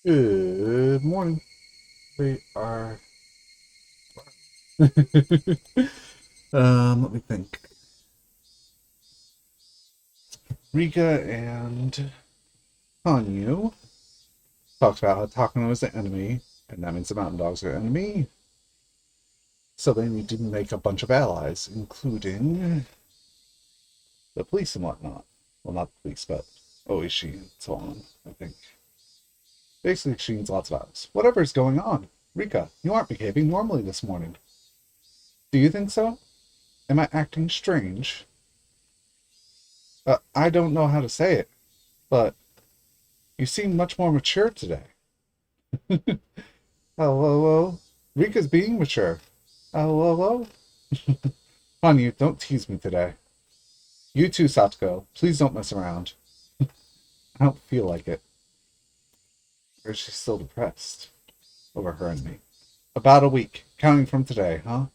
Good morning. We are. Let me think. Rika and Hanyu talked about how Takano is the enemy, and that means the mountain dogs are enemy. So they need to make a bunch of allies, including the police and whatnot. Well, not the police, but Oishi and so on, I think. Basically, she needs lots of allies. Whatever is going on? Rika, you aren't behaving normally this morning. Do you think so? Am I acting strange? I don't know how to say it, but you seem much more mature today. Hello, Rika's being mature. Hello. Honey, don't tease me today. You too, Satoko. Please don't mess around. I don't feel like it. Or is she still depressed over her and me? About a week, counting from today, huh?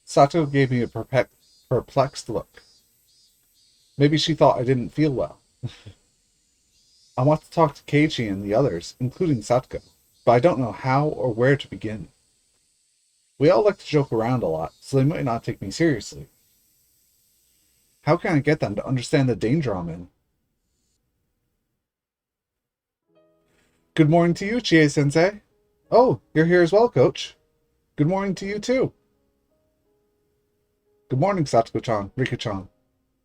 Sato gave me a perplexed look. Maybe she thought I didn't feel well. I want to talk to Keiichi and the others, including Satoko, but I don't know how or where to begin. We all like to joke around a lot, so they might not take me seriously. How can I get them to understand the danger I'm in? Good morning to you, Chie-sensei. Oh, you're here as well, coach. Good morning to you, too. Good morning, Satoko-chan, Rika-chan.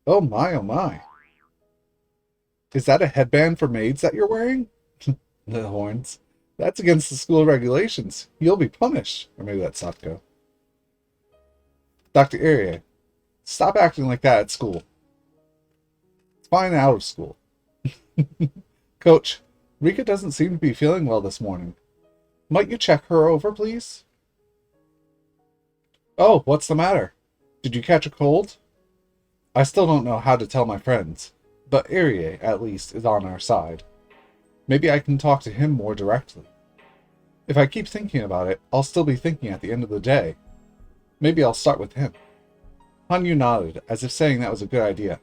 Oh my, oh my. Is that a headband for maids that you're wearing? The horns. That's against the school regulations. You'll be punished. Or maybe that's Satoko. Dr. Irie, stop acting like that at school. It's fine out of school. Coach, Rika doesn't seem to be feeling well this morning. Might you check her over, please? Oh, what's the matter? Did you catch a cold? I still don't know how to tell my friends, but Irie, at least, is on our side. Maybe I can talk to him more directly. If I keep thinking about it, I'll still be thinking at the end of the day. Maybe I'll start with him. Hanyu nodded, as if saying that was a good idea.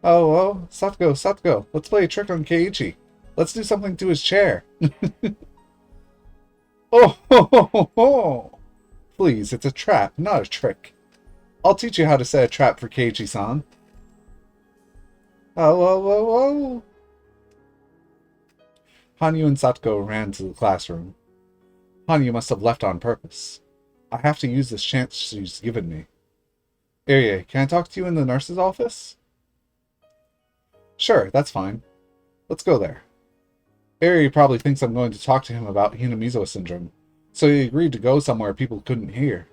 Oh, Satoko, let's play a trick on Keiichi. Let's do something to his chair. Oh, ho, ho, ho, ho. Please, it's a trap, not a trick. I'll teach you how to set a trap for Keiichi-san. Oh. Hanyu and Satoko ran to the classroom. Hanyu must have left on purpose. I have to use this chance she's given me. Irie, can I talk to you in the nurse's office? Sure, that's fine. Let's go there. Irie probably thinks I'm going to talk to him about Hinamizo syndrome, so he agreed to go somewhere people couldn't hear.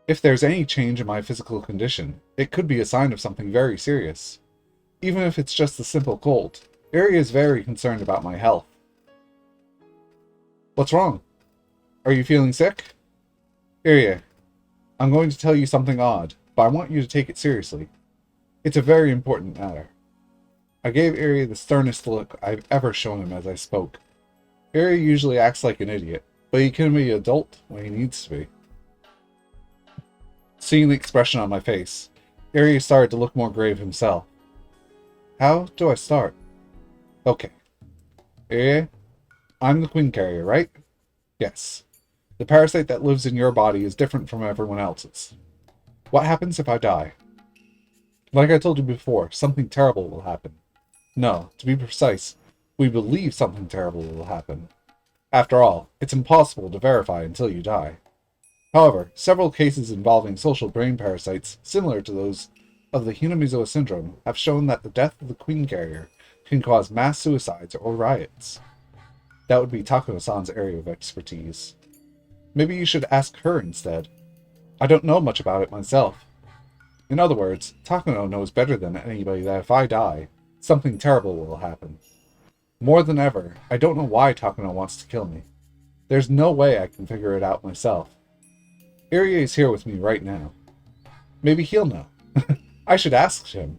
If there's any change in my physical condition, it could be a sign of something very serious. Even if it's just a simple cold, Irie is very concerned about my health. What's wrong? Are you feeling sick? Irie, I'm going to tell you something odd, but I want you to take it seriously. It's a very important matter. I gave Irie the sternest look I've ever shown him as I spoke. Irie usually acts like an idiot, but he can be an adult when he needs to be. Seeing the expression on my face, Irie started to look more grave himself. How do I start? Okay. Irie, I'm the Queen Carrier, right? Yes. The parasite that lives in your body is different from everyone else's. What happens if I die? Like I told you before, something terrible will happen. No, to be precise, we believe something terrible will happen. After all, it's impossible to verify until you die. However, several cases involving social brain parasites similar to those of the Hinamizo syndrome have shown that the death of the Queen Carrier can cause mass suicides or riots. That would be Takano-san's area of expertise. Maybe you should ask her instead. I don't know much about it myself. In other words, Takano knows better than anybody that if I die, something terrible will happen. More than ever, I don't know why Takano wants to kill me. There's no way I can figure it out myself. Irie is here with me right now. Maybe he'll know. I should ask him.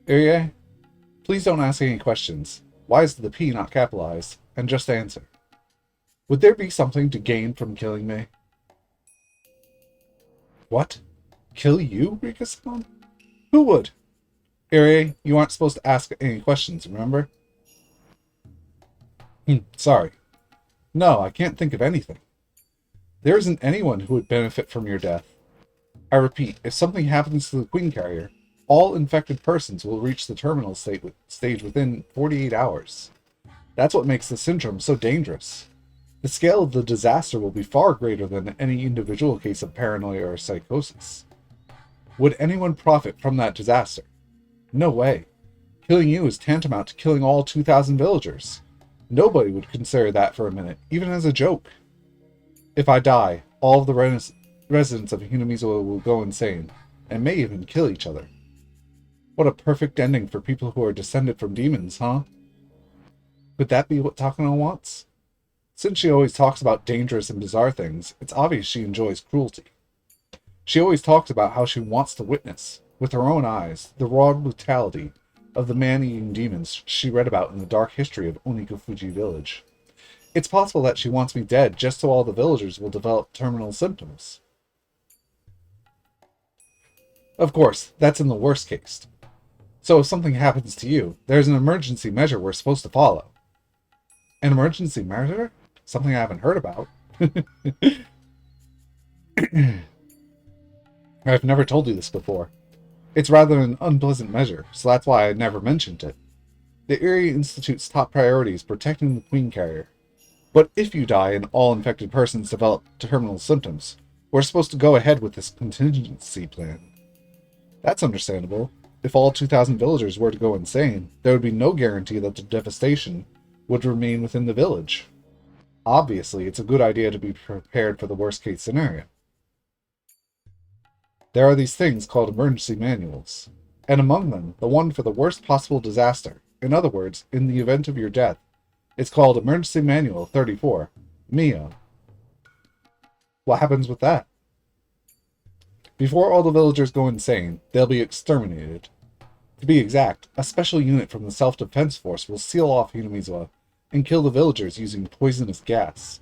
Irie, please don't ask any questions. Why is the P not capitalized? And just answer. Would there be something to gain from killing me? What? Kill you, Rika-san? Who would? Irie, you aren't supposed to ask any questions, remember? Sorry. No, I can't think of anything. There isn't anyone who would benefit from your death. I repeat, if something happens to the Queen Carrier, all infected persons will reach the terminal stage within 48 hours. That's what makes the syndrome so dangerous. The scale of the disaster will be far greater than any individual case of paranoia or psychosis. Would anyone profit from that disaster? No way. Killing you is tantamount to killing all 2,000 villagers. Nobody would consider that for a minute, even as a joke. If I die, all of the residents of Hinamizawa will go insane, and may even kill each other. What a perfect ending for people who are descended from demons, huh? Could that be what Takano wants? Since she always talks about dangerous and bizarre things, it's obvious she enjoys cruelty. She always talks about how she wants to witness, with her own eyes, the raw brutality of the man-eating demons she read about in the dark history of Onikufuji village. It's possible that she wants me dead just so all the villagers will develop terminal symptoms. Of course, that's in the worst case. So if something happens to you, there's an emergency measure we're supposed to follow. An emergency measure? Something I haven't heard about. I've never told you this before. It's rather an unpleasant measure, so that's why I never mentioned it. The Erie Institute's top priority is protecting the Queen Carrier. But if you die and all infected persons develop terminal symptoms, we're supposed to go ahead with this contingency plan. That's understandable. If all 2,000 villagers were to go insane, there would be no guarantee that the devastation would remain within the village. Obviously, it's a good idea to be prepared for the worst-case scenario. There are these things called emergency manuals, and among them, the one for the worst possible disaster. In other words, in the event of your death, it's called Emergency Manual 34, Mio. What happens with that? Before all the villagers go insane, they'll be exterminated. To be exact, a special unit from the Self-Defense Force will seal off Hinamizawa and kill the villagers using poisonous gas.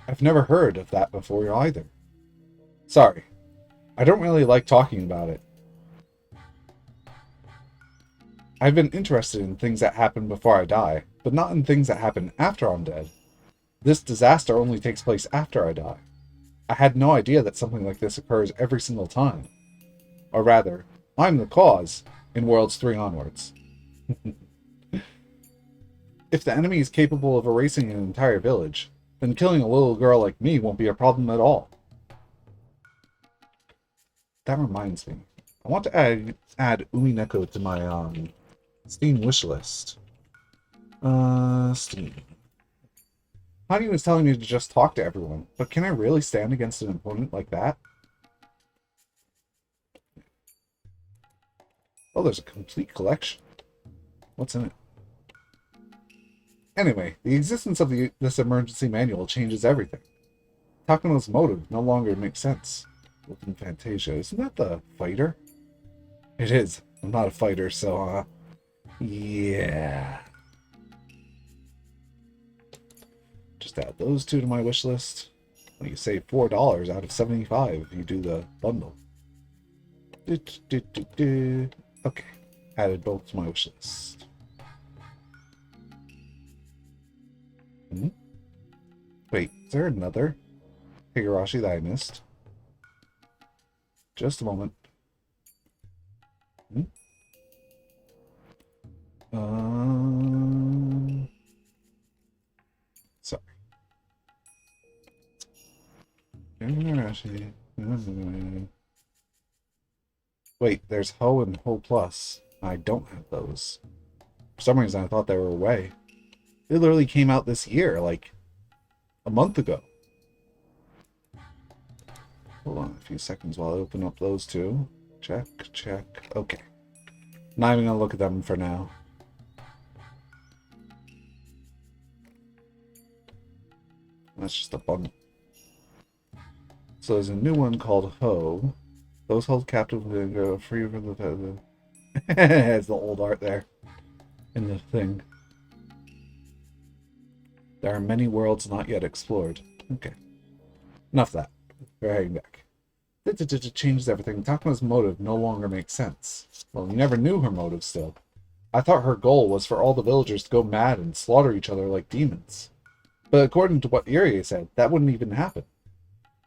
I've never heard of that before either. Sorry, I don't really like talking about it. I've been interested in things that happen before I die, but not in things that happen after I'm dead. This disaster only takes place after I die. I had no idea that something like this occurs every single time. Or rather, I'm the cause in Worlds 3 onwards. If the enemy is capable of erasing an entire village, then killing a little girl like me won't be a problem at all. That reminds me. I want to add Umineko to my Steam wishlist. Steam. Honey was telling me to just talk to everyone, but can I really stand against an opponent like that? Oh, there's a complete collection. What's in it? Anyway, the existence of this emergency manual changes everything. Takano's motive no longer makes sense. Looking Fantasia, isn't that the fighter? It is. I'm not a fighter, so, yeah. Just add those two to my wish list. Well, you save $4 out of $75 if you do the bundle. Okay, added both to my wish list. Wait, is there another Higurashi that I missed? Just a moment. Sorry. Wait, there's Ho and Ho Plus. I don't have those. For some reason, I thought they were away. They literally came out this year, like a month ago. Hold on a few seconds while I open up those two. Check, check. Okay. Not even gonna look at them for now. That's just a bundle. So there's a new one called Ho. Those held captive will go free from the has the old art there in the thing. There are many worlds not yet explored. Okay. Enough of that. We're heading back. It changes everything. Takuno's motive no longer makes sense. Well, you never knew her motive still. I thought her goal was for all the villagers to go mad and slaughter each other like demons. But according to what Irie said, that wouldn't even happen.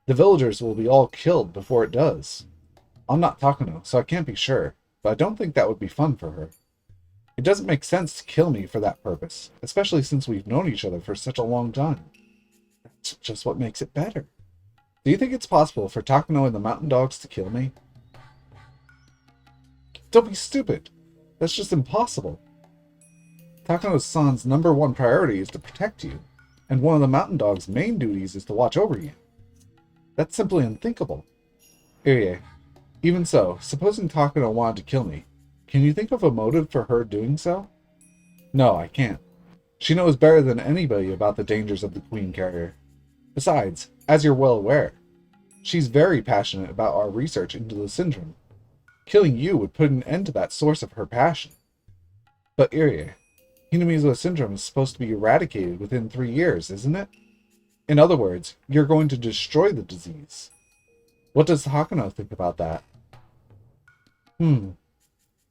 The villagers will be all killed before it does. I'm not Takuno, so I can't be sure, but I don't think that would be fun for her. It doesn't make sense to kill me for that purpose, especially since we've known each other for such a long time. That's just what makes it better. Do you think it's possible for Takuno and the mountain dogs to kill me? Don't be stupid. That's just impossible. Takuno-san's #1 priority is to protect you, and one of the mountain dog's main duties is to watch over you. That's simply unthinkable. Irie, even so, supposing Takuno wanted to kill me, can you think of a motive for her doing so? No, I can't. She knows better than anybody about the dangers of the Queen Carrier. Besides, as you're well aware, she's very passionate about our research into the syndrome. Killing you would put an end to that source of her passion. But Irie, Hinamizawa syndrome is supposed to be eradicated within 3 years, isn't it? In other words, you're going to destroy the disease. What does Takuno think about that?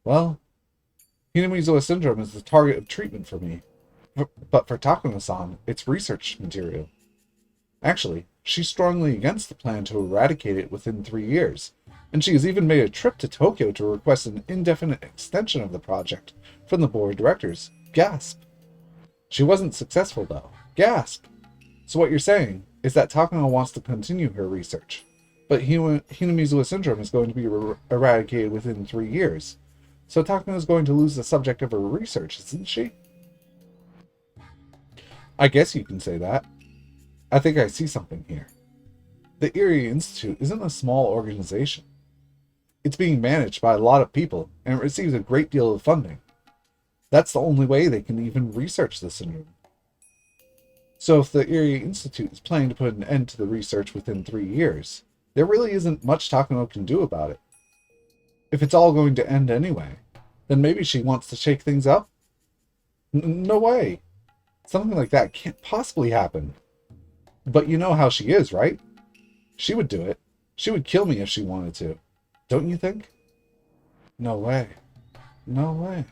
Well, Hinamizawa syndrome is the target of treatment for me. But for Takuno-san, it's research material. Actually, she's strongly against the plan to eradicate it within 3 years, and she has even made a trip to Tokyo to request an indefinite extension of the project from the board of directors. Gasp! She wasn't successful, though. Gasp! So what you're saying is that Takuno wants to continue her research, but Hinamizawa syndrome is going to be eradicated within 3 years. So Takuno is going to lose the subject of her research, isn't she? I guess you can say that. I think I see something here. The Irie Institute isn't a small organization. It's being managed by a lot of people, and it receives a great deal of funding. That's the only way they can even research the syndrome. So if the Irie Institute is planning to put an end to the research within 3 years, there really isn't much Takuno can do about it. If it's all going to end anyway, then maybe she wants to shake things up? No way. Something like that can't possibly happen. But you know how she is, right? She would do it. She would kill me if she wanted to. Don't you think? No way. No way.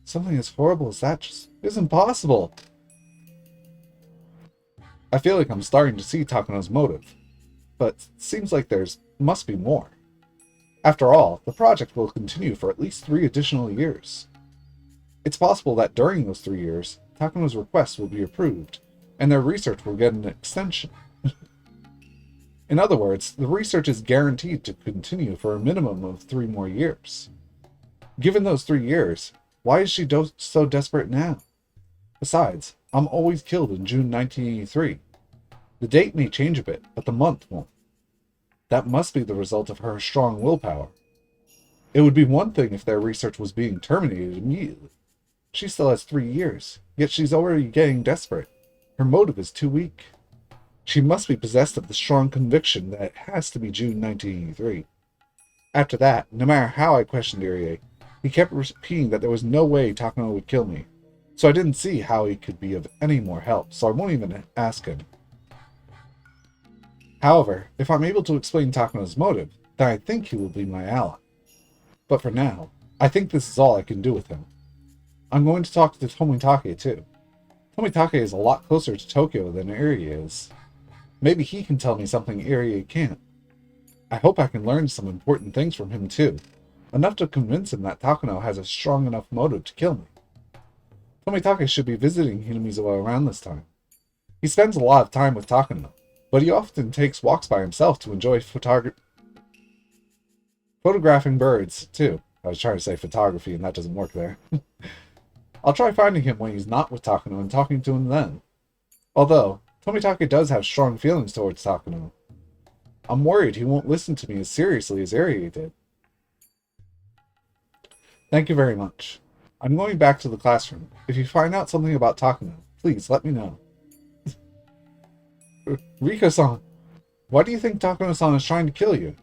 Something as horrible as that just isn't possible. I feel like I'm starting to see Takuno's motive, but it seems like must be more. After all, the project will continue for at least 3 additional years. It's possible that during those 3 years, Takuno's request will be approved, and their research will get an extension. In other words, the research is guaranteed to continue for a minimum of 3 more years. Given those 3 years, why is she so desperate now? Besides, I'm always killed in June 1983. The date may change a bit, but the month won't. That must be the result of her strong willpower. It would be one thing if their research was being terminated immediately. She still has 3 years, yet she's already getting desperate. Her motive is too weak. She must be possessed of the strong conviction that it has to be June 1983. After that, no matter how I questioned Irie, he kept repeating that there was no way Takuno would kill me. So I didn't see how he could be of any more help, so I won't even ask him. However, if I'm able to explain Takuno's motive, then I think he will be my ally. But for now, I think this is all I can do with him. I'm going to talk to Tomitake too. Tomitake is a lot closer to Tokyo than Irie is. Maybe he can tell me something Irie can't. I hope I can learn some important things from him too, enough to convince him that Takuno has a strong enough motive to kill me. Tomitake should be visiting Hinamizawa around this time. He spends a lot of time with Takuno, but he often takes walks by himself to enjoy photographing birds, too. I was trying to say photography, and that doesn't work there. I'll try finding him when he's not with Takuno and talking to him then. Although, Tomitake does have strong feelings towards Takuno. I'm worried he won't listen to me as seriously as Irie did. Thank you very much. I'm going back to the classroom. If you find out something about Takuno, please let me know. Riko-san, why do you think Takuno-san is trying to kill you?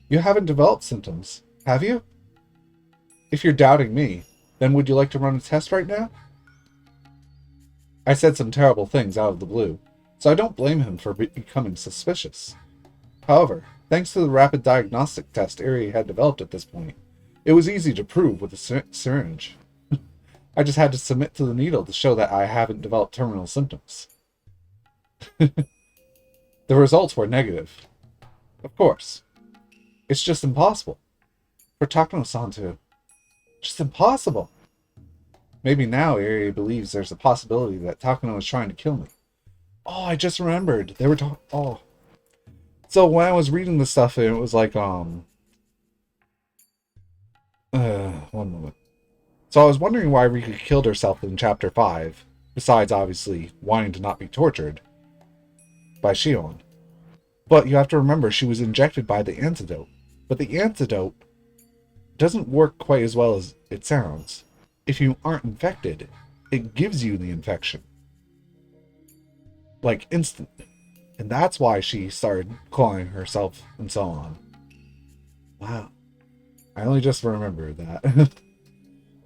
You haven't developed symptoms, have you? If you're doubting me, then would you like to run a test right now? I said some terrible things out of the blue, so I don't blame him for becoming suspicious. However, Thanks to the rapid diagnostic test Eri had developed at this point, it was easy to prove with a syringe. I just had to submit to the needle to show that I haven't developed terminal symptoms. The results were negative. Of course. It's just impossible. For Takano-san to... Just impossible. Maybe now Eri believes there's a possibility that Takano is trying to kill me. Oh, I just remembered. They were talking... Oh. So when I was reading this stuff, it was like, one moment. So I was wondering why Rika killed herself in Chapter 5, besides, obviously, wanting to not be tortured by Shion. But you have to remember, she was injected by the antidote. But the antidote doesn't work quite as well as it sounds. If you aren't infected, it gives you the infection. Like, instantly. And that's why she started clawing herself and so on. Wow. I only just remembered that.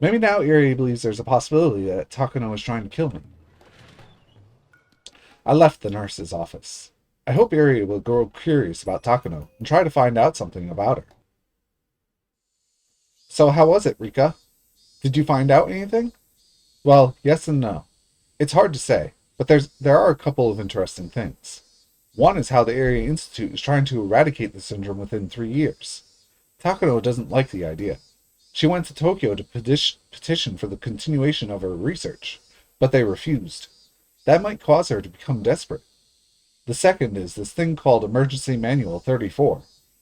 Maybe now Eri believes there's a possibility that Takano is trying to kill me. I left the nurse's office. I hope Eri will grow curious about Takano and try to find out something about her. So how was it, Rika? Did you find out anything? Well, yes and no. It's hard to say, but there are a couple of interesting things. One is how the Area Institute is trying to eradicate the syndrome within 3 years. Takano doesn't like the idea. She went to Tokyo to petition for the continuation of her research, but they refused. That might cause her to become desperate. The second is this thing called Emergency Manual 34.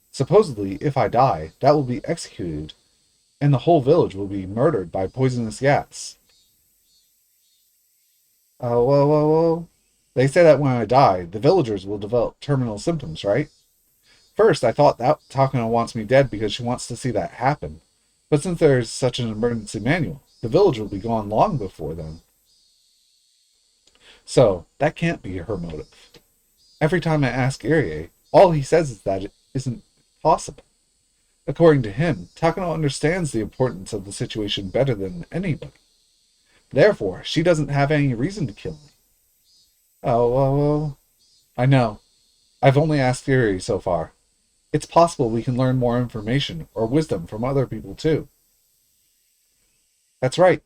Supposedly, if I die, that will be executed, and the whole village will be murdered by poisonous gas. Whoa. They say that when I die, the villagers will develop terminal symptoms, right? First, I thought that Takano wants me dead because she wants to see that happen. But since there is such an emergency manual, the village will be gone long before then. So, that can't be her motive. Every time I ask Irie, all he says is that it isn't possible. According to him, Takano understands the importance of the situation better than anybody. Therefore, she doesn't have any reason to kill me. Oh, I know. I've only asked Irie so far. It's possible we can learn more information or wisdom from other people too. That's right.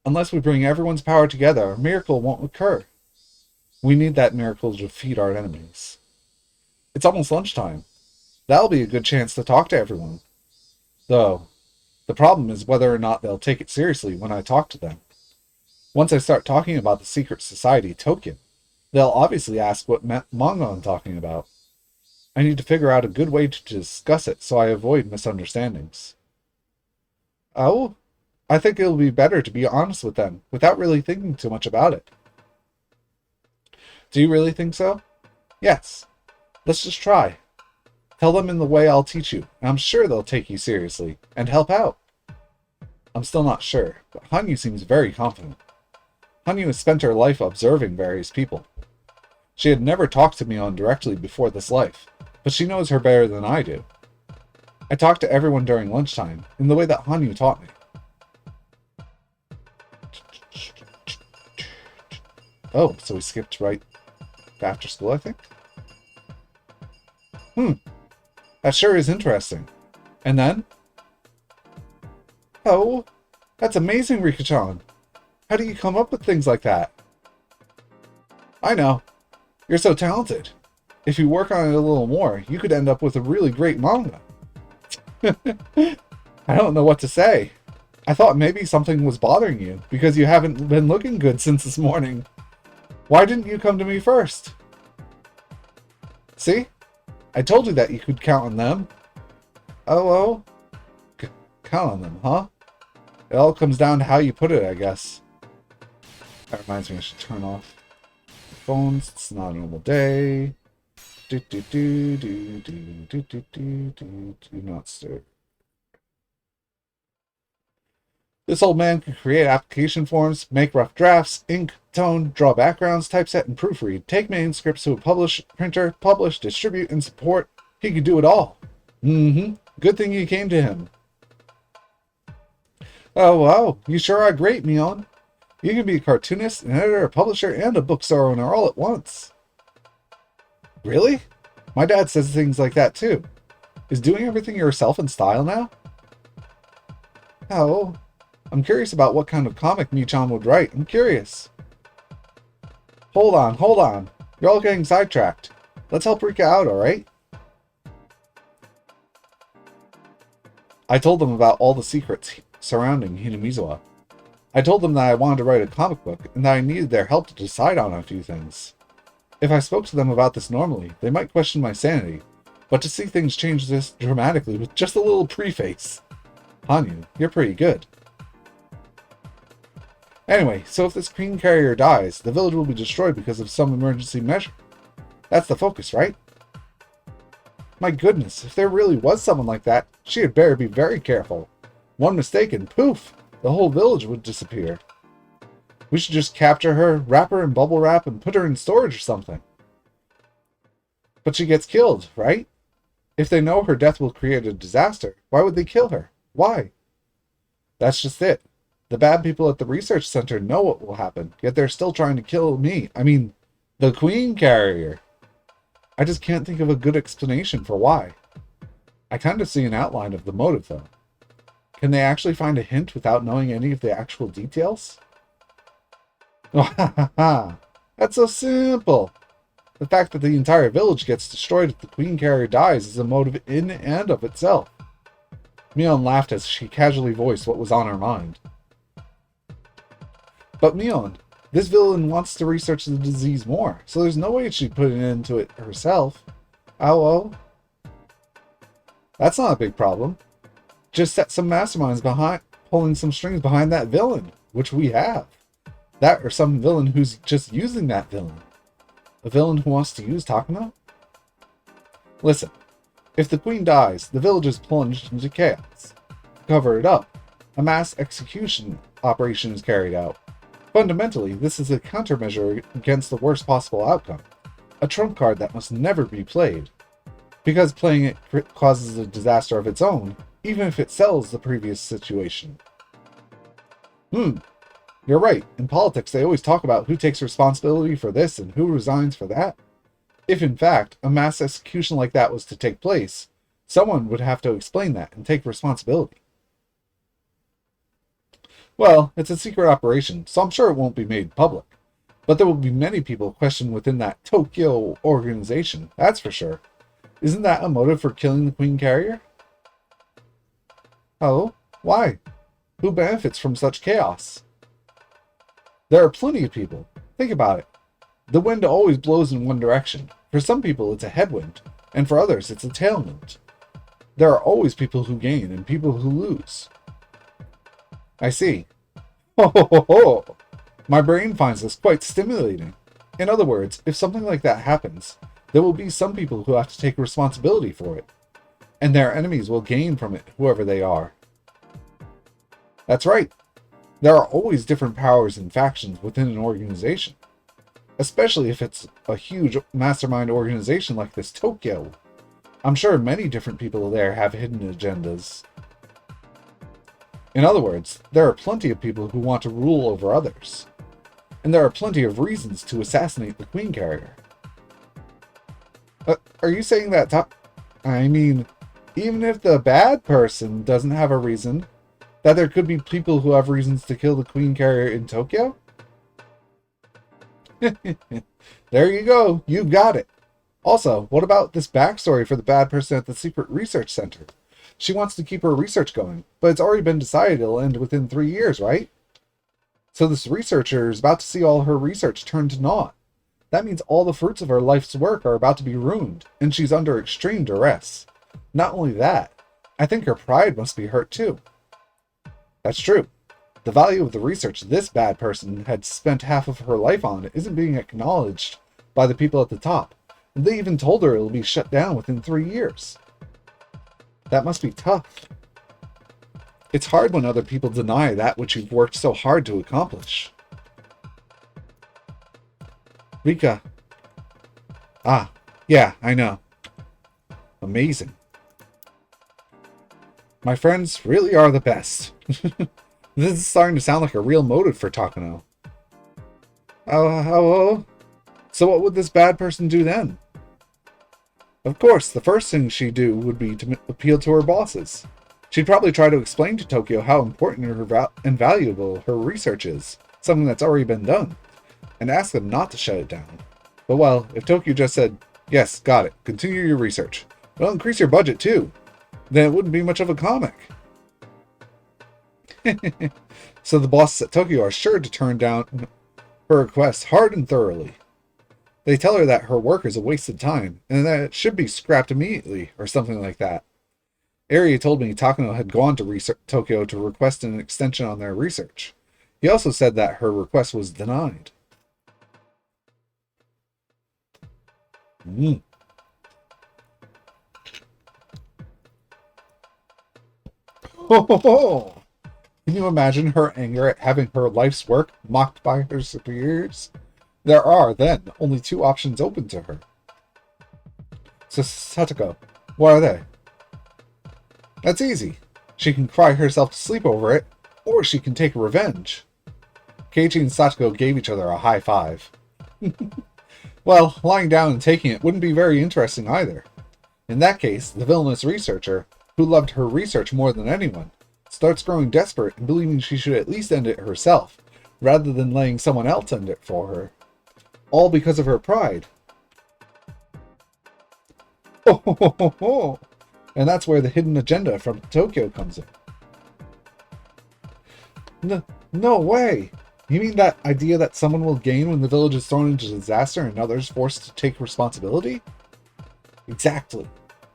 Unless we bring everyone's power together, a miracle won't occur. We need that miracle to defeat our enemies. It's almost lunchtime. That'll be a good chance to talk to everyone. Though, the problem is whether or not they'll take it seriously when I talk to them. Once I start talking about the secret society Tokyo, they'll obviously ask what manga I'm talking about. I need to figure out a good way to discuss it so I avoid misunderstandings. Oh, I think it'll be better to be honest with them without really thinking too much about it. Do you really think so? Yes. Let's just try. Tell them in the way I'll teach you, and I'm sure they'll take you seriously and help out. I'm still not sure, but Hanyu seems very confident. Hanyu has spent her life observing various people. She had never talked to Mion directly before this life, but she knows her better than I do. I talked to everyone during lunchtime, in the way that Hanyu taught me. Oh, so we skipped right after school, I think? That sure is interesting. And then? Oh, that's amazing, Rika-chan. How do you come up with things like that? I know. You're so talented. If you work on it a little more, you could end up with a really great manga. I don't know what to say. I thought maybe something was bothering you, because you haven't been looking good since this morning. Why didn't you come to me first? See? I told you that you could count on them. Oh. Count on them, huh? It all comes down to how you put it, I guess. That reminds me I should turn off the phones. It's not a normal day. Do not stir. This old man can create application forms, make rough drafts, ink, tone, draw backgrounds, typeset, and proofread, take manuscripts to a printer, publish, distribute, and support. He could do it all. Good thing you came to him. Oh, wow. You sure are great, Mion. You can be a cartoonist, an editor, a publisher, and a bookstore owner all at once. Really? My dad says things like that too. Is doing everything yourself in style now? Oh, I'm curious about what kind of comic Michan would write. I'm curious. Hold on. You're all getting sidetracked. Let's help Rika out, alright? I told them about all the secrets surrounding Hinamizawa. I told them that I wanted to write a comic book and that I needed their help to decide on a few things. If I spoke to them about this normally, they might question my sanity, but to see things change this dramatically with just a little preface. Hanyu, you're pretty good. Anyway, so if this queen carrier dies, the village will be destroyed because of some emergency measure. That's the focus, right? My goodness, if there really was someone like that, she had better be very careful. One mistake and poof, the whole village would disappear. We should just capture her, wrap her in bubble wrap, and put her in storage or something. But she gets killed, right? If they know her death will create a disaster, why would they kill her? Why? That's just it. The bad people at the research center know what will happen, yet they're still trying to kill me. I mean, the queen carrier. I just can't think of a good explanation for why. I kind of see an outline of the motive, though. Can they actually find a hint without knowing any of the actual details? Oh, ha ha ha! That's so simple! The fact that the entire village gets destroyed if the queen carrier dies is a motive in and of itself. Mion laughed as she casually voiced what was on her mind. But Mion, this villain wants to research the disease more, so there's no way she'd put an end to it herself. Oh. That's not a big problem. Just set some masterminds behind, pulling some strings behind that villain, which we have. That or some villain who's just using that villain. A villain who wants to use Takano? Listen, if the queen dies, the village is plunged into chaos. To cover it up, a mass execution operation is carried out. Fundamentally, this is a countermeasure against the worst possible outcome. A trump card that must never be played. Because playing it causes a disaster of its own, even if it sells the previous situation. You're right. In politics, they always talk about who takes responsibility for this and who resigns for that. If, in fact, a mass execution like that was to take place, someone would have to explain that and take responsibility. Well, it's a secret operation, so I'm sure it won't be made public. But there will be many people questioned within that Tokyo organization, that's for sure. Isn't that a motive for killing the queen carrier? Oh, why? Who benefits from such chaos? There are plenty of people. Think about it. The wind always blows in one direction. For some people, it's a headwind, and for others, it's a tailwind. There are always people who gain and people who lose. I see. Ho ho ho ho! My brain finds this quite stimulating. In other words, if something like that happens, there will be some people who have to take responsibility for it, and their enemies will gain from it, whoever they are. That's right. There are always different powers and factions within an organization, especially if it's a huge mastermind organization like this Tokyo. I'm sure many different people there have hidden agendas. In other words, there are plenty of people who want to rule over others, and there are plenty of reasons to assassinate the queen carrier. Are you saying that I mean, even if the bad person doesn't have a reason, that there could be people who have reasons to kill the queen carrier in Tokyo? There you go. You got it. Also, what about this backstory for the bad person at the secret research center? She wants to keep her research going, but it's already been decided it'll end within 3 years, right? So this researcher is about to see all her research turned to naught. That means all the fruits of her life's work are about to be ruined, and she's under extreme duress. Not only that, I think her pride must be hurt too. That's true. The value of the research this bad person had spent half of her life on isn't being acknowledged by the people at the top. They even told her it'll be shut down within 3 years. That must be tough. It's hard when other people deny that which you've worked so hard to accomplish. Rika. Ah, yeah, I know. Amazing. My friends really are the best. This is starting to sound like a real motive for Takano. Oh. So what would this bad person do then? Of course, the first thing she'd do would be to appeal to her bosses. She'd probably try to explain to Tokyo how important and valuable her research is, something that's already been done, and ask them not to shut it down. But well, if Tokyo just said, yes, got it, continue your research, but I'll increase your budget too, then it wouldn't be much of a comic. So the bosses at Tokyo are sure to turn down her requests hard and thoroughly. They tell her that her work is a wasted time, and that it should be scrapped immediately, or something like that. Eri told me Takano had gone to Tokyo to request an extension on their research. He also said that her request was denied. Ho ho ho! Can you imagine her anger at having her life's work mocked by her superiors? There are, then, only two options open to her. So, Satoko, what are they? That's easy. She can cry herself to sleep over it, or she can take revenge. Keiichi and Satoko gave each other a high five. Well, lying down and taking it wouldn't be very interesting either. In that case, the villainous researcher, who loved her research more than anyone, starts growing desperate and believing she should at least end it herself, rather than letting someone else end it for her. All because of her pride. Oh, and that's where the hidden agenda from Tokyo comes in. No way! You mean that idea that someone will gain when the village is thrown into disaster and others forced to take responsibility? Exactly.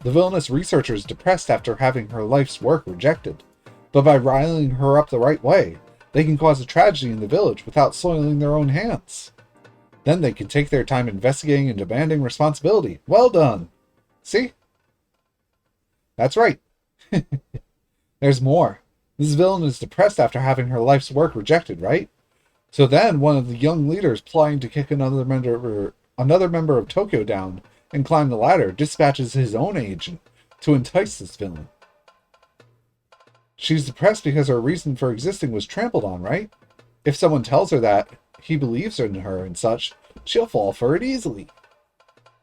The villainous researcher is depressed after having her life's work rejected. But by riling her up the right way, they can cause a tragedy in the village without soiling their own hands. Then they can take their time investigating and demanding responsibility. Well done! See? That's right. There's more. This villain is depressed after having her life's work rejected, right? So then one of the young leaders plotting to kick another member of Tokyo down and climb the ladder dispatches his own agent to entice this villain. She's depressed because her reason for existing was trampled on, right? If someone tells her that he believes in her and such, she'll fall for it easily.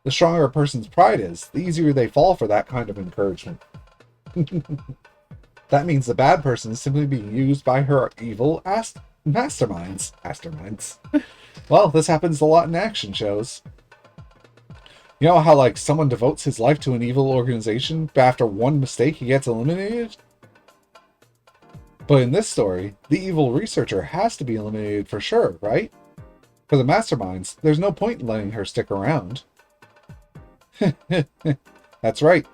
The stronger a person's pride is, the easier they fall for that kind of encouragement. That means the bad person is simply being used by her evil masterminds. Well, this happens a lot in action shows. You know how, like, someone devotes his life to an evil organization, but after one mistake he gets eliminated? But in this story, the evil researcher has to be eliminated for sure, right? For the masterminds, there's no point in letting her stick around. That's right.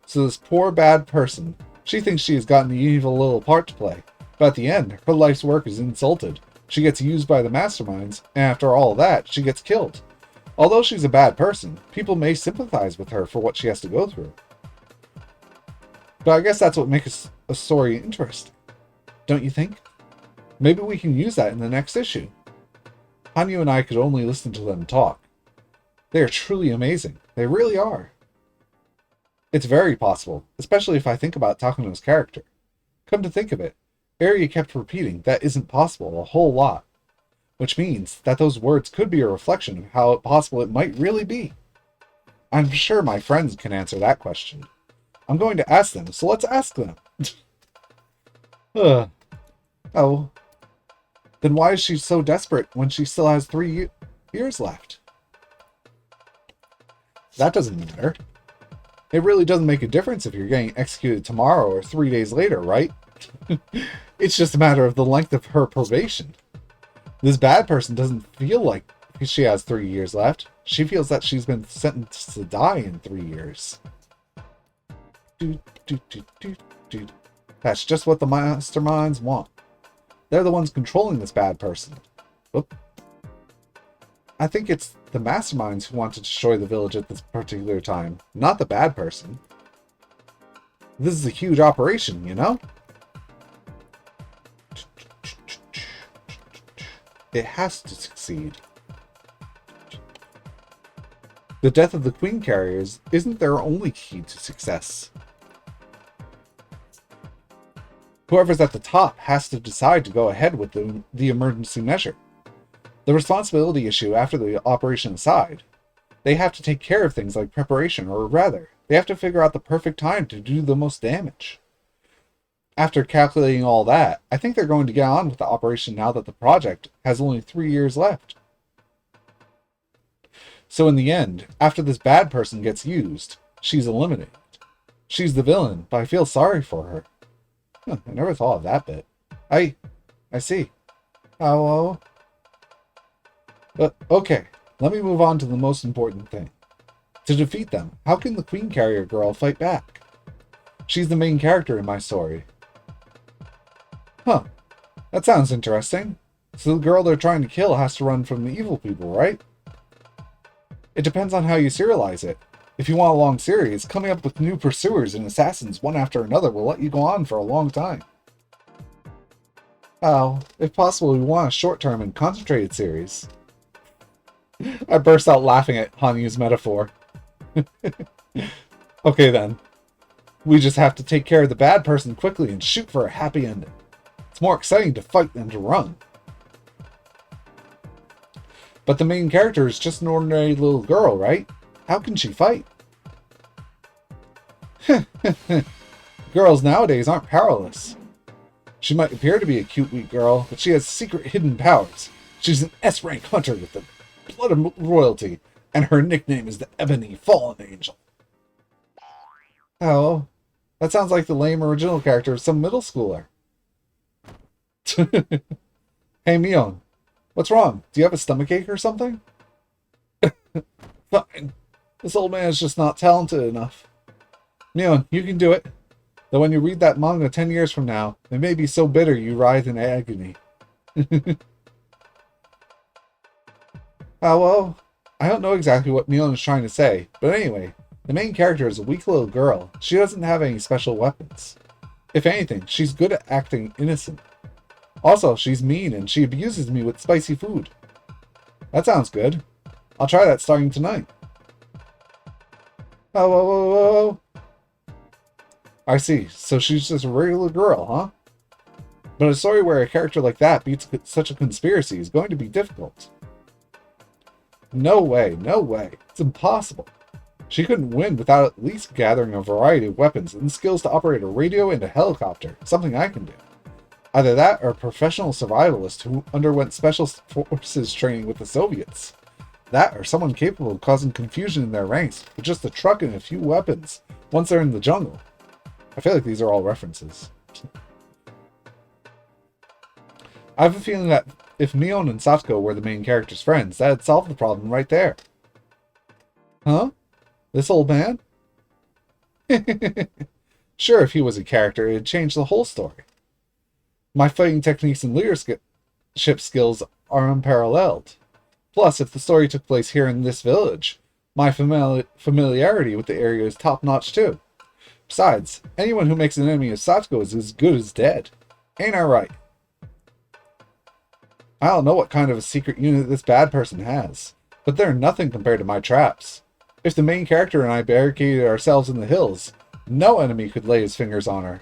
So this poor bad person, she thinks she has gotten the evil little part to play. But at the end, her life's work is insulted. She gets used by the masterminds, and after all that, she gets killed. Although she's a bad person, people may sympathize with her for what she has to go through. But I guess that's what makes a story interesting. Don't you think? Maybe we can use that in the next issue. Hanyu and I could only listen to them talk. They are truly amazing. They really are. It's very possible, especially if I think about Takano's character. Come to think of it, Eri kept repeating that isn't possible a whole lot. Which means that those words could be a reflection of how possible it might really be. I'm sure my friends can answer that question. I'm going to ask them, so let's ask them. Oh. Then why is she so desperate when she still has 3 years left? That doesn't matter. It really doesn't make a difference if you're getting executed tomorrow or 3 days later, right? It's just a matter of the length of her probation. This bad person doesn't feel like she has 3 years left. She feels that she's been sentenced to die in 3 years. That's just what the masterminds want. They're the ones controlling this bad person. Oop. I think it's the masterminds who want to destroy the village at this particular time, not the bad person. This is a huge operation, you know? It has to succeed. The death of the Queen Carriers isn't their only key to success. Whoever's at the top has to decide to go ahead with the emergency measure. The responsibility issue after the operation aside, They have to take care of things like preparation, or rather, they have to figure out the perfect time to do the most damage. After calculating all that, I think they're going to get on with the operation now that the project has only 3 years left. So in the end, after this bad person gets used, she's eliminated. She's the villain, but I feel sorry for her. Huh, I never thought of that bit. I see. Oh, but okay, let me move on to the most important thing. To defeat them, how can the Queen Carrier girl fight back? She's the main character in my story. Huh, that sounds interesting. So the girl they're trying to kill has to run from the evil people, right? It depends on how you serialize it. If you want a long series, coming up with new pursuers and assassins one after another will let you go on for a long time. Oh, if possible, we want a short-term and concentrated series. I burst out laughing at Hanyu's metaphor. Okay then. We just have to take care of the bad person quickly and shoot for a happy ending. It's more exciting to fight than to run. But the main character is just an ordinary little girl, right? How can she fight? Girls nowadays aren't powerless. She might appear to be a cute, weak girl, but she has secret hidden powers. She's an S-rank hunter with the blood of royalty, and her nickname is the Ebony Fallen Angel. Oh, that sounds like the lame original character of some middle schooler. Hey, Mion, what's wrong? Do you have a stomachache or something? Fine. This old man is just not talented enough. Mion, you can do it. Though when you read that manga 10 years from now, it may be so bitter you writhe in agony. Well, I don't know exactly what Mion is trying to say, but anyway, the main character is a weak little girl. She doesn't have any special weapons. If anything, she's good at acting innocent. Also, she's mean and she abuses me with spicy food. That sounds good. I'll try that starting tonight. Oh. I see. So she's just a regular girl, huh? But a story where a character like that beats such a conspiracy is going to be difficult. No way, no way. It's impossible. She couldn't win without at least gathering a variety of weapons and the skills to operate a radio and a helicopter, something I can do. Either that or a professional survivalist who underwent special forces training with the Soviets. That or someone capable of causing confusion in their ranks with just a truck and a few weapons once they're in the jungle. I feel like these are all references. I have a feeling that if Mion and Satsuko were the main character's friends, that'd solve the problem right there. Huh? This old man? Sure, if he was a character, it'd change the whole story. My fighting techniques and leadership skills are unparalleled. Plus, if the story took place here in this village, my familiarity with the area is top-notch too. Besides, anyone who makes an enemy of Satsuko is as good as dead. Ain't I right? I don't know what kind of a secret unit this bad person has, but they're nothing compared to my traps. If the main character and I barricaded ourselves in the hills, no enemy could lay his fingers on her.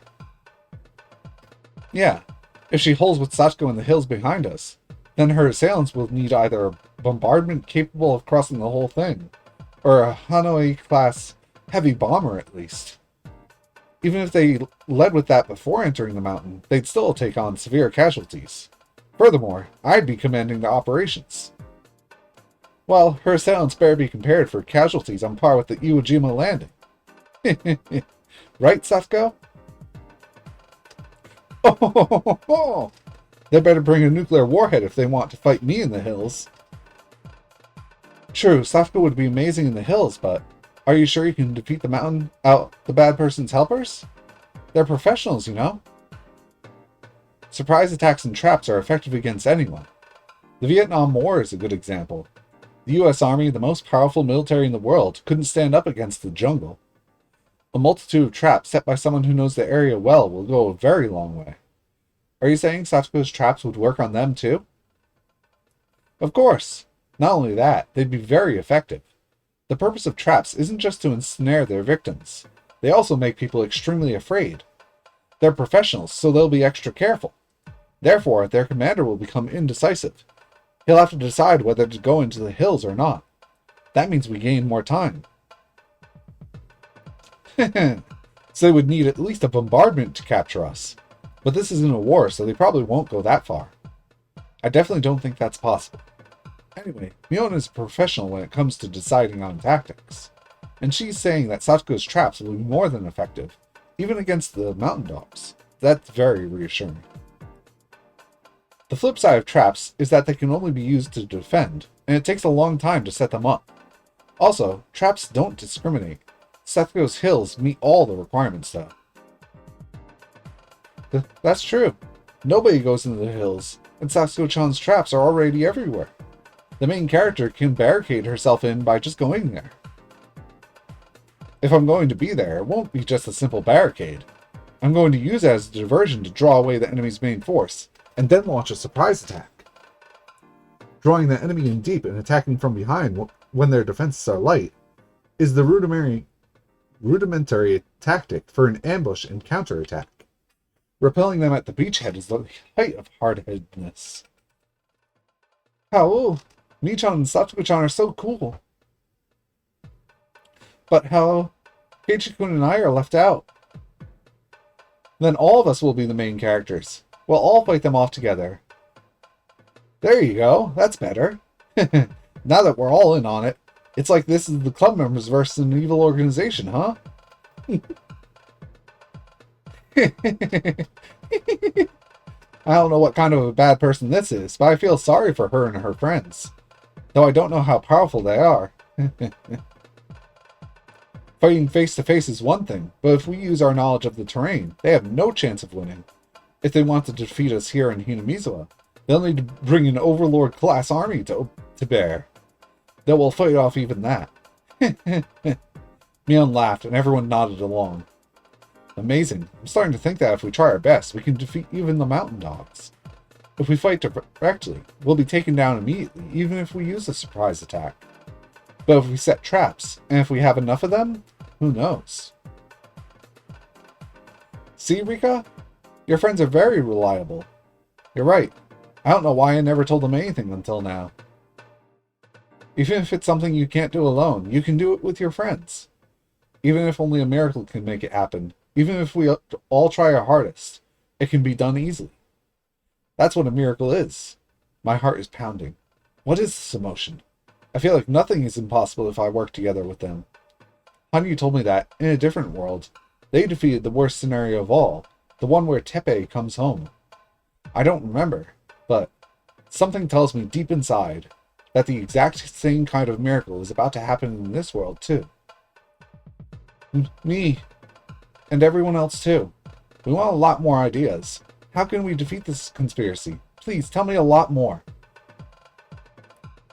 Yeah, if she holds with Satsuko in the hills behind us, then her assailants will need either a bombardment capable of crossing the whole thing, or a Hanoi-class heavy bomber at least. Even if they led with that before entering the mountain, they'd still take on severe casualties. Furthermore, I'd be commanding the operations. Well, her assailants better be compared for casualties on par with the Iwo Jima landing. Right, Satsuko? Oh, they better bring a nuclear warhead if they want to fight me in the hills. True, Satsuko would be amazing in the hills, but are you sure you can defeat the bad person's helpers? They're professionals, you know. Surprise attacks and traps are effective against anyone. The Vietnam War is a good example. The US Army, the most powerful military in the world, couldn't stand up against the jungle. A multitude of traps set by someone who knows the area well will go a very long way. Are you saying Satsuko's traps would work on them too? Of course. Not only that, they'd be very effective. The purpose of traps isn't just to ensnare their victims. They also make people extremely afraid. They're professionals, so they'll be extra careful. Therefore, their commander will become indecisive. He'll have to decide whether to go into the hills or not. That means we gain more time. So they would need at least a bombardment to capture us. But this isn't a war, so they probably won't go that far. I definitely don't think that's possible. Anyway, Miona is a professional when it comes to deciding on tactics. And she's saying that Satoko's traps will be more than effective, even against the mountain dogs. That's very reassuring. The flip side of traps is that they can only be used to defend, and it takes a long time to set them up. Also, traps don't discriminate. Satoko's hills meet all the requirements, though. That's true. Nobody goes into the hills, and Satsuko-chan's traps are already everywhere. The main character can barricade herself in by just going there. If I'm going to be there, it won't be just a simple barricade. I'm going to use it as a diversion to draw away the enemy's main force, and then launch a surprise attack. Drawing the enemy in deep and attacking from behind when their defenses are light is the rudimentary tactic for an ambush and counterattack. Repelling them at the beachhead is the height of hard-headedness. How? Michan and Satsuko-chan are so cool. But how? Keiichi-kun and I are left out. Then all of us will be the main characters. We'll all fight them off together. There you go. That's better. Now that we're all in on it, it's like this is the club members versus an evil organization, huh? I don't know what kind of a bad person this is, but I feel sorry for her and her friends. Though I don't know how powerful they are. Fighting face to face is one thing, but if we use our knowledge of the terrain, they have no chance of winning. If they want to defeat us here in Hinamizawa, they'll need to bring an overlord-class army to bear. They will fight off even that. Mion laughed, and everyone nodded along. Amazing. I'm starting to think that if we try our best, we can defeat even the mountain dogs. If we fight directly, we'll be taken down immediately, even if we use a surprise attack. But if we set traps, and if we have enough of them, who knows? See, Rika? Your friends are very reliable. You're right. I don't know why I never told them anything until now. Even if it's something you can't do alone, you can do it with your friends. Even if only a miracle can make it happen, even if we all try our hardest, it can be done easily. That's what a miracle is. My heart is pounding. What is this emotion? I feel like nothing is impossible if I work together with them. Hanyu told me that, in a different world, they defeated the worst scenario of all, the one where Teppei comes home. I don't remember, but something tells me deep inside that the exact same kind of miracle is about to happen in this world, too. Me, and everyone else, too. We want a lot more ideas. How can we defeat this conspiracy? Please, tell me a lot more.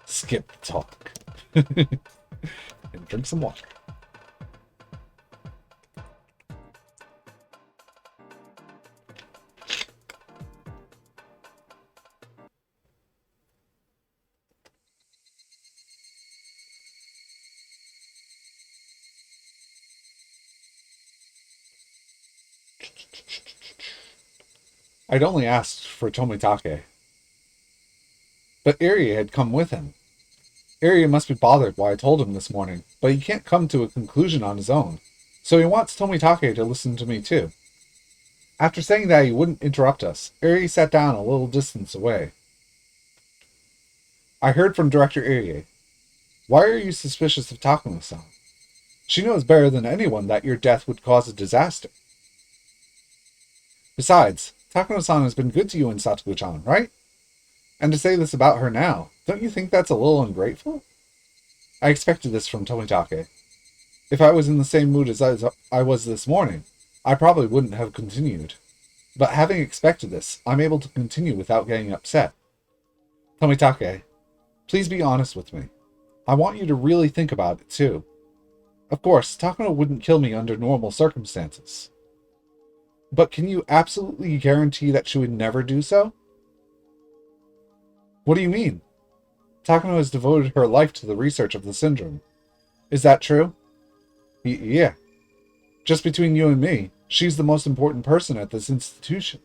Skip the talk. And drink some water. I'd only asked for Tomitake. But Irie had come with him. Irie must be bothered why I told him this morning, but he can't come to a conclusion on his own, so he wants Tomitake to listen to me too. After saying that he wouldn't interrupt us, Irie sat down a little distance away. I heard from Director Irie. Why are you suspicious of Takuma-san? She knows better than anyone that your death would cause a disaster. Besides, Takuma-san has been good to you and Satoku-chan, right? And to say this about her now, don't you think that's a little ungrateful? I expected this from Tomitake. If I was in the same mood as I was this morning, I probably wouldn't have continued. But having expected this, I'm able to continue without getting upset. Tomitake, please be honest with me. I want you to really think about it, too. Of course, Takuma wouldn't kill me under normal circumstances. But can you absolutely guarantee that she would never do so? What do you mean? Takuma has devoted her life to the research of the syndrome. Is that true? Yeah. Just between you and me, she's the most important person at this institution.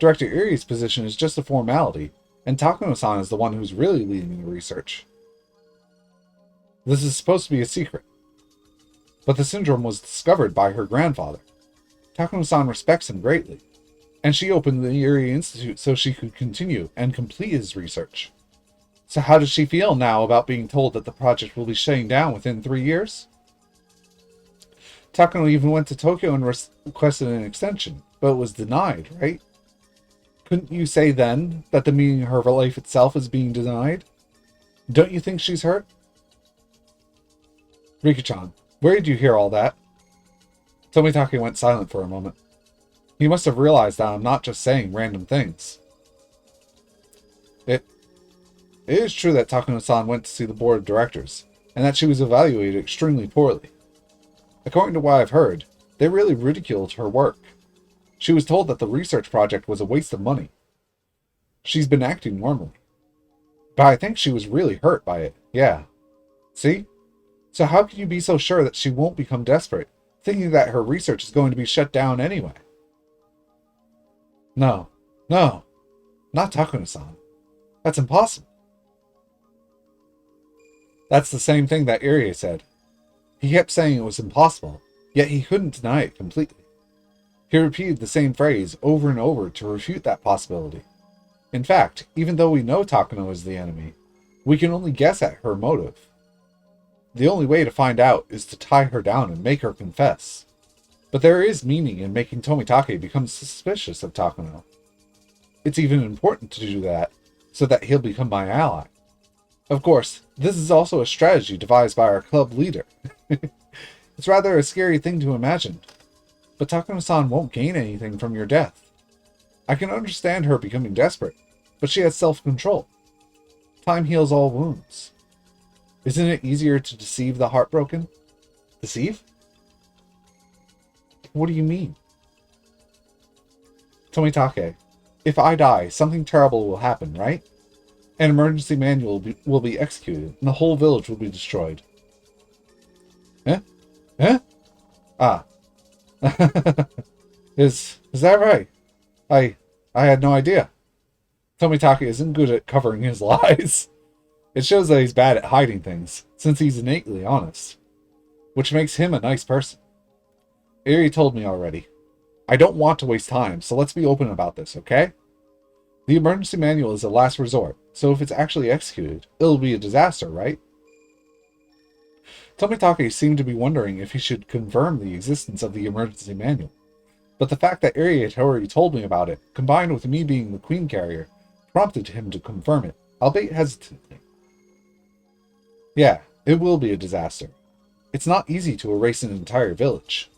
Director Irie's position is just a formality, and Takuma-san is the one who's really leading the research. This is supposed to be a secret. But the syndrome was discovered by her grandfather. Takano-san respects him greatly, and she opened the Erie Institute so she could continue and complete his research. So how does she feel now about being told that the project will be shutting down within 3 years? Takano even went to Tokyo and requested an extension, but it was denied, right? Couldn't you say then that the meaning of her life itself is being denied? Don't you think she's hurt? Rika-chan, where did you hear all that? Tomitake went silent for a moment. He must have realized that I'm not just saying random things. It is true that Takano-san went to see the board of directors, and that she was evaluated extremely poorly. According to what I've heard, they really ridiculed her work. She was told that the research project was a waste of money. She's been acting normally. But I think she was really hurt by it, yeah. See? So how can you be so sure that she won't become desperate, thinking that her research is going to be shut down anyway? No, not Takano-san. That's impossible. That's the same thing that Irie said. He kept saying it was impossible, yet he couldn't deny it completely. He repeated the same phrase over and over to refute that possibility. In fact, even though we know Takano is the enemy, we can only guess at her motive. The only way to find out is to tie her down and make her confess. But there is meaning in making Tomitake become suspicious of Takano. It's even important to do that, so that he'll become my ally. Of course, this is also a strategy devised by our club leader. It's rather a scary thing to imagine. But Takano-san won't gain anything from your death. I can understand her becoming desperate, but she has self-control. Time heals all wounds. Isn't it easier to deceive the heartbroken? Deceive? What do you mean? Tomitake, if I die, something terrible will happen, right? An emergency manual will be executed, and the whole village will be destroyed. Eh? Ah. Is that right? I had no idea. Tomitake isn't good at covering his lies. It shows that he's bad at hiding things, since he's innately honest. Which makes him a nice person. Eri told me already. I don't want to waste time, so let's be open about this, okay? The emergency manual is a last resort, so if it's actually executed, it'll be a disaster, right? Tomitake seemed to be wondering if he should confirm the existence of the emergency manual. But the fact that Eri had already told me about it, combined with me being the Queen Carrier, prompted him to confirm it, albeit hesitantly. Yeah, it will be a disaster. It's not easy to erase an entire village.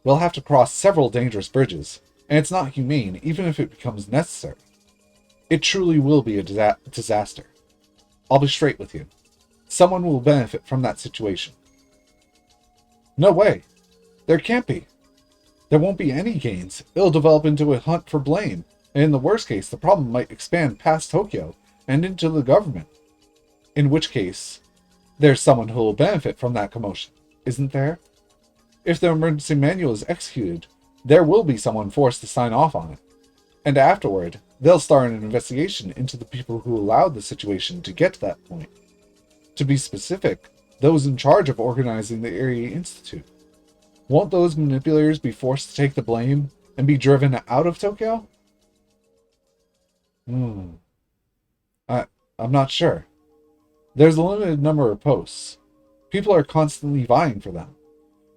We'll have to cross several dangerous bridges, and it's not humane even if it becomes necessary. It truly will be a disaster. I'll be straight with you. Someone will benefit from that situation. No way. There can't be. There won't be any gains. It'll develop into a hunt for blame, and in the worst case, the problem might expand past Tokyo and into the government. In which case, there's someone who will benefit from that commotion, isn't there? If the emergency manual is executed, there will be someone forced to sign off on it. And afterward, they'll start an investigation into the people who allowed the situation to get to that point. To be specific, those in charge of organizing the Area Institute. Won't those manipulators be forced to take the blame and be driven out of Tokyo? I'm not sure. There's a limited number of posts. People are constantly vying for them.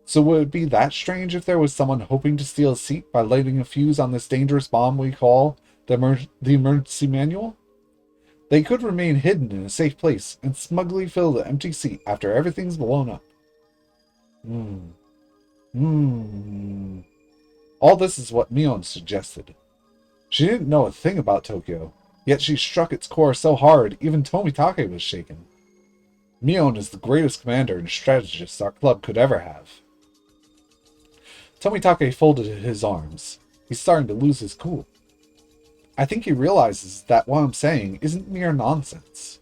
So would it be that strange if there was someone hoping to steal a seat by lighting a fuse on this dangerous bomb we call the emergency manual? They could remain hidden in a safe place and smugly fill the empty seat after everything's blown up. All this is what Mion suggested. She didn't know a thing about Tokyo, yet she struck its core so hard even Tomitake was shaken. Mion is the greatest commander and strategist our club could ever have. Tomitake folded his arms. He's starting to lose his cool. I think he realizes that what I'm saying isn't mere nonsense.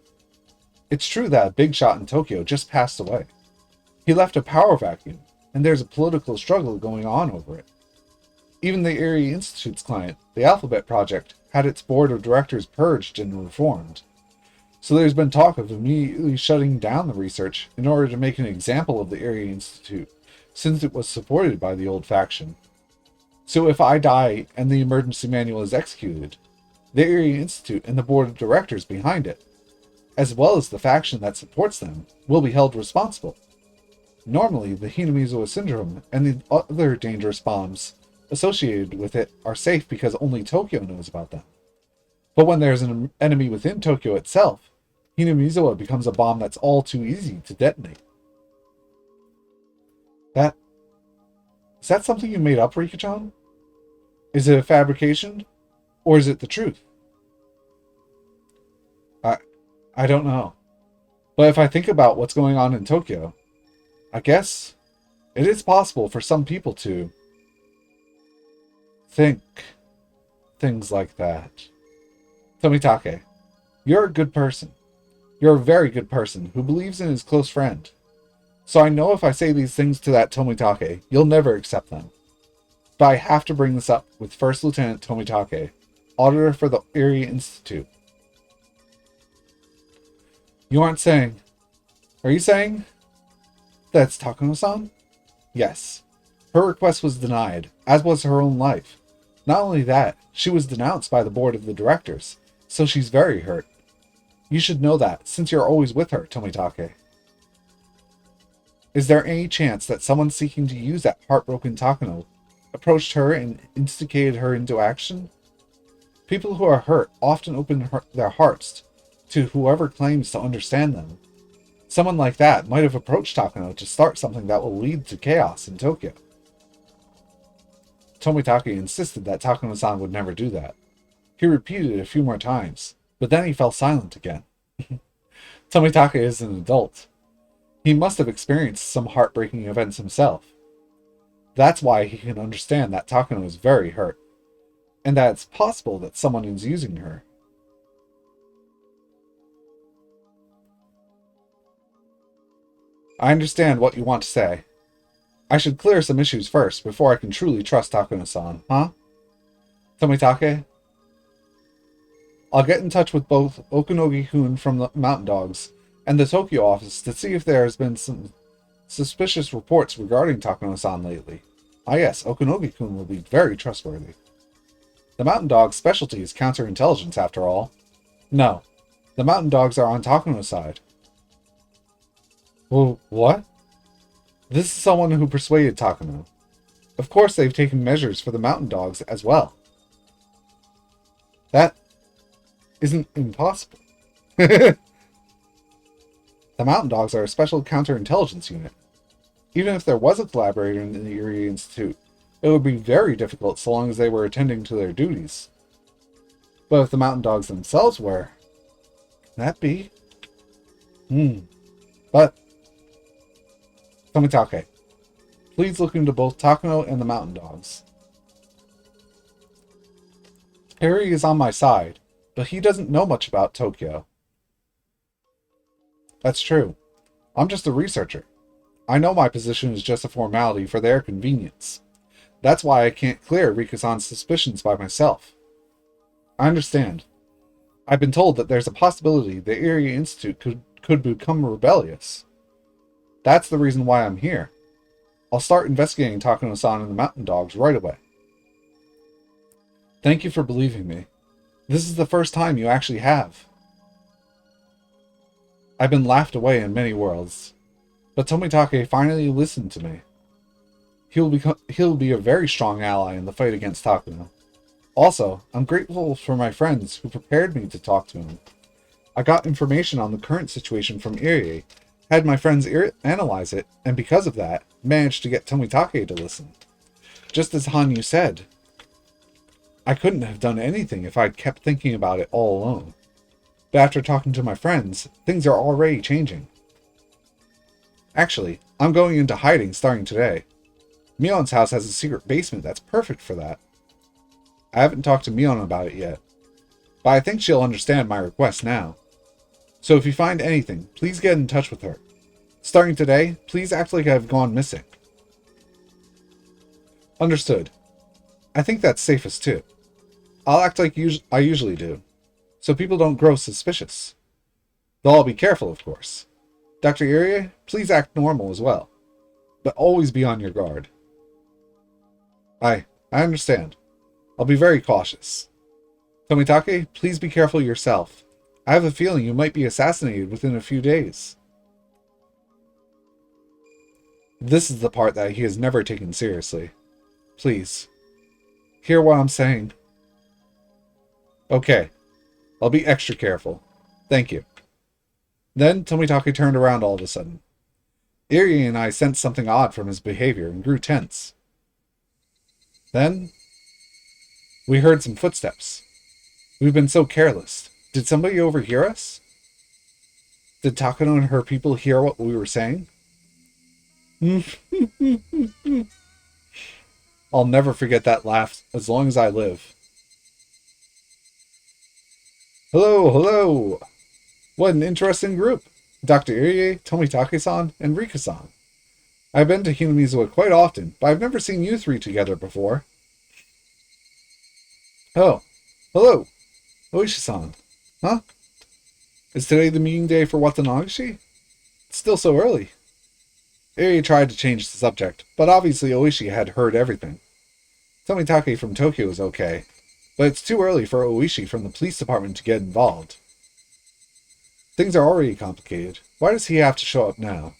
It's true that a big shot in Tokyo just passed away. He left a power vacuum, and there's a political struggle going on over it. Even the Area Institute's client, the Alphabet Project, had its board of directors purged and reformed. So there's been talk of immediately shutting down the research in order to make an example of the Area Institute, since it was supported by the old faction. So if I die and the emergency manual is executed, the Area Institute and the board of directors behind it, as well as the faction that supports them, will be held responsible. Normally, the Hinamizawa syndrome and the other dangerous bombs associated with it are safe because only Tokyo knows about them. But when there's an enemy within Tokyo itself, Hinamizawa becomes a bomb that's all too easy to detonate. Is that something you made up, Rika-chan? Is it a fabrication? Or is it the truth? I don't know. But if I think about what's going on in Tokyo, I guess it is possible for some people to think things like that. Tomitake, you're a good person. You're a very good person who believes in his close friend. So I know if I say these things to that Tomitake, you'll never accept them. But I have to bring this up with First Lieutenant Tomitake, auditor for the Area Institute. You aren't saying... Are you saying... that's Takano-san? Yes. Her request was denied, as was her own life. Not only that, she was denounced by the board of the directors, so she's very hurt. You should know that, since you're always with her, Tomitake. Is there any chance that someone seeking to use that heartbroken Takano approached her and instigated her into action? People who are hurt often open their hearts to whoever claims to understand them. Someone like that might have approached Takano to start something that will lead to chaos in Tokyo. Tomitake insisted that Takano-san would never do that. He repeated it a few more times, but then he fell silent again. Tomitake is an adult. He must have experienced some heartbreaking events himself. That's why he can understand that Takano is very hurt, and that it's possible that someone is using her. I understand what you want to say. I should clear some issues first before I can truly trust Takano-san, huh? Tomitake? I'll get in touch with both Okunogi-kun from the Mountain Dogs and the Tokyo office to see if there has been some suspicious reports regarding Takano-san lately. Ah yes, Okunogi-kun will be very trustworthy. The Mountain Dogs' specialty is counterintelligence, after all. No, the Mountain Dogs are on Takano's side. Well, what? This is someone who persuaded Takano. Of course they've taken measures for the Mountain Dogs as well. That isn't impossible. The Mountain Dogs are a special counterintelligence unit. Even if there was a collaborator in the Area Institute, it would be very difficult so long as they were attending to their duties. But if the Mountain Dogs themselves were, can that be? But Tomitake, please look into both Takano and the Mountain Dogs. Harry is on my side, but he doesn't know much about Tokyo. That's true. I'm just a researcher. I know my position is just a formality for their convenience. That's why I can't clear Rika-san's suspicions by myself. I understand. I've been told that there's a possibility the Area Institute could become rebellious. That's the reason why I'm here. I'll start investigating Takano-san and the Mountain Dogs right away. Thank you for believing me. This is the first time you actually have. I've been laughed away in many worlds, but Tomitake finally listened to me. He'll be a very strong ally in the fight against Takano. Also, I'm grateful for my friends who prepared me to talk to him. I got information on the current situation from Irie, had my friends analyze it, and because of that, managed to get Tomitake to listen. Just as Hanyu said, I couldn't have done anything if I'd kept thinking about it all alone. But after talking to my friends, things are already changing. Actually, I'm going into hiding starting today. Mion's house has a secret basement that's perfect for that. I haven't talked to Mion about it yet, but I think she'll understand my request now. So if you find anything, please get in touch with her. Starting today, please act like I've gone missing. Understood. I think that's safest too. I'll act like I usually do, so people don't grow suspicious. They'll all be careful, of course. Dr. Irie, please act normal as well. But always be on your guard. I understand. I'll be very cautious. Tomitake, please be careful yourself. I have a feeling you might be assassinated within a few days. This is the part that he has never taken seriously. Please, hear what I'm saying. Okay, I'll be extra careful. Thank you. Then Tomitake turned around all of a sudden. Irie and I sensed something odd from his behavior and grew tense. Then, we heard some footsteps. We've been so careless. Did somebody overhear us? Did Takano and her people hear what we were saying? I'll never forget that laugh as long as I live. Hello, hello! What an interesting group! Dr. Irie, Tomitake-san, and Rika-san. I've been to Hinamizawa quite often, but I've never seen you three together before. Oh, hello! Oishi-san. Huh? Is today the meeting day for Watanagashi? It's still so early. Irie tried to change the subject, but obviously Oishi had heard everything. Tomitake from Tokyo is okay, but it's too early for Oishi from the police department to get involved. Things are already complicated. Why does he have to show up now?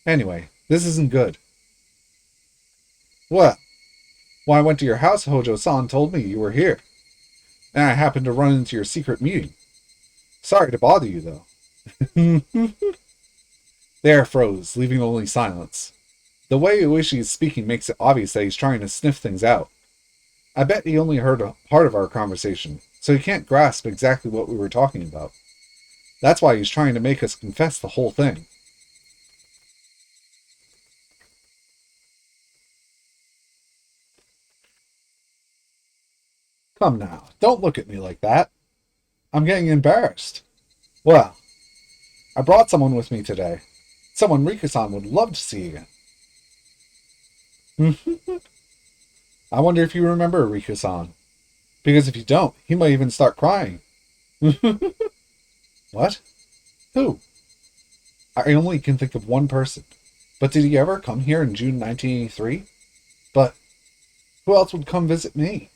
Anyway, this isn't good. What? When I went to your house, Hojo-san told me you were here. And I happened to run into your secret meeting. Sorry to bother you, though. The air froze, leaving only silence. The way Oishi is speaking makes it obvious that he's trying to sniff things out. I bet he only heard a part of our conversation, so he can't grasp exactly what we were talking about. That's why he's trying to make us confess the whole thing. Come now, don't look at me like that. I'm getting embarrassed. Well, I brought someone with me today. Someone Rika-san would love to see again. I wonder if you remember Rika-san. Because if you don't, he might even start crying. What? Who? I only can think of one person. But did he ever come here in June 1983? But who else would come visit me?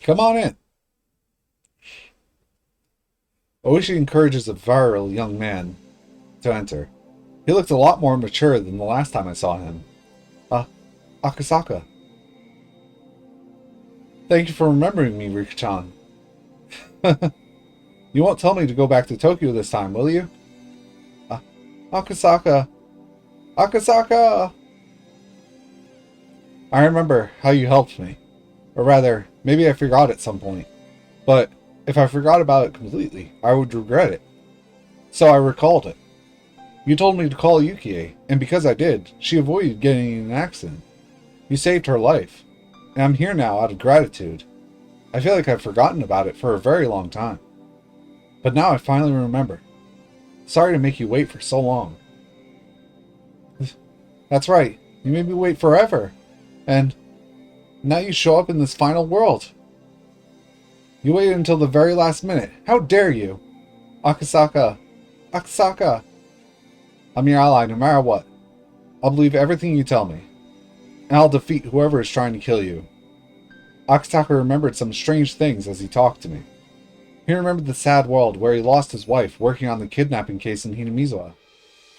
Come on in. Oishi encourages a virile young man to enter. He looked a lot more mature than the last time I saw him. Akasaka. Thank you for remembering me, Rika-chan. You won't tell me to go back to Tokyo this time, will you? Akasaka. Akasaka! I remember how you helped me. Or rather, maybe I forgot at some point. But if I forgot about it completely, I would regret it. So I recalled it. You told me to call Yukie, and because I did, she avoided getting in an accident. You saved her life, and I'm here now out of gratitude. I feel like I've forgotten about it for a very long time. But now I finally remember. Sorry to make you wait for so long. That's right, you made me wait forever. And now you show up in this final world. You waited until the very last minute. How dare you? Akasaka. Akasaka. I'm your ally no matter what. I'll believe everything you tell me. And I'll defeat whoever is trying to kill you. Akasaka remembered some strange things as he talked to me. He remembered the sad world where he lost his wife working on the kidnapping case in Hinamizawa.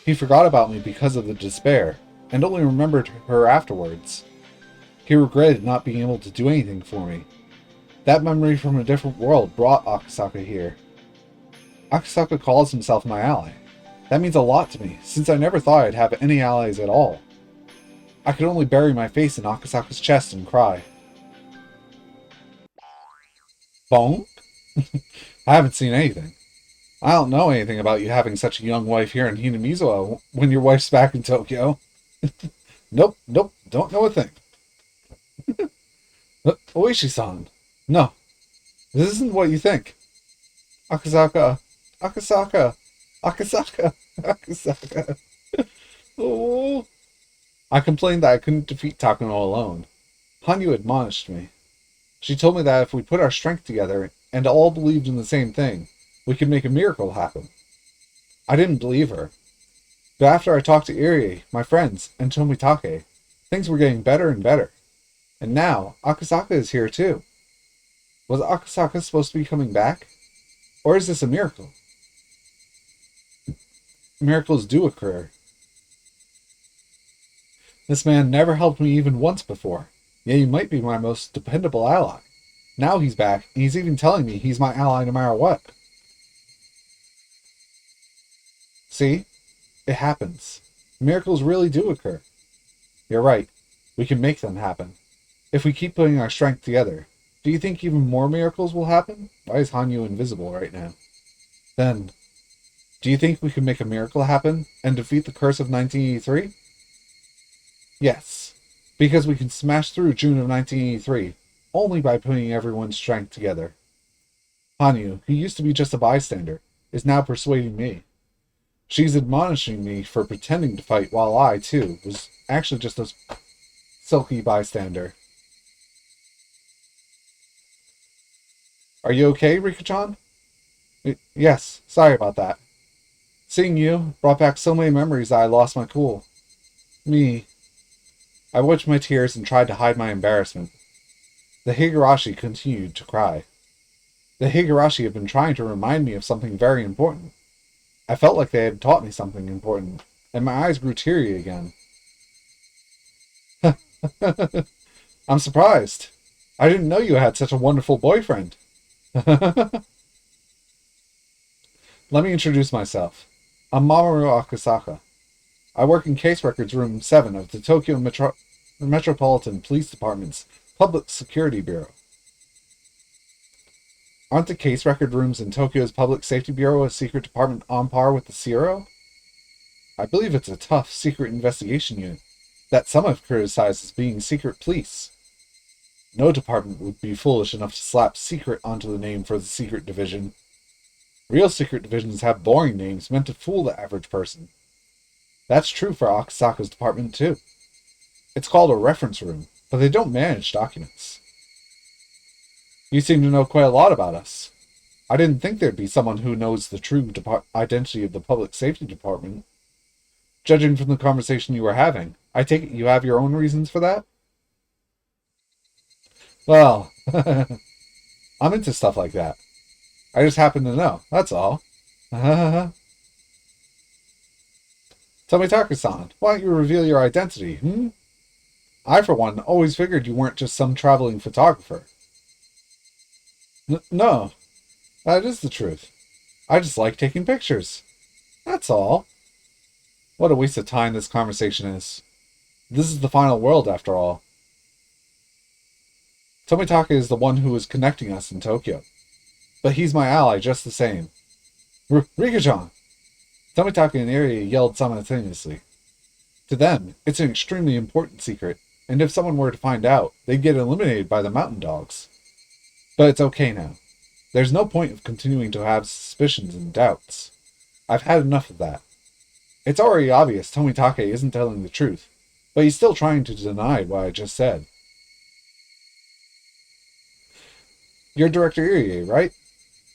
He forgot about me because of the despair, and only remembered her afterwards. He regretted not being able to do anything for me. That memory from a different world brought Akasaka here. Akasaka calls himself my ally. That means a lot to me, since I never thought I'd have any allies at all. I could only bury my face in Akasaka's chest and cry. Bonk? I haven't seen anything. I don't know anything about you having such a young wife here in Hinamizawa when your wife's back in Tokyo. Nope, don't know a thing. Oishi-san. No, this isn't what you think. Akasaka. Akasaka. Akasaka. Akasaka. Oh. I complained that I couldn't defeat Takano alone. Hanyu admonished me. She told me that if we put our strength together and all believed in the same thing, we can make a miracle happen. I didn't believe her. But after I talked to Irie, my friends, and Tomitake, things were getting better and better. And now, Akasaka is here too. Was Akasaka supposed to be coming back? Or is this a miracle? Miracles do occur. This man never helped me even once before, yet he might be my most dependable ally. Now he's back, and he's even telling me he's my ally no matter what. See? It happens. Miracles really do occur. You're right. We can make them happen. If we keep putting our strength together, do you think even more miracles will happen? Why is Hanyu invisible right now? Then, do you think we can make a miracle happen and defeat the curse of 1983? Yes, because we can smash through June of 1983 only by putting everyone's strength together. Hanyu, who used to be just a bystander, is now persuading me. She's admonishing me for pretending to fight while I, too, was actually just a silky bystander. Are you okay, Rika-chan? Yes, sorry about that. Seeing you brought back so many memories that I lost my cool. Me. I wiped my tears and tried to hide my embarrassment. The Higurashi continued to cry. The Higurashi had been trying to remind me of something very important. I felt like they had taught me something important, and my eyes grew teary again. I'm surprised. I didn't know you had such a wonderful boyfriend. Let me introduce myself. I'm Mamoru Akasaka. I work in Case Records Room 7 of the Tokyo Metropolitan Police Department's Public Security Bureau. Aren't the case record rooms in Tokyo's Public Safety Bureau a secret department on par with the CRO? I believe it's a tough, secret investigation unit that some have criticized as being secret police. No department would be foolish enough to slap secret onto the name for the secret division. Real secret divisions have boring names meant to fool the average person. That's true for Akasaka's department, too. It's called a reference room, but they don't manage documents. You seem to know quite a lot about us. I didn't think there'd be someone who knows the true identity of the Public Safety Department. Judging from the conversation you were having, I take it you have your own reasons for that? Well, I'm into stuff like that. I just happen to know, that's all. Tomitake-san, why don't you reveal your identity, I, for one, always figured you weren't just some traveling photographer. No, that is the truth. I just like taking pictures. That's all. What a waste of time this conversation is. This is the final world, after all. Tomitake is the one who is connecting us in Tokyo. But he's my ally just the same. Rika-chan! Tomitake and Irie yelled simultaneously. To them, it's an extremely important secret, and if someone were to find out, they'd get eliminated by the mountain dogs. But it's okay now. There's no point of continuing to have suspicions and doubts. I've had enough of that. It's already obvious Tomitake isn't telling the truth, but he's still trying to deny what I just said. You're Director Irie, right?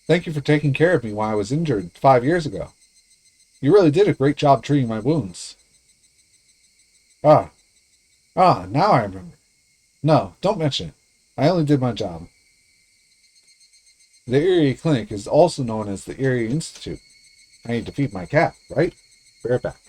Thank you for taking care of me when I was injured 5 years ago. You really did a great job treating my wounds. Now I remember. No, don't mention it. I only did my job. The Erie Clinic is also known as the Erie Institute. I need to feed my cat, right? Be right back.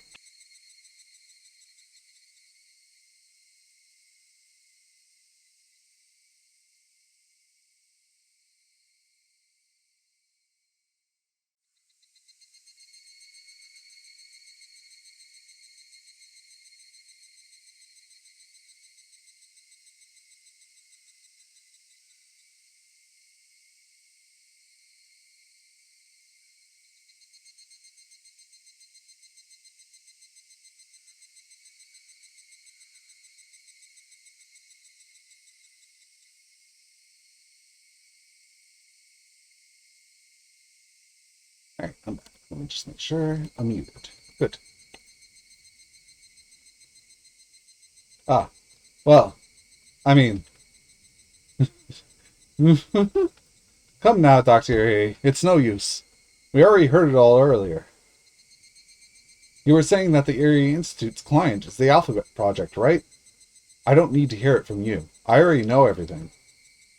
Alright, I'm back. Let me just make sure I'm muted. Good. Ah, well, I mean... Come now, Dr. A. It's no use. We already heard it all earlier. You were saying that the Area Institute's client is the Alphabet Project, right? I don't need to hear it from you. I already know everything.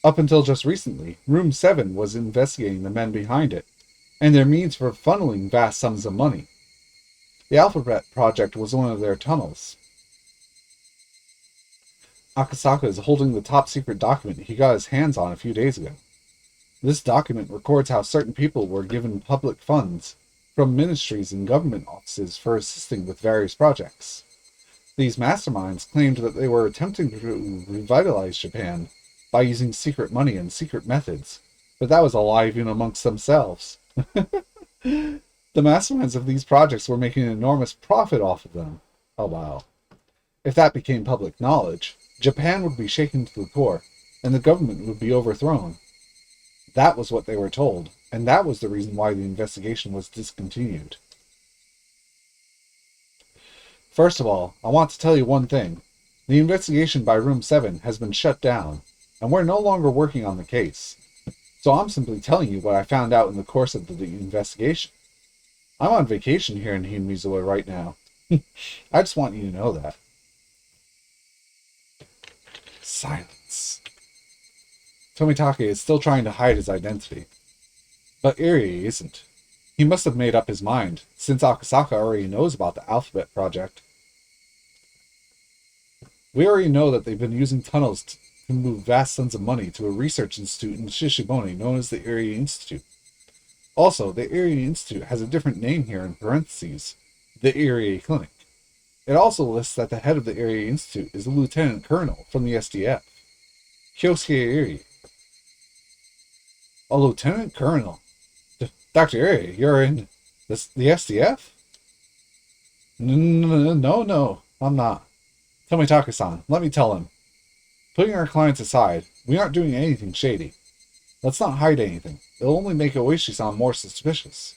Up until just recently, Room 7 was investigating the men behind it, and their means for funneling vast sums of money. The Alphabet Project was one of their tunnels. Akasaka is holding the top secret document he got his hands on a few days ago. This document records how certain people were given public funds from ministries and government offices for assisting with various projects. These masterminds claimed that they were attempting to revitalize Japan by using secret money and secret methods, but that was a lie even amongst themselves. The masterminds of these projects were making an enormous profit off of them. Oh wow. If that became public knowledge, Japan would be shaken to the core, and the government would be overthrown. That was what they were told, and that was the reason why the investigation was discontinued. First of all, I want to tell you one thing. The investigation by Room 7 has been shut down, and we're no longer working on the case. So I'm simply telling you what I found out in the course of the investigation. I'm on vacation here in Hinmizawa right now. I just want you to know that. Silence. Tomitake is still trying to hide his identity. But Irie isn't. He must have made up his mind, since Akasaka already knows about the Alphabet Project. We already know that they've been using tunnels to move vast sums of money to a research institute in Shishibone known as the Area Institute. Also, the Area Institute has a different name here in parentheses, the Area Clinic. It also lists that the head of the Area Institute is a lieutenant colonel from the SDF, Kyosuke Irie. A lieutenant colonel? Dr. Irie, you're in the SDF? No, I'm not. Tomitake-san, let me tell him. Putting our clients aside, we aren't doing anything shady. Let's not hide anything. It'll only make Oishi-san more suspicious.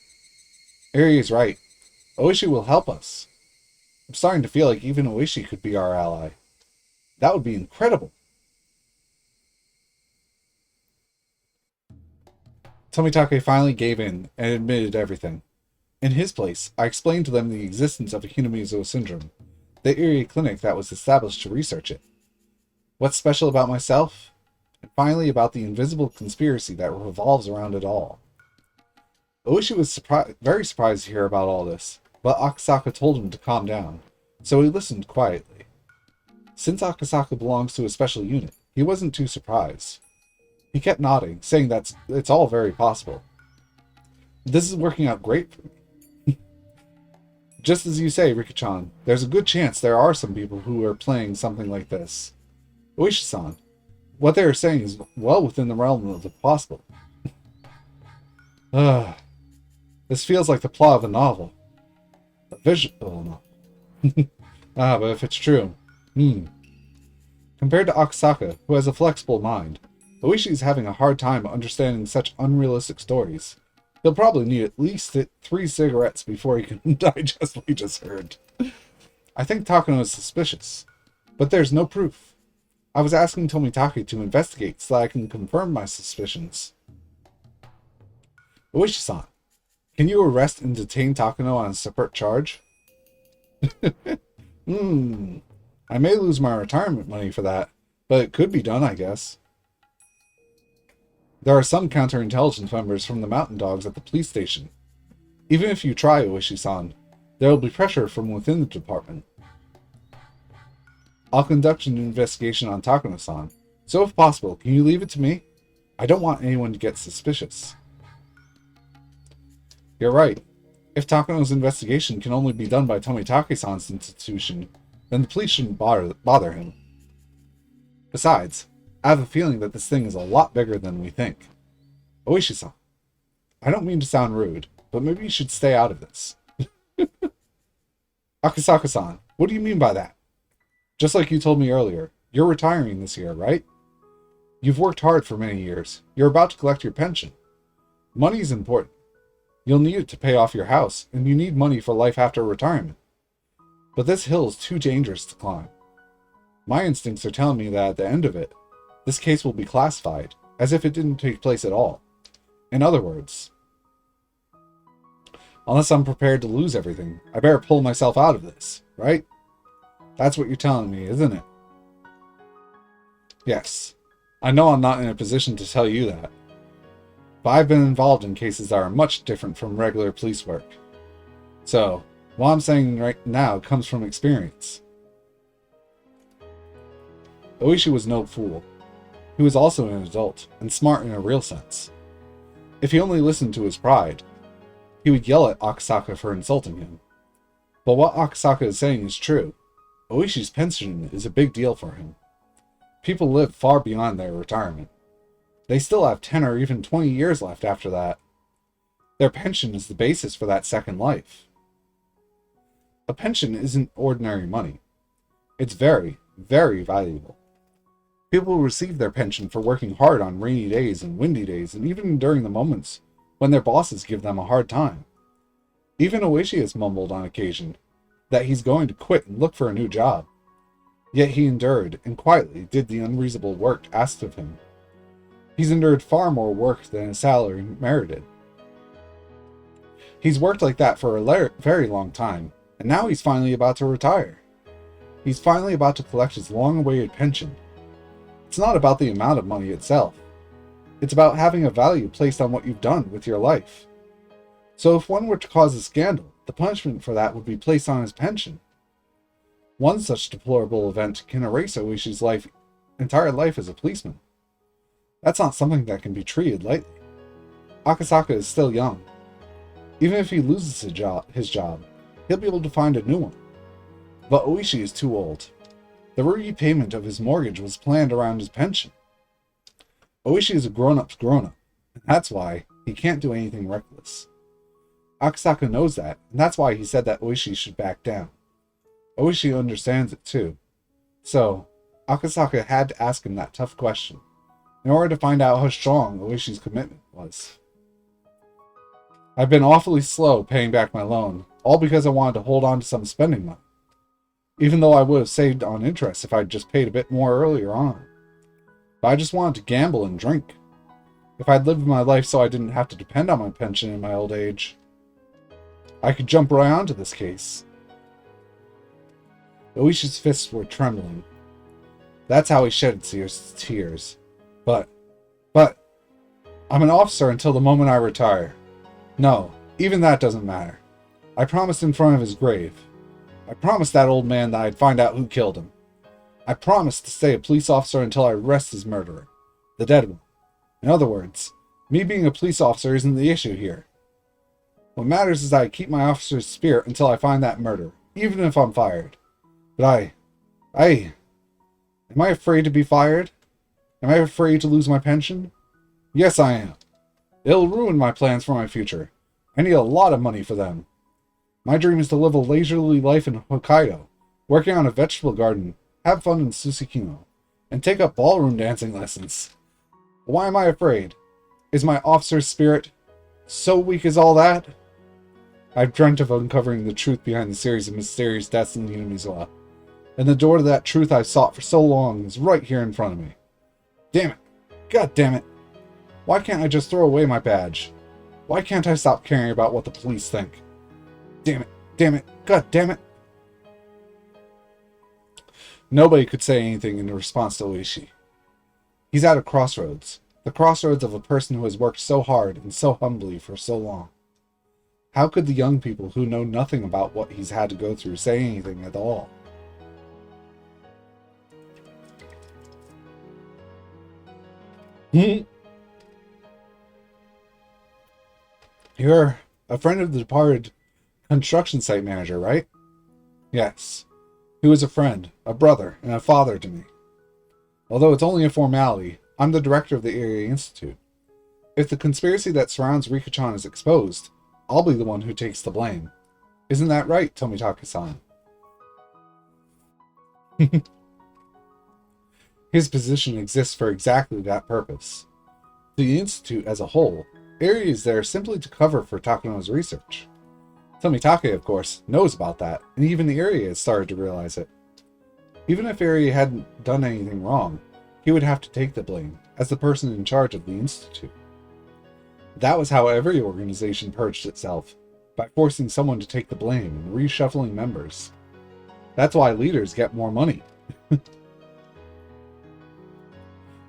Irie is right. Oishi will help us. I'm starting to feel like even Oishi could be our ally. That would be incredible. Tomitake finally gave in and admitted everything. In his place, I explained to them the existence of a Hinamizo syndrome, the Irie clinic that was established to research it. What's special about myself? And finally about the invisible conspiracy that revolves around it all. Oishi was very surprised to hear about all this, but Akasaka told him to calm down, so he listened quietly. Since Akasaka belongs to a special unit, he wasn't too surprised. He kept nodding, saying that it's all very possible. This is working out great for me. Just as you say, Riki-chan, there's a good chance there are some people who are playing something like this. Oishi-san, what they are saying is well within the realm of the possible. This feels like the plot of a novel. A visual novel. But if it's true, Compared to Akasaka, who has a flexible mind, Oishi is having a hard time understanding such unrealistic stories. He'll probably need at least 3 cigarettes before he can digest what he just heard. I think Takano is suspicious, but there's no proof. I was asking Tomitake to investigate so that I can confirm my suspicions. Oishi-san, can you arrest and detain Takano on a separate charge? I may lose my retirement money for that, but it could be done, I guess. There are some counterintelligence members from the Mountain Dogs at the police station. Even if you try, Oishi-san, there will be pressure from within the department. I'll conduct an investigation on Takano-san, so if possible, can you leave it to me? I don't want anyone to get suspicious. You're right. If Takano's investigation can only be done by Tomitake-san's institution, then the police shouldn't bother him. Besides, I have a feeling that this thing is a lot bigger than we think. Oishi-san, I don't mean to sound rude, but maybe you should stay out of this. Akasaka-san, what do you mean by that? Just like you told me earlier, you're retiring this year, right? You've worked hard for many years. You're about to collect your pension. Money is important. You'll need it to pay off your house, and you need money for life after retirement. But this hill is too dangerous to climb. My instincts are telling me that at the end of it, this case will be classified, as if it didn't take place at all. In other words, Unless I'm prepared to lose everything, I better pull myself out of this, right? That's what you're telling me, isn't it? Yes. I know I'm not in a position to tell you that. But I've been involved in cases that are much different from regular police work. So, what I'm saying right now comes from experience. Oishi was no fool. He was also an adult, and smart in a real sense. If he only listened to his pride, he would yell at Akasaka for insulting him. But what Akasaka is saying is true. Oishi's pension is a big deal for him. People live far beyond their retirement. They still have 10 or even 20 years left after that. Their pension is the basis for that second life. A pension isn't ordinary money. It's very, very valuable. People receive their pension for working hard on rainy days and windy days, and even during the moments when their bosses give them a hard time. Even Oishi has mumbled on occasion that he's going to quit and look for a new job. Yet he endured and quietly did the unreasonable work asked of him. He's endured far more work than his salary merited. He's worked like that for a very long time, and now he's finally about to retire. He's finally about to collect his long-awaited pension. It's not about the amount of money itself. It's about having a value placed on what you've done with your life. So if one were to cause a scandal, the punishment for that would be placed on his pension. One such deplorable event can erase Oishi's entire life as a policeman. That's not something that can be treated lightly. Akasaka is still young. Even if he loses his job, he'll be able to find a new one. But Oishi is too old. The repayment of his mortgage was planned around his pension. Oishi is a grown-up's grown-up, and that's why he can't do anything reckless. Akasaka knows that, and that's why he said that Oishi should back down. Oishi understands it too. So, Akasaka had to ask him that tough question, in order to find out how strong Oishi's commitment was. I've been awfully slow paying back my loan, all because I wanted to hold on to some spending money. Even though I would have saved on interest if I'd just paid a bit more earlier on. But I just wanted to gamble and drink. If I'd lived my life so I didn't have to depend on my pension in my old age, I could jump right onto this case. Oishi's fists were trembling. That's how he shed his tears. But, I'm an officer until the moment I retire. No, even that doesn't matter. I promised in front of his grave. I promised that old man that I'd find out who killed him. I promised to stay a police officer until I arrest his murderer, the dead one. In other words, me being a police officer isn't the issue here. What matters is that I keep my officer's spirit until I find that murderer, even if I'm fired. But am I afraid to be fired? Am I afraid to lose my pension? Yes, I am. It'll ruin my plans for my future. I need a lot of money for them. My dream is to live a leisurely life in Hokkaido, working on a vegetable garden, have fun in Tsushima, and take up ballroom dancing lessons. Why am I afraid? Is my officer's spirit so weak as all that? I've dreamt of uncovering the truth behind the series of mysterious deaths in Yunamizawa, and the door to that truth I've sought for so long is right here in front of me. Damn it! God damn it! Why can't I just throw away my badge? Why can't I stop caring about what the police think? Damn it! Damn it! God damn it! Nobody could say anything in response to Oishi. He's at a crossroads. The crossroads of a person who has worked so hard and so humbly for so long. How could the young people who know nothing about what he's had to go through say anything at all? You're a friend of the departed construction site manager, right? Yes. He was a friend, a brother, and a father to me. Although it's only a formality, I'm the director of the Area Institute. If the conspiracy that surrounds Rika-chan is exposed, I'll be the one who takes the blame. Isn't that right, Tomitaka-san? His position exists for exactly that purpose. To the Institute as a whole, Area is there simply to cover for Takano's research. Tomitake, of course, knows about that, and even the Area has started to realize it. Even if Area hadn't done anything wrong, he would have to take the blame, as the person in charge of the Institute. That was how every organization purged itself. by forcing someone to take the blame and reshuffling members. That's why leaders get more money.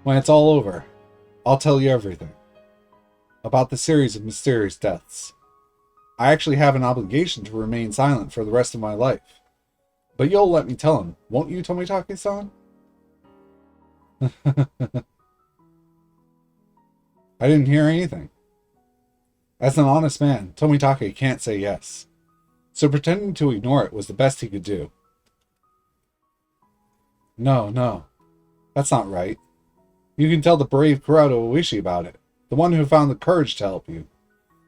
When it's all over, I'll tell you everything. About the series of mysterious deaths. I actually have an obligation to remain silent for the rest of my life. But you'll let me tell him, won't you, Tomitake-san? I didn't hear anything. As an honest man, Tomitake can't say yes. So pretending to ignore it was the best he could do. No. That's not right. You can tell the brave Kurado Oishi about it. The one who found the courage to help you.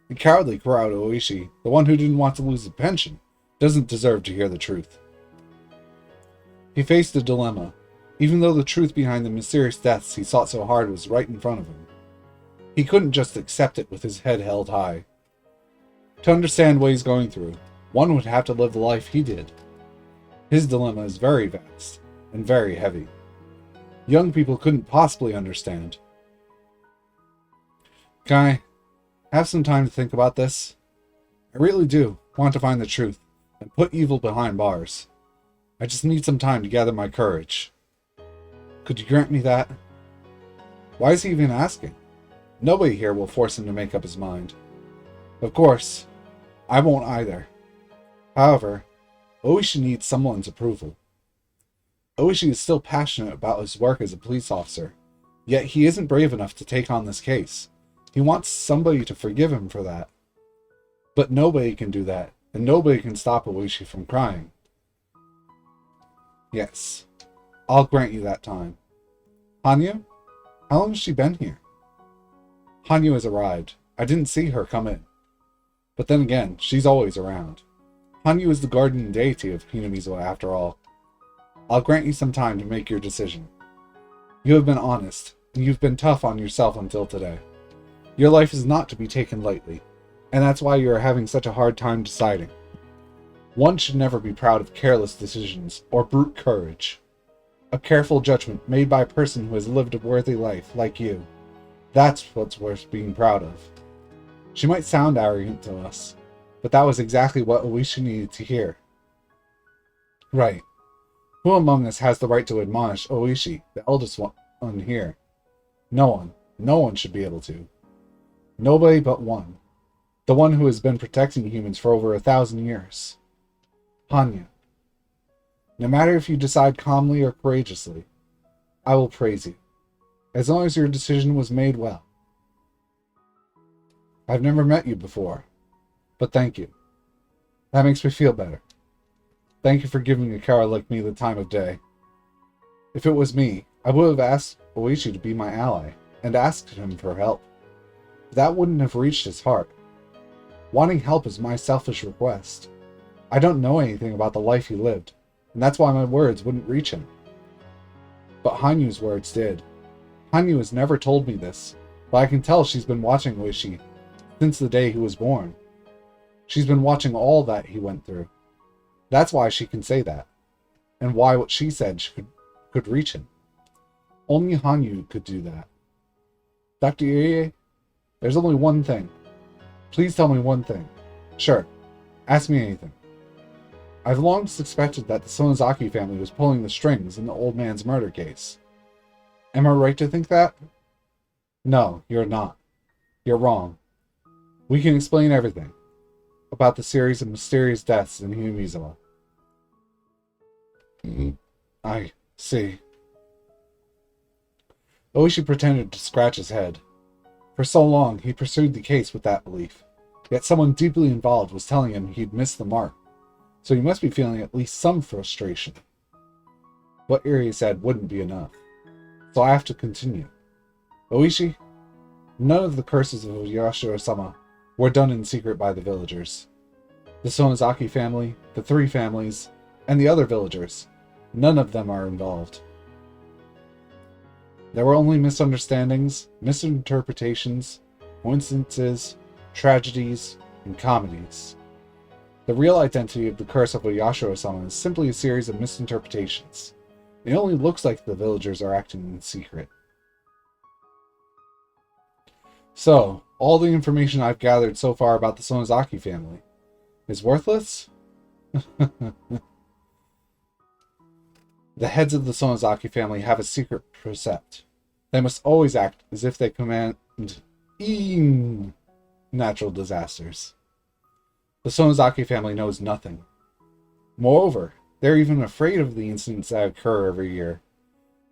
The cowardly Kurado Oishi, the one who didn't want to lose his pension, doesn't deserve to hear the truth. He faced a dilemma, even though the truth behind the mysterious deaths he sought so hard was right in front of him. He couldn't just accept it with his head held high. To understand what he's going through, one would have to live the life he did. His dilemma is very vast and very heavy. Young people couldn't possibly understand. Can I have some time to think about this? I really do want to find the truth and put evil behind bars. I just need some time to gather my courage. Could you grant me that? Why is he even asking? Nobody here will force him to make up his mind. Of course, I won't either. However, Oishi needs someone's approval. Oishi is still passionate about his work as a police officer, yet he isn't brave enough to take on this case. He wants somebody to forgive him for that. But nobody can do that, and nobody can stop Oishi from crying. Yes, I'll grant you that time. Hanyu? How long has she been here? Hanyu has arrived. I didn't see her come in. But then again, she's always around. Hanyu is the guardian deity of Hinamizawa after all. I'll grant you some time to make your decision. You have been honest, and you've been tough on yourself until today. Your life is not to be taken lightly, and that's why you are having such a hard time deciding. One should never be proud of careless decisions or brute courage. A careful judgment made by a person who has lived a worthy life like you. That's what's worth being proud of. She might sound arrogant to us, but that was exactly what Oishi needed to hear. Right. Who among us has the right to admonish Oishi, the eldest one here? No one. No one should be able to. Nobody but one. The one who has been protecting humans for over 1,000 years. Hanyu. No matter if you decide calmly or courageously, I will praise you, as long as your decision was made well. I've never met you before, but thank you. That makes me feel better. Thank you for giving a coward like me the time of day. If it was me, I would have asked Oishi to be my ally, and asked him for help. But that wouldn't have reached his heart. Wanting help is my selfish request. I don't know anything about the life he lived, and that's why my words wouldn't reach him. But Hanyu's words did. Hanyu has never told me this, but I can tell she's been watching Oishi since the day he was born. She's been watching all that he went through. That's why she can say that, and why what she said could reach him. Only Hanyu could do that. Dr. Irie, there's only one thing. Please tell me one thing. Sure, ask me anything. I've long suspected that the Sonozaki family was pulling the strings in the old man's murder case. Am I right to think that? No, you're not. You're wrong. We can explain everything about the series of mysterious deaths in Hinamizawa. I see. Oishi pretended to scratch his head. For so long, he pursued the case with that belief. Yet someone deeply involved was telling him he'd missed the mark. So he must be feeling at least some frustration. What Irie said wouldn't be enough. So I have to continue. Oishi, none of the curses of Yashiro-sama were done in secret by the villagers. The Sonozaki family, the 3 families, and the other villagers, none of them are involved. There were only misunderstandings, misinterpretations, coincidences, tragedies, and comedies. The real identity of the curse of Yashiro-sama is simply a series of misinterpretations. It only looks like the villagers are acting in secret. So, all the information I've gathered so far about the Sonozaki family, Is worthless? The heads of the Sonozaki family have a secret precept. They must always act as if they command natural disasters. The Sonozaki family knows nothing. Moreover, they're even afraid of the incidents that occur every year.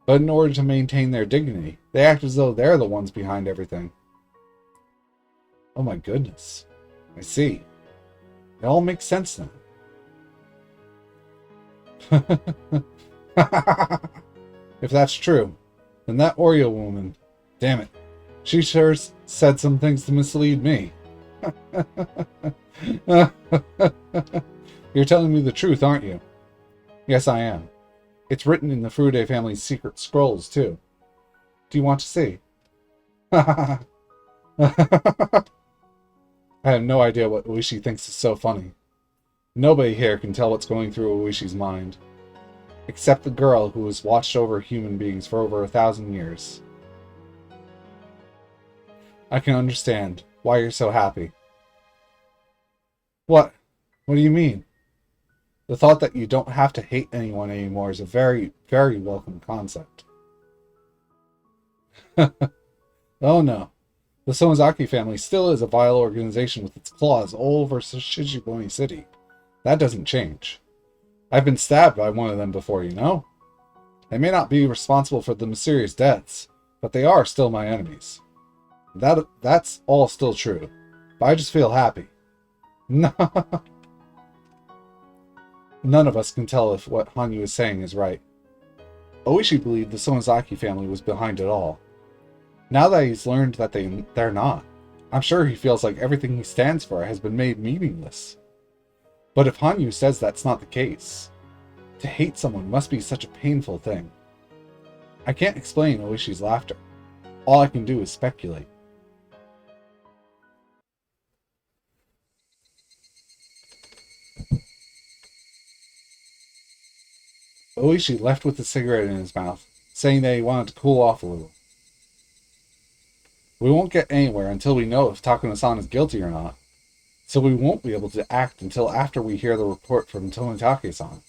But in order to maintain their dignity, they act as though they're the ones behind everything. Oh my goodness. I see. It all makes sense now. If that's true, then that Oreo woman, damn it, she sure said some things to mislead me. You're telling me the truth, aren't you? Yes, I am. It's written in the Furude family's secret scrolls, too. Do you want to see? I have no idea what Oishi thinks is so funny. Nobody here can tell what's going through Oishi's mind. Except the girl who has watched over human beings for over 1,000 years. I can understand why you're so happy. What? What do you mean? The thought that you don't have to hate anyone anymore is a very, very welcome concept. Oh no. The Sonozaki family still is a vile organization with its claws all over Shishibone City. That doesn't change. I've been stabbed by one of them before, you know? They may not be responsible for the mysterious deaths, but they are still my enemies. That's all still true, but I just feel happy. None of us can tell if what Hanyu is saying is right. Oishi believed the Sonozaki family was behind it all. Now that he's learned that they're not, I'm sure he feels like everything he stands for has been made meaningless. But if Hanyu says that's not the case, to hate someone must be such a painful thing. I can't explain Oishi's laughter. All I can do is speculate. Oishi left with the cigarette in his mouth, saying that he wanted to cool off a little. We won't get anywhere until we know if Takano-san is guilty or not, so we won't be able to act until after we hear the report from Tomitake-san.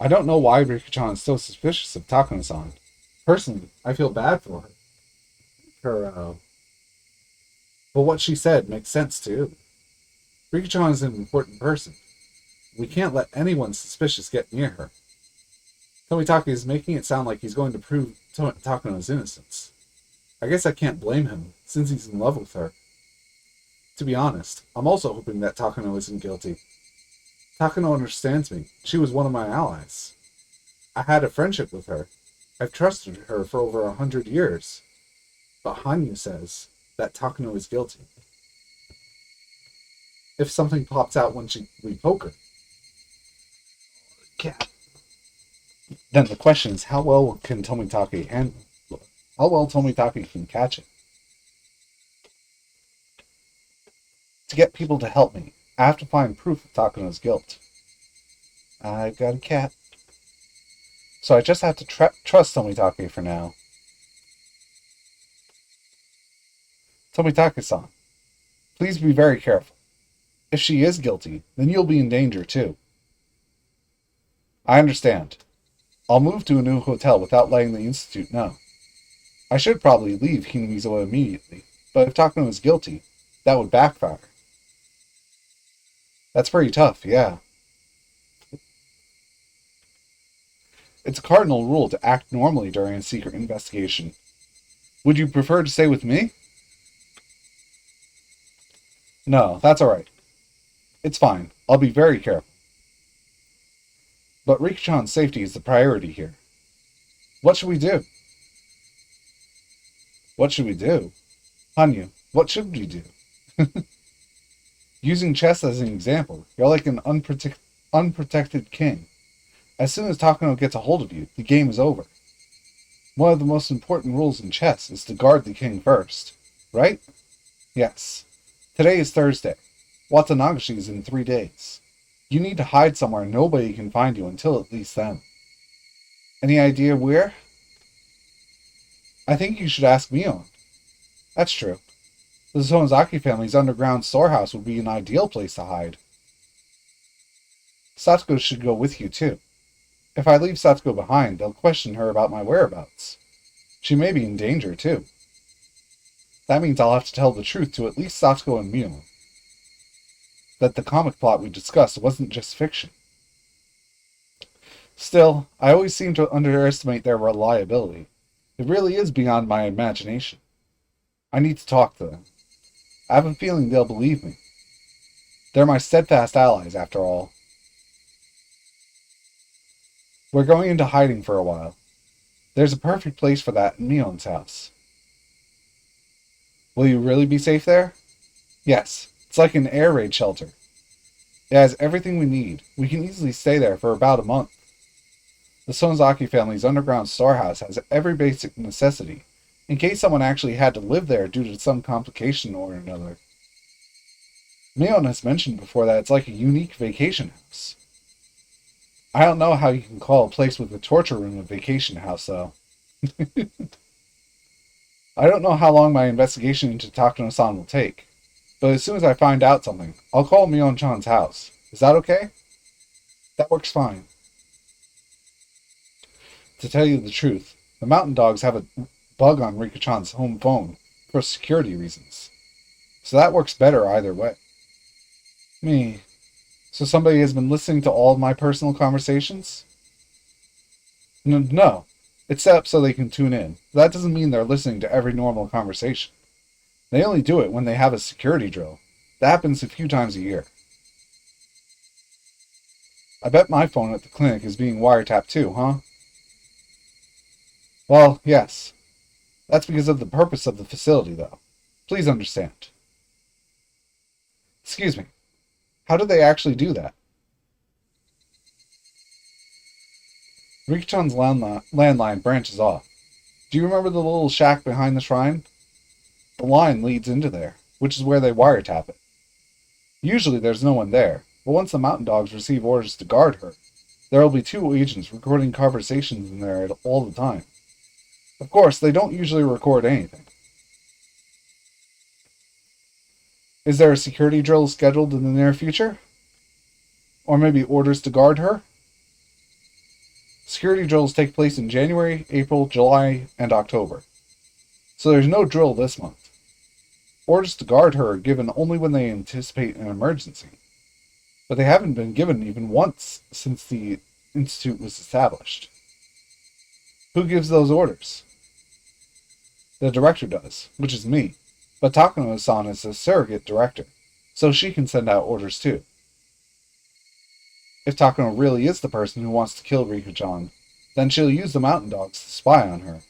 I don't know why Rika-chan is so suspicious of Takano-san. Personally, I feel bad for her. But what she said makes sense too. Rika-chan is an important person. We can't let anyone suspicious get near her. Tomitake is making it sound like he's going to prove Takano's innocence. I guess I can't blame him, since he's in love with her. To be honest, I'm also hoping that Takano isn't guilty. Takano understands me. She was one of my allies. I had a friendship with her. I've trusted her for over 100 years. But Hanyu says that Takano is guilty. If something pops out when we poke her, then the question is how well Tomitake can catch it. To get people to help me, I have to find proof of Takano's guilt. I've got a cat. So I just have to trust Tomitake for now. Tomitake-san, please be very careful. If she is guilty, then you'll be in danger too. I understand. I'll move to a new hotel without letting the Institute know. I should probably leave Hinamizawa immediately, but if Takano is guilty, that would backfire. That's pretty tough, yeah. It's a cardinal rule to act normally during a secret investigation. Would you prefer to stay with me? No, that's alright. It's fine. I'll be very careful. But Rika-chan's safety is the priority here. What should we do? What should we do? Hanyu, what should we do? Using chess as an example, you're like an unprotected king. As soon as Takano gets a hold of you, the game is over. One of the most important rules in chess is to guard the king first, right? Yes. Today is Thursday. Watanagashi is in 3 days. You need to hide somewhere nobody can find you until at least then. Any idea where? I think you should ask Mion. That's true. The Sonozaki family's underground storehouse would be an ideal place to hide. Satsuko should go with you, too. If I leave Satsuko behind, they'll question her about my whereabouts. She may be in danger, too. That means I'll have to tell the truth to at least Satsuko and Mion. That the comic plot we discussed wasn't just fiction. Still, I always seem to underestimate their reliability. It really is beyond my imagination. I need to talk to them. I have a feeling they'll believe me. They're my steadfast allies, after all. We're going into hiding for a while. There's a perfect place for that in Mion's house. Will you really be safe there? Yes, it's like an air raid shelter. It has everything we need. We can easily stay there for about a month. The Sonozaki family's underground storehouse has every basic necessity, in case someone actually had to live there due to some complication or another. Mion has mentioned before that it's like a unique vacation house. I don't know how you can call a place with a torture room a vacation house, though. I don't know how long my investigation into Takano-san will take, but as soon as I find out something, I'll call Mion-chan's house. Is that okay? That works fine. To tell you the truth, the mountain dogs have a bug on Rika-chan's home phone for security reasons. So that works better either way. So somebody has been listening to all of my personal conversations? No. It's set up so they can tune in. That doesn't mean they're listening to every normal conversation. They only do it when they have a security drill. That happens a few times a year. I bet my phone at the clinic is being wiretapped too, huh? Well, yes. That's because of the purpose of the facility, though. Please understand. Excuse me. How do they actually do that? Rika-chan's landline branches off. Do you remember the little shack behind the shrine? The line leads into there, which is where they wiretap it. Usually there's no one there, but once the mountain dogs receive orders to guard her, there will be 2 agents recording conversations in there all the time. Of course, they don't usually record anything. Is there a security drill scheduled in the near future? Or maybe orders to guard her? Security drills take place in January, April, July, and October. So there's no drill this month. Orders to guard her are given only when they anticipate an emergency. But they haven't been given even once since the institute was established. Who gives those orders? The director does, which is me. But Takano-san is a surrogate director, so she can send out orders too. If Takano really is the person who wants to kill Rika-chan, then she'll use the mountain dogs to spy on her.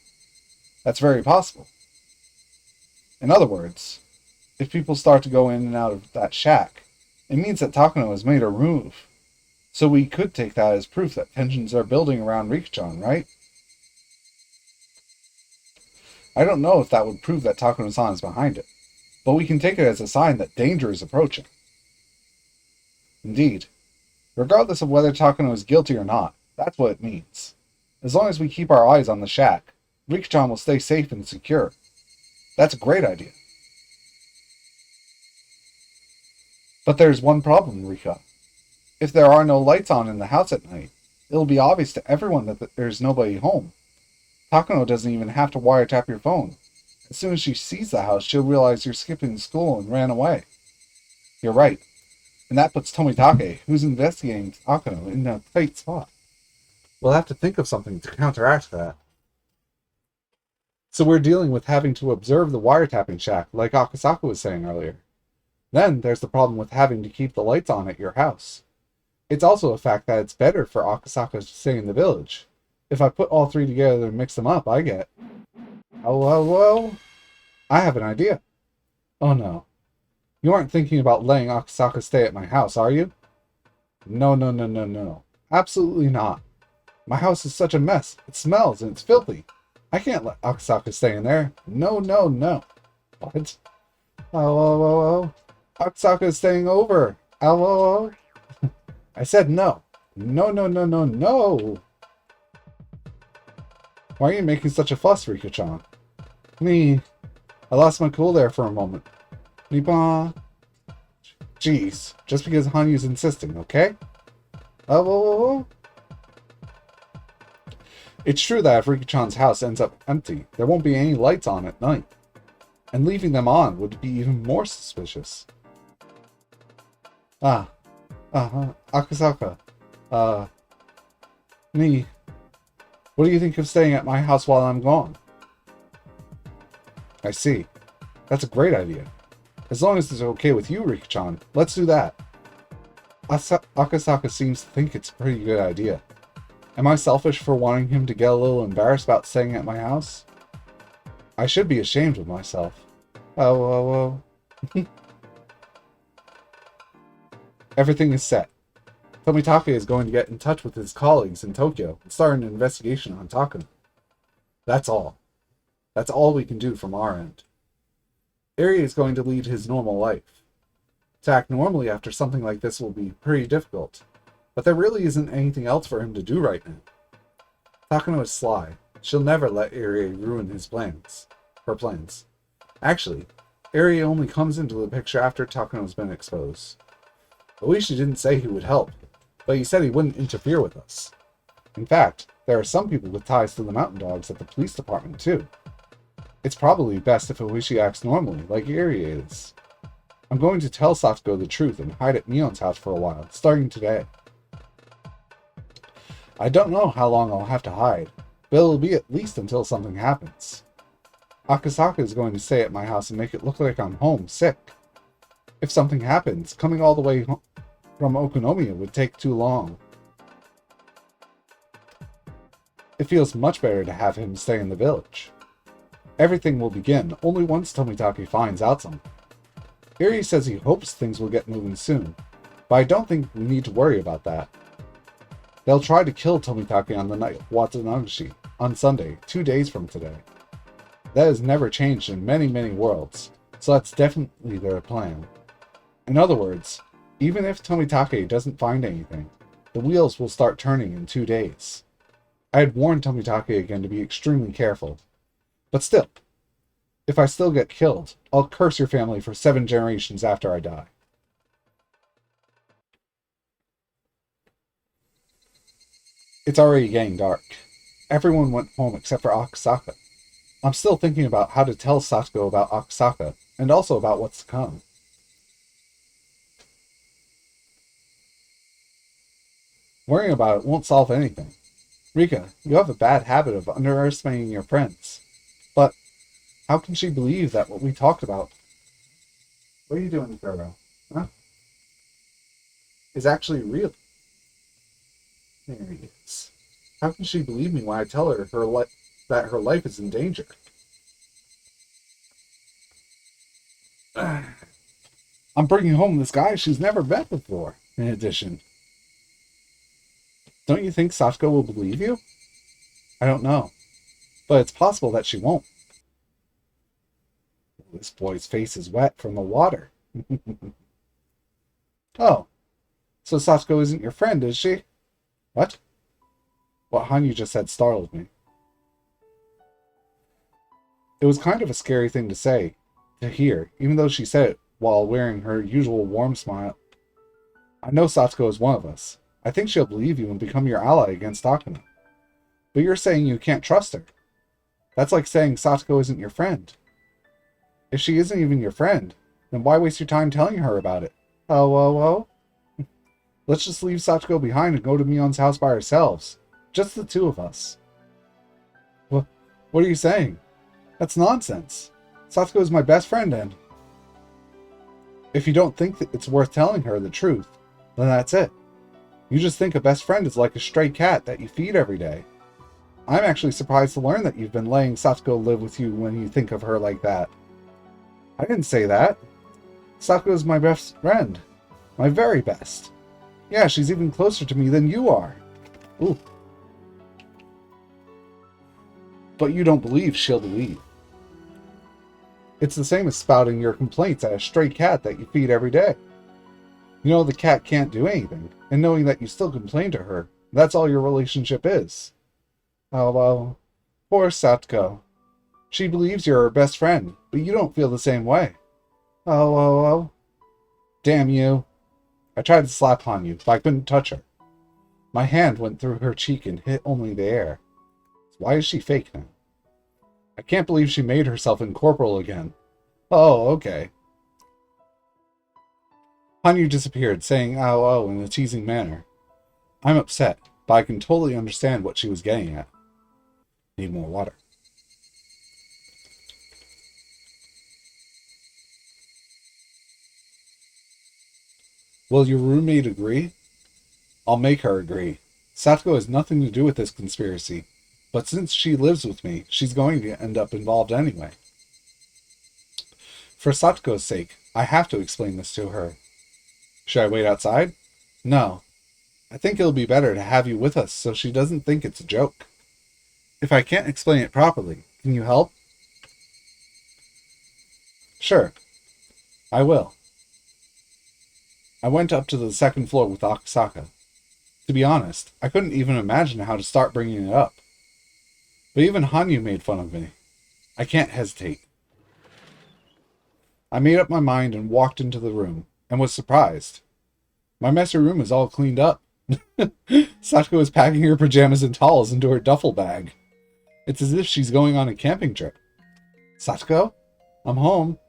That's very possible. In other words, if people start to go in and out of that shack, it means that Takano has made a move. So we could take that as proof that tensions are building around Rika-chan, right? I don't know if that would prove that Takano-san is behind it, but we can take it as a sign that danger is approaching. Indeed. Regardless of whether Takano is guilty or not, that's what it means. As long as we keep our eyes on the shack, Rika-chan will stay safe and secure. That's a great idea. But there's one problem, Rika. If there are no lights on in the house at night, it'll be obvious to everyone that there's nobody home. Takano doesn't even have to wiretap your phone. As soon as she sees the house, she'll realize you're skipping school and ran away. You're right. And that puts Tomitake, who's investigating Takano, in a tight spot. We'll have to think of something to counteract that. So we're dealing with having to observe the wiretapping shack, like Akasaka was saying earlier. Then there's the problem with having to keep the lights on at your house. It's also a fact that it's better for Akasaka to stay in the village. If I put all 3 together and mix them up, I get... Hello? I have an idea. Oh no. You aren't thinking about letting Akasaka stay at my house, are you? No. Absolutely not. My house is such a mess. It smells and it's filthy. I can't let Akasaka stay in there. No. What? Hello? Akasaka is staying over. Hello? I said no. No. Why are you making such a fuss, Rika-chan? I lost my cool there for a moment. Nippon. Jeez, just because Hanyu's insisting, okay? Whoa, whoa, whoa. It's true that if Rika-chan's house ends up empty, there won't be any lights on at night. And leaving them on would be even more suspicious. Akasaka. Ni. What do you think of staying at my house while I'm gone? I see. That's a great idea. As long as it's okay with you, Rika-chan, let's do that. Akasaka seems to think it's a pretty good idea. Am I selfish for wanting him to get a little embarrassed about staying at my house? I should be ashamed of myself. Oh. Everything is set. Tomitake is going to get in touch with his colleagues in Tokyo and start an investigation on Takano. That's all. That's all we can do from our end. Eri is going to lead his normal life. To act normally after something like this will be pretty difficult, but there really isn't anything else for him to do right now. Takano is sly. She'll never let Eri ruin her plans. Actually, Eri only comes into the picture after Takano's been exposed. Oishi didn't say he would help, but he said he wouldn't interfere with us. In fact, there are some people with ties to the mountain dogs at the police department too. It's probably best if Oishi acts normally, like Eri is. I'm going to tell Satsuko the truth and hide at Mion's house for a while, starting today. I don't know how long I'll have to hide, but it'll be at least until something happens. Akasaka is going to stay at my house and make it look like I'm home, sick. If something happens, coming all the way from Okunomiya would take too long. It feels much better to have him stay in the village. Everything will begin only once Tomitake finds out something. Eri says he hopes things will get moving soon, but I don't think we need to worry about that. They'll try to kill Tomitake on the night of Watanagashi, on Sunday, 2 days from today. That has never changed in many, many worlds, so that's definitely their plan. In other words, even if Tomitake doesn't find anything, the wheels will start turning in 2 days. I had warned Tomitake again to be extremely careful. But still, if I still get killed, I'll curse your family for 7 generations after I die. It's already getting dark. Everyone went home except for Akasaka. I'm still thinking about how to tell Satsuko about Akasaka, and also about what's to come. Worrying about it won't solve anything. Rika, you have a bad habit of underestimating your friends. But how can she believe that what we talked about... What are you doing, Koro? Huh? Is actually real? There he is. How can she believe me when I tell her that her life is in danger? I'm bringing home this guy she's never met before, in addition. Don't you think Satsuko will believe you? I don't know. But it's possible that she won't. This boy's face is wet from the water. Oh. So Satsuko isn't your friend, is she? What? What Hanyu just said startled me. It was kind of a scary thing to hear, even though she said it while wearing her usual warm smile. I know Satsuko is one of us. I think she'll believe you and become your ally against Takano. But you're saying you can't trust her. That's like saying Satsuko isn't your friend. If she isn't even your friend, then why waste your time telling her about it? Oh. Let's just leave Satsuko behind and go to Mion's house by ourselves. Just the two of us. What are you saying? That's nonsense. Satsuko is my best friend, and... If you don't think that it's worth telling her the truth, then that's it. You just think a best friend is like a stray cat that you feed every day. I'm actually surprised to learn that you've been letting Satsuko live with you when you think of her like that. I didn't say that. Satsuko is my best friend. My very best. Yeah, she's even closer to me than you are. Ooh. But you don't believe she'll believe. It's the same as spouting your complaints at a stray cat that you feed every day. You know the cat can't do anything, and knowing that you still complain to her, that's all your relationship is. Oh, well, poor Satsuko. She believes you're her best friend, but you don't feel the same way. Oh, oh, oh. Damn you. I tried to slap Hanyu, but I couldn't touch her. My hand went through her cheek and hit only the air. Why is she fake now? I can't believe she made herself incorporeal again. Oh, okay. Hanyu disappeared, saying "oh, oh" in a teasing manner. I'm upset, but I can totally understand what she was getting at. Need more water. Will your roommate agree? I'll make her agree. Satoko has nothing to do with this conspiracy, but since she lives with me, she's going to end up involved anyway. For Satoko's sake, I have to explain this to her. Should I wait outside? No. I think it'll be better to have you with us so she doesn't think it's a joke. If I can't explain it properly, can you help? Sure, I will. I went up to the second floor with Akasaka. To be honest, I couldn't even imagine how to start bringing it up. But even Hanyu made fun of me. I can't hesitate. I made up my mind and walked into the room, and was surprised. My messy room is all cleaned up. Satoko is packing her pajamas and towels into her duffel bag. It's as if she's going on a camping trip. Satoko? I'm home.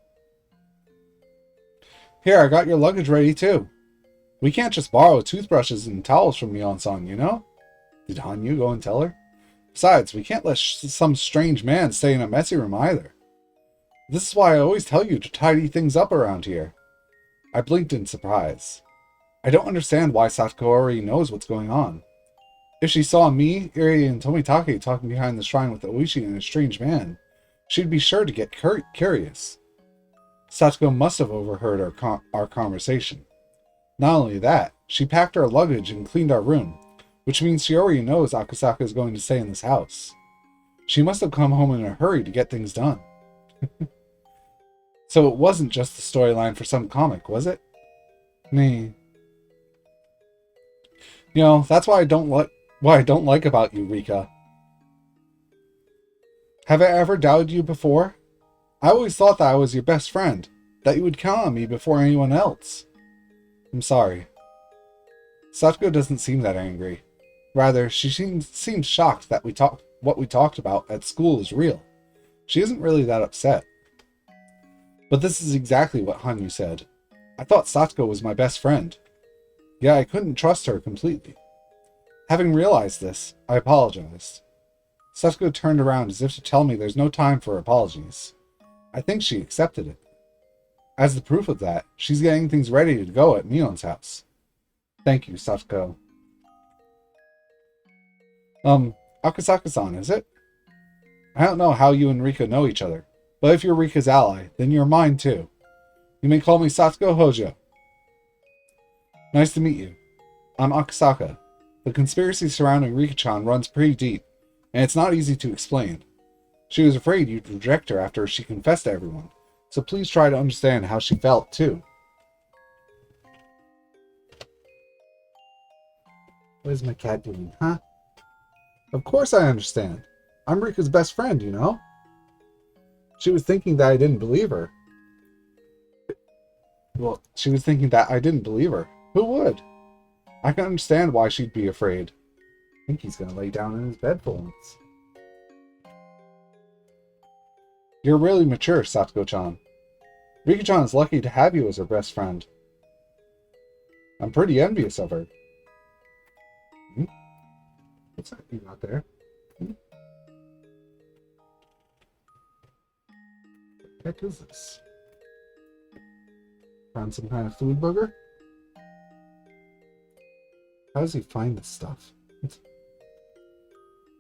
Here, I got your luggage ready too. We can't just borrow toothbrushes and towels from Mion-san, you know? Did Hanyu go and tell her? Besides, we can't let some strange man stay in a messy room either. This is why I always tell you to tidy things up around here. I blinked in surprise. I don't understand why Satoko already knows what's going on. If she saw me, Iri, and Tomitake talking behind the shrine with Oishi and a strange man, she'd be sure to get curious. Satoko must have overheard our conversation. Not only that, she packed our luggage and cleaned our room, which means she already knows Akasaka is going to stay in this house. She must have come home in a hurry to get things done. So it wasn't just the storyline for some comic, was it? Nee. You know, that's why I don't like about you, Rika. Have I ever doubted you before? I always thought that I was your best friend, that you would count on me before anyone else. I'm sorry. Satoko doesn't seem that angry. Rather, she seems shocked that what we talked about at school is real. She isn't really that upset. But this is exactly what Hanyu said. I thought Satoko was my best friend. Yet I couldn't trust her completely. Having realized this, I apologized. Satoko turned around as if to tell me there's no time for apologies. I think she accepted it. As the proof of that, she's getting things ready to go at Mion's house. Thank you, Satoko. Akasaka-san, is it? I don't know how you and Rika know each other, but if you're Rika's ally, then you're mine too. You may call me Satoko Hojo. Nice to meet you. I'm Akasaka. The conspiracy surrounding Rika-chan runs pretty deep, and it's not easy to explain. She was afraid you'd reject her after she confessed to everyone, so please try to understand how she felt too. What is my cat doing, huh? Of course I understand. I'm Rika's best friend, you know? She was thinking that I didn't believe her. Well, she was thinking that I didn't believe her. Who would? I can understand why she'd be afraid. I think he's gonna lay down in his bed for once. You're really mature, Satoko-chan. Rika-chan is lucky to have you as her best friend. I'm pretty envious of her. What's that you got there? What the heck is this? Found some kind of food booger? How does he find this stuff?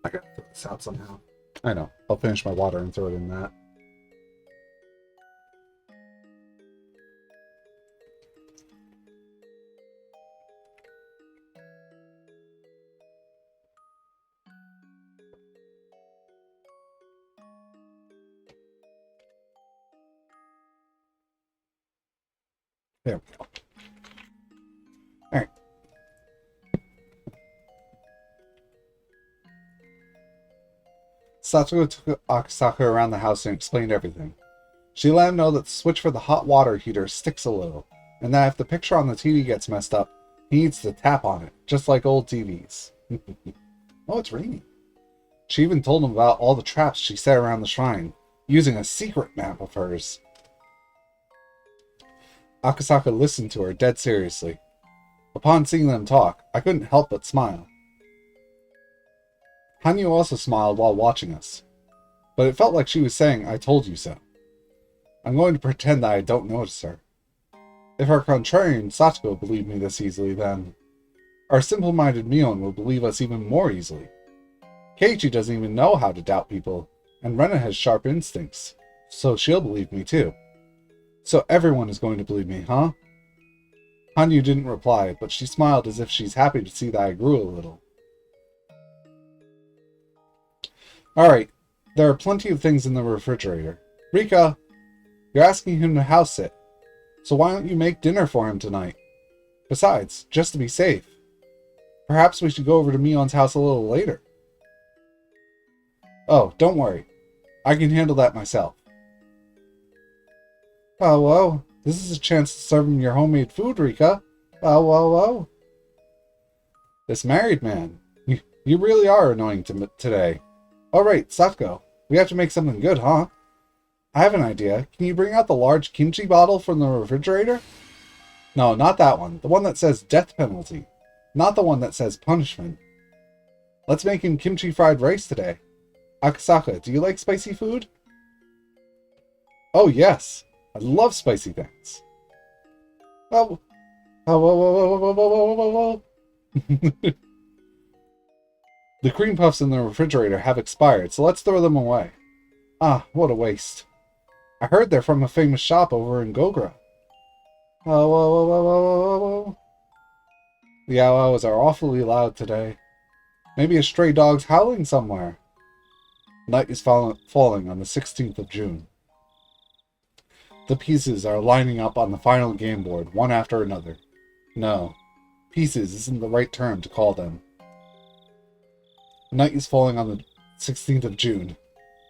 I gotta throw this out somehow. I know. I'll finish my water and throw it in that. There we go. Alright. Satoko took Akasaka around the house and explained everything. She let him know that the switch for the hot water heater sticks a little, and that if the picture on the TV gets messed up, he needs to tap on it, just like old TVs. Oh, it's raining. She even told him about all the traps she set around the shrine, using a secret map of hers. Akasaka listened to her dead seriously. Upon seeing them talk, I couldn't help but smile. Hanyu also smiled while watching us, but it felt like she was saying, "I told you so." I'm going to pretend that I don't notice her. If our contrarian Satoko believed me this easily, then our simple-minded Mion will believe us even more easily. Keiichi doesn't even know how to doubt people, and Rena has sharp instincts, so she'll believe me too. So everyone is going to believe me, huh? Hanyu didn't reply, but she smiled as if she's happy to see that I grew a little. Alright, there are plenty of things in the refrigerator. Rika, you're asking him to house sit, so why don't you make dinner for him tonight? Besides, just to be safe. Perhaps we should go over to Mion's house a little later. Oh, don't worry. I can handle that myself. Oh, whoa. This is a chance to serve him your homemade food, Rika. Oh, whoa, whoa. This married man. You really are annoying today. Alright, Satoko. We have to make something good, huh? I have an idea. Can you bring out the large kimchi bottle from the refrigerator? No, not that one. The one that says death penalty. Not the one that says punishment. Let's make him kimchi fried rice today. Akasaka, do you like spicy food? Oh, yes. I love spicy things. Oh. Oh, whoa, whoa, whoa, whoa, whoa, whoa, whoa, whoa. The cream puffs in the refrigerator have expired, so let's throw them away. Ah, what a waste. I heard they're from a famous shop over in Gogra. Oh, whoa, whoa, whoa, whoa, whoa, whoa. The ow-ows are awfully loud today. Maybe a stray dog's howling somewhere. Night is falling on the 16th of June. The pieces are lining up on the final game board, one after another. No, pieces isn't the right term to call them. Night is falling on the 16th of June.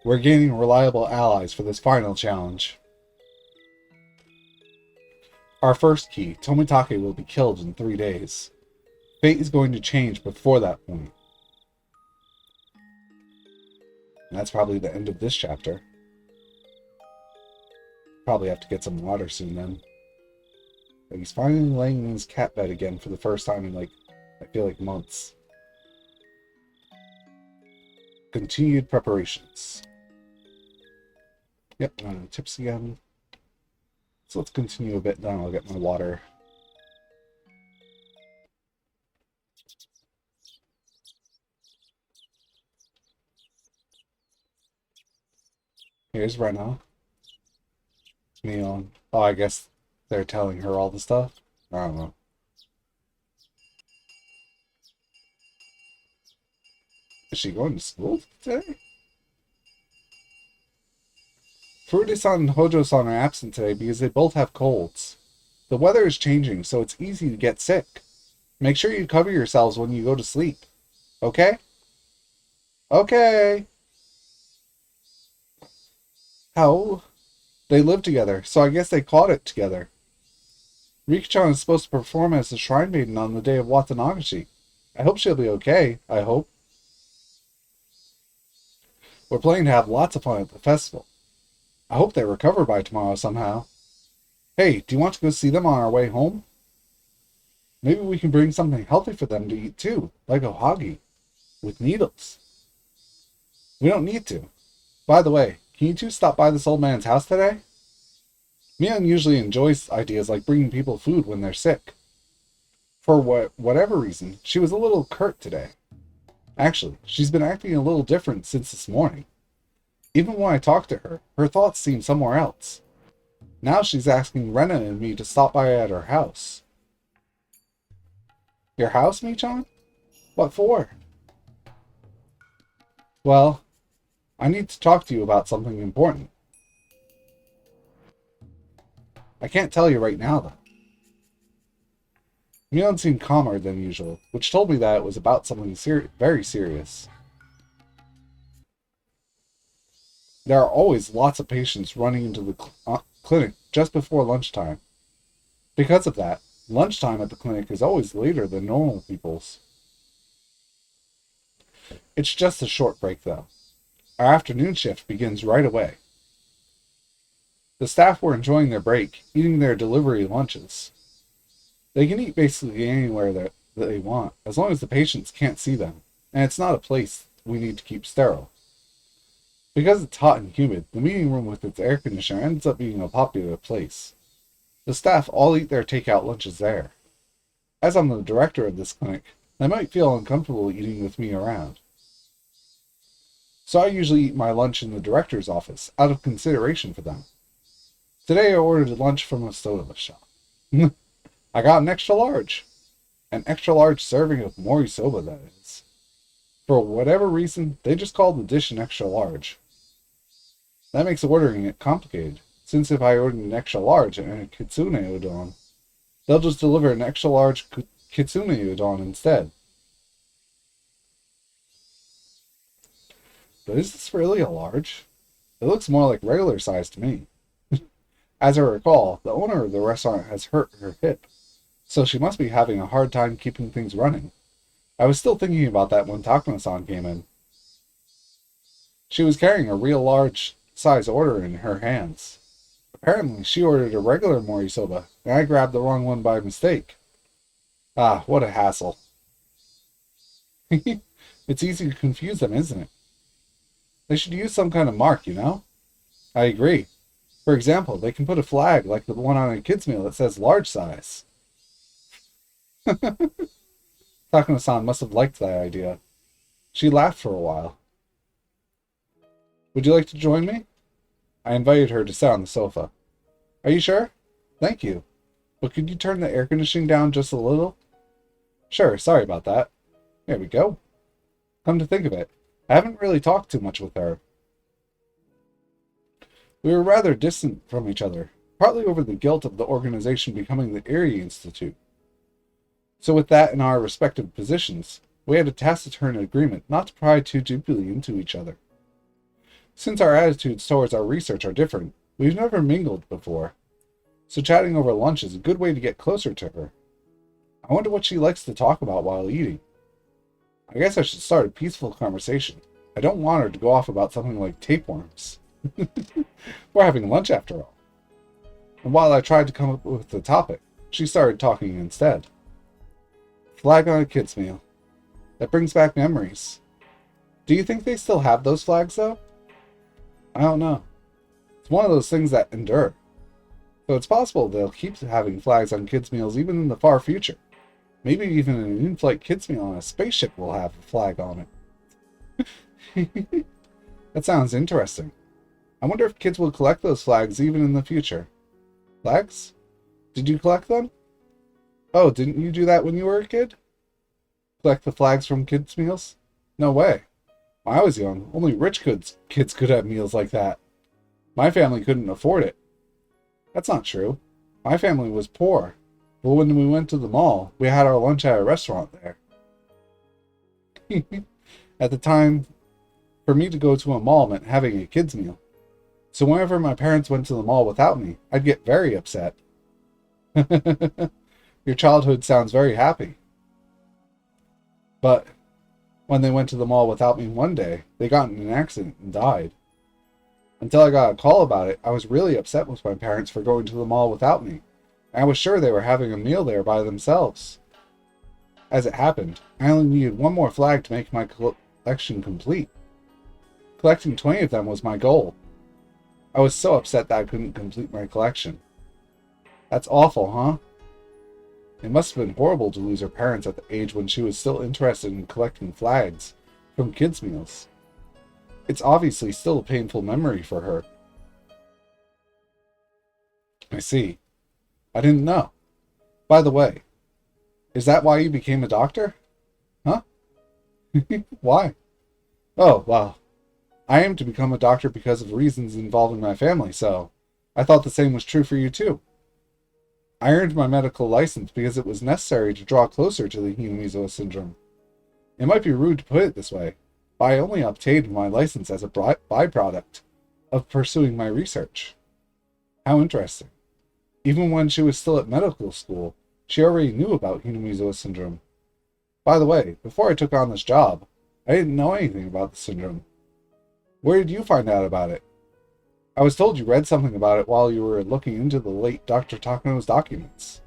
We're gaining reliable allies for this final challenge. Our first key, Tomitake, will be killed in 3 days. Fate is going to change before that point. And that's probably the end of this chapter. Probably have to get some water soon then. But he's finally laying in his cat bed again for the first time in I feel like months. Continued preparations. Yep, I'm on tips again. So let's continue a bit, then I'll get my water. Here's Rena. Neon. Oh, I guess they're telling her all the stuff? I don't know. Is she going to school today? Furude-san and Hojo-san are absent today because they both have colds. The weather is changing, so it's easy to get sick. Make sure you cover yourselves when you go to sleep. Okay? Okay! How? They live together, so I guess they caught it together. Rika-chan is supposed to perform as the Shrine Maiden on the day of Watanagashi. I hope she'll be okay, I hope. We're planning to have lots of fun at the festival. I hope they recover by tomorrow somehow. Hey, do you want to go see them on our way home? Maybe we can bring something healthy for them to eat too, like a ohagi, with needles. We don't need to. By the way, can you two stop by this old man's house today? Mion usually enjoys ideas like bringing people food when they're sick. For whatever reason, she was a little curt today. Actually, she's been acting a little different since this morning. Even when I talked to her, her thoughts seemed somewhere else. Now she's asking Rena and me to stop by at her house. Your house, Michan? What for? Well, I need to talk to you about something important. I can't tell you right now, though. Mion seemed calmer than usual, which told me that it was about something very serious. There are always lots of patients running into the clinic just before lunchtime. Because of that, lunchtime at the clinic is always later than normal people's. It's just a short break, though. Our afternoon shift begins right away. The staff were enjoying their break, eating their delivery lunches. They can eat basically anywhere that they want, as long as the patients can't see them, and it's not a place we need to keep sterile. Because it's hot and humid, the meeting room with its air conditioner ends up being a popular place. The staff all eat their takeout lunches there. As I'm the director of this clinic, they might feel uncomfortable eating with me around. So I usually eat my lunch in the director's office, out of consideration for them. Today I ordered lunch from a soda shop. I got an extra large. An extra large serving of morisoba, that is. For whatever reason, they just called the dish an extra large. That makes ordering it complicated, since if I order an extra large and a kitsune udon, they'll just deliver an extra large kitsune udon instead. But is this really a large? It looks more like regular size to me. As I recall, the owner of the restaurant has hurt her hip, so she must be having a hard time keeping things running. I was still thinking about that when Takuma-san came in. She was carrying a real large size order in her hands. Apparently, she ordered a regular morisoba, and I grabbed the wrong one by mistake. Ah, what a hassle. It's easy to confuse them, isn't it? They should use some kind of mark, you know? I agree. For example, they can put a flag like the one on a kid's meal that says large size. Takuma-san must have liked that idea. She laughed for a while. Would you like to join me? I invited her to sit on the sofa. Are you sure? Thank you. But could you turn the air conditioning down just a little? Sure, sorry about that. There we go. Come to think of it, I haven't really talked too much with her. We were rather distant from each other, partly over the guilt of the organization becoming the Erie Institute. So with that in our respective positions, we had a taciturn agreement not to pry too deeply into each other. Since our attitudes towards our research are different, we've never mingled before, so chatting over lunch is a good way to get closer to her. I wonder what she likes to talk about while eating. I guess I should start a peaceful conversation. I don't want her to go off about something like tapeworms. We're having lunch after all. And while I tried to come up with the topic, she started talking instead. Flag on a kid's meal. That brings back memories. Do you think they still have those flags, though? I don't know. It's one of those things that endure. So it's possible they'll keep having flags on kids' meals even in the far future. Maybe even an in-flight kids' meal on a spaceship will have a flag on it. That sounds interesting. I wonder if kids will collect those flags even in the future. Flags? Did you collect them? Oh, didn't you do that when you were a kid? Collect the flags from kids' meals? No way. When I was young, only rich kids could have meals like that. My family couldn't afford it. That's not true. My family was poor. But when we went to the mall, we had our lunch at a restaurant there. At the time, for me to go to a mall meant having a kid's meal. So whenever my parents went to the mall without me, I'd get very upset. Your childhood sounds very happy. But when they went to the mall without me one day, they got in an accident and died. Until I got a call about it, I was really upset with my parents for going to the mall without me. I was sure they were having a meal there by themselves. As it happened, I only needed one more flag to make my collection complete. Collecting 20 of them was my goal. I was so upset that I couldn't complete my collection. That's awful, huh? It must have been horrible to lose her parents at the age when she was still interested in collecting flags from kids' meals. It's obviously still a painful memory for her. I see. I didn't know. By the way, is that why you became a doctor? Huh? Why? Oh, well, I aim to become a doctor because of reasons involving my family, so I thought the same was true for you too. I earned my medical license because it was necessary to draw closer to the Hinamizo syndrome. It might be rude to put it this way, but I only obtained my license as a byproduct. of pursuing my research. How interesting. Even when she was still at medical school, she already knew about Hinamizawa syndrome. By the way, before I took on this job, I didn't know anything about the syndrome. Where did you find out about it? I was told you read something about it while you were looking into the late Dr. Takano's documents.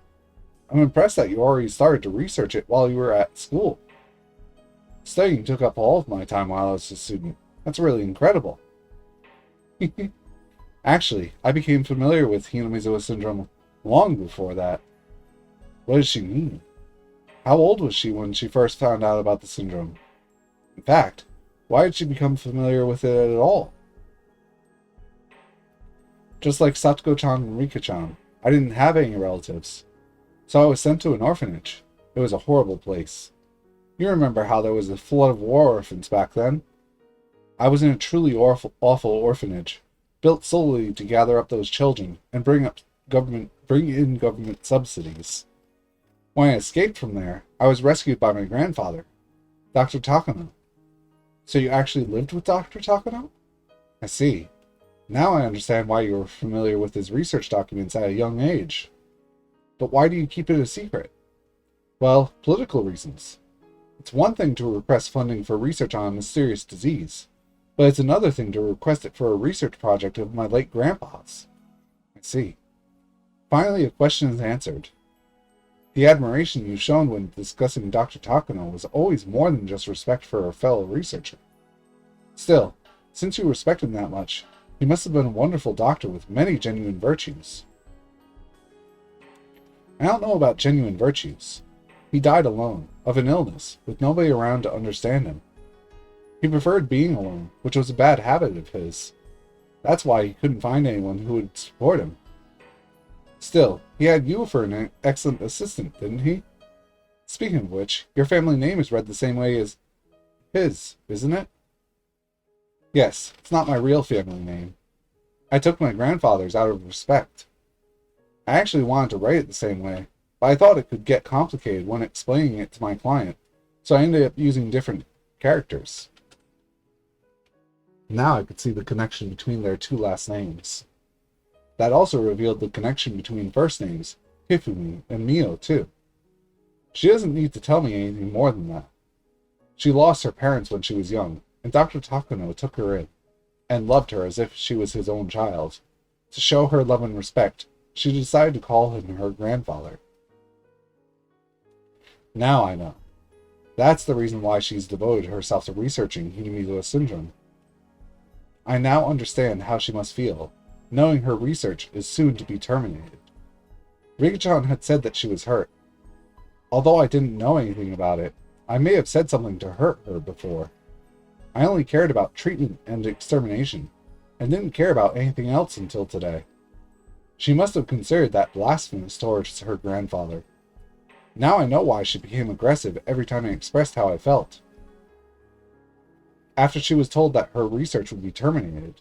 I'm impressed that you already started to research it while you were at school. Studying took up all of my time while I was a student. That's really incredible. Actually, I became familiar with Hinamizawa syndrome long before that. What does she mean? How old was she when she first found out about the syndrome? In fact, why did she become familiar with it at all? Just like Satoko-chan and Rika-chan, I didn't have any relatives, so I was sent to an orphanage. It was a horrible place. You remember how there was a flood of war orphans back then? I was in a truly awful orphanage, built solely to gather up those children and bring in government subsidies. When I escaped from there, I was rescued by my grandfather, Dr. Takano. So you actually lived with Dr. Takano? I see. Now I understand why you were familiar with his research documents at a young age. But why do you keep it a secret? Well, political reasons. It's one thing to request funding for research on a mysterious disease, but it's another thing to request it for a research project of my late grandpa's. I see. Finally, a question is answered. The admiration you've shown when discussing Dr. Takano was always more than just respect for a fellow researcher. Still, since you respect him that much, he must have been a wonderful doctor with many genuine virtues. I don't know about genuine virtues. He died alone, of an illness, with nobody around to understand him. He preferred being alone, which was a bad habit of his. That's why he couldn't find anyone who would support him. Still, he had you for an excellent assistant, didn't he? Speaking of which, your family name is read the same way as his, isn't it? Yes, it's not my real family name. I took my grandfather's out of respect. I actually wanted to write it the same way, but I thought it could get complicated when explaining it to my client, so I ended up using different characters. Now I could see the connection between their two last names. That also revealed the connection between first names, Hifumi and Mio, too. She doesn't need to tell me anything more than that. She lost her parents when she was young, and Dr. Takano took her in, and loved her as if she was his own child. To show her love and respect, she decided to call him her grandfather. Now I know. That's the reason why she's devoted herself to researching Hinamizawa syndrome. I now understand how she must feel, knowing her research is soon to be terminated. Rika-chan had said that she was hurt. Although I didn't know anything about it, I may have said something to hurt her before. I only cared about treatment and extermination, and didn't care about anything else until today. She must have considered that blasphemous towards her grandfather. Now I know why she became aggressive every time I expressed how I felt. After she was told that her research would be terminated,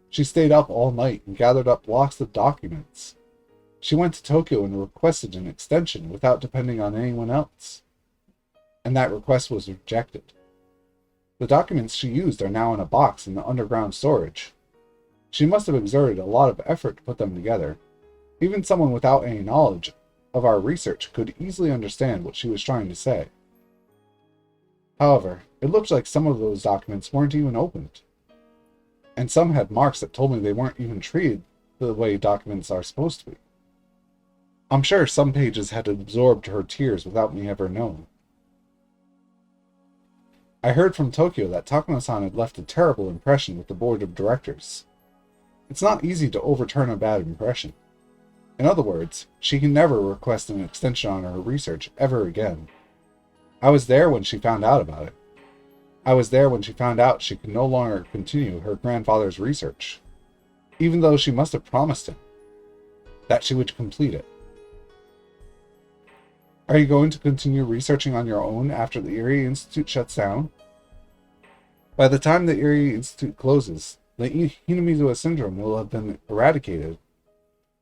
she stayed up all night and gathered up blocks of documents. She went to Tokyo and requested an extension without depending on anyone else. And that request was rejected. The documents she used are now in a box in the underground storage. She must have exerted a lot of effort to put them together. Even someone without any knowledge of our research could easily understand what she was trying to say. However, it looked like some of those documents weren't even opened. And some had marks that told me they weren't even treated the way documents are supposed to be. I'm sure some pages had absorbed her tears without me ever knowing. I heard from Tokyo that Takano-san had left a terrible impression with the board of directors. It's not easy to overturn a bad impression. In other words, she can never request an extension on her research ever again. I was there when she found out about it. I was there when she found out she could no longer continue her grandfather's research, even though she must have promised him that she would complete it. Are you going to continue researching on your own after the Erie Institute shuts down? By the time the Erie Institute closes, the Hinamizawa syndrome will have been eradicated.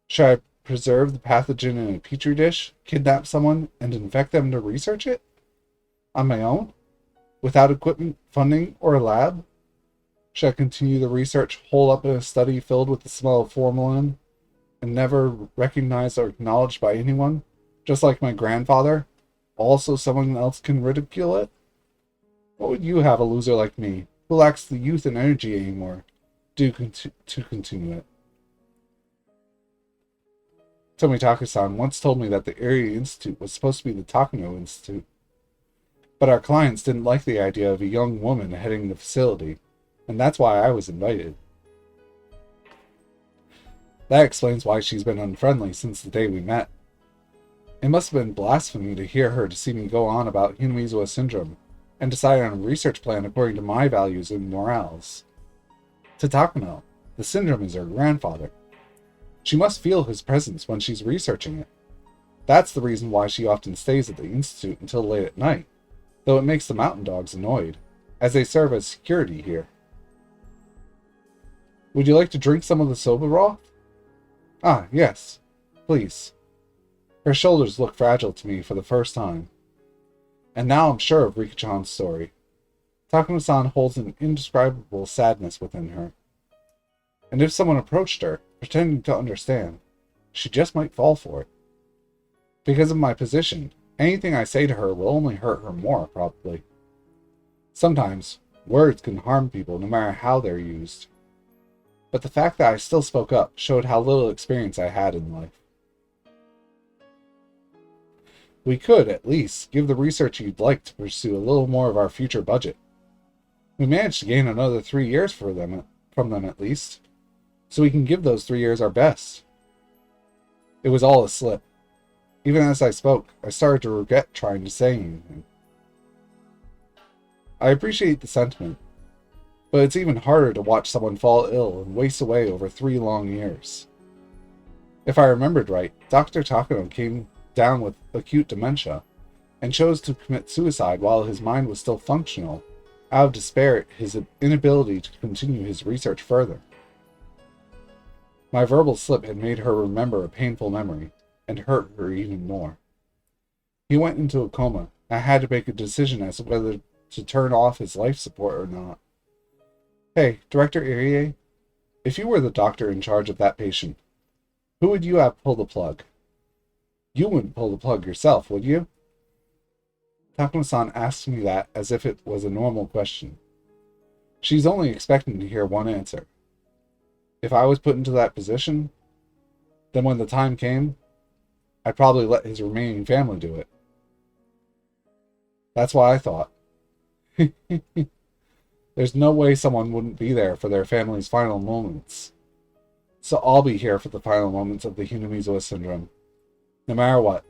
Should I preserve the pathogen in a petri dish, kidnap someone, and infect them to research it? On my own? Without equipment, funding, or a lab? Should I continue the research, hole up in a study filled with the smell of formalin, and never recognized or acknowledged by anyone, just like my grandfather? Also someone else can ridicule it? What would you have a loser like me, who lacks the youth and energy anymore, do to continue it? Tomitake-san once told me that the Area Institute was supposed to be the Takano Institute, but our clients didn't like the idea of a young woman heading the facility, and that's why I was invited. That explains why she's been unfriendly since the day we met. It must have been blasphemy to hear her to see me go on about Hinamizawa syndrome, and decide on a research plan according to my values and morals. To Takano, the syndrome is her grandfather. She must feel his presence when she's researching it. That's the reason why she often stays at the Institute until late at night, though it makes the mountain dogs annoyed, as they serve as security here. Would you like to drink some of the soba broth? Ah, yes. Please. Her shoulders look fragile to me for the first time. And now I'm sure of Rika-chan's story. Takano-san holds an indescribable sadness within her. And if someone approached her, pretending to understand, she just might fall for it. Because of my position, anything I say to her will only hurt her more, probably. Sometimes, words can harm people no matter how they're used. But the fact that I still spoke up showed how little experience I had in life. We could, at least, give the research you'd like to pursue a little more of our future budget. We managed to gain another 3 years from them at least, so we can give those 3 years our best. It was all a slip. Even as I spoke, I started to regret trying to say anything. I appreciate the sentiment, but it's even harder to watch someone fall ill and waste away over 3 long years. If I remembered right, Dr. Takano came down with acute dementia, and chose to commit suicide while his mind was still functional, out of despair at his inability to continue his research further. My verbal slip had made her remember a painful memory, and hurt her even more. He went into a coma, and I had to make a decision as to whether to turn off his life support or not. Hey, Director Irie, if you were the doctor in charge of that patient, who would you have pull the plug? You wouldn't pull the plug yourself, would you? Takano-san asked me that as if it was a normal question. She's only expecting to hear one answer. If I was put into that position, then when the time came, I'd probably let his remaining family do it. That's what I thought. There's no way someone wouldn't be there for their family's final moments. So I'll be here for the final moments of the Hinamizawa syndrome. No matter what.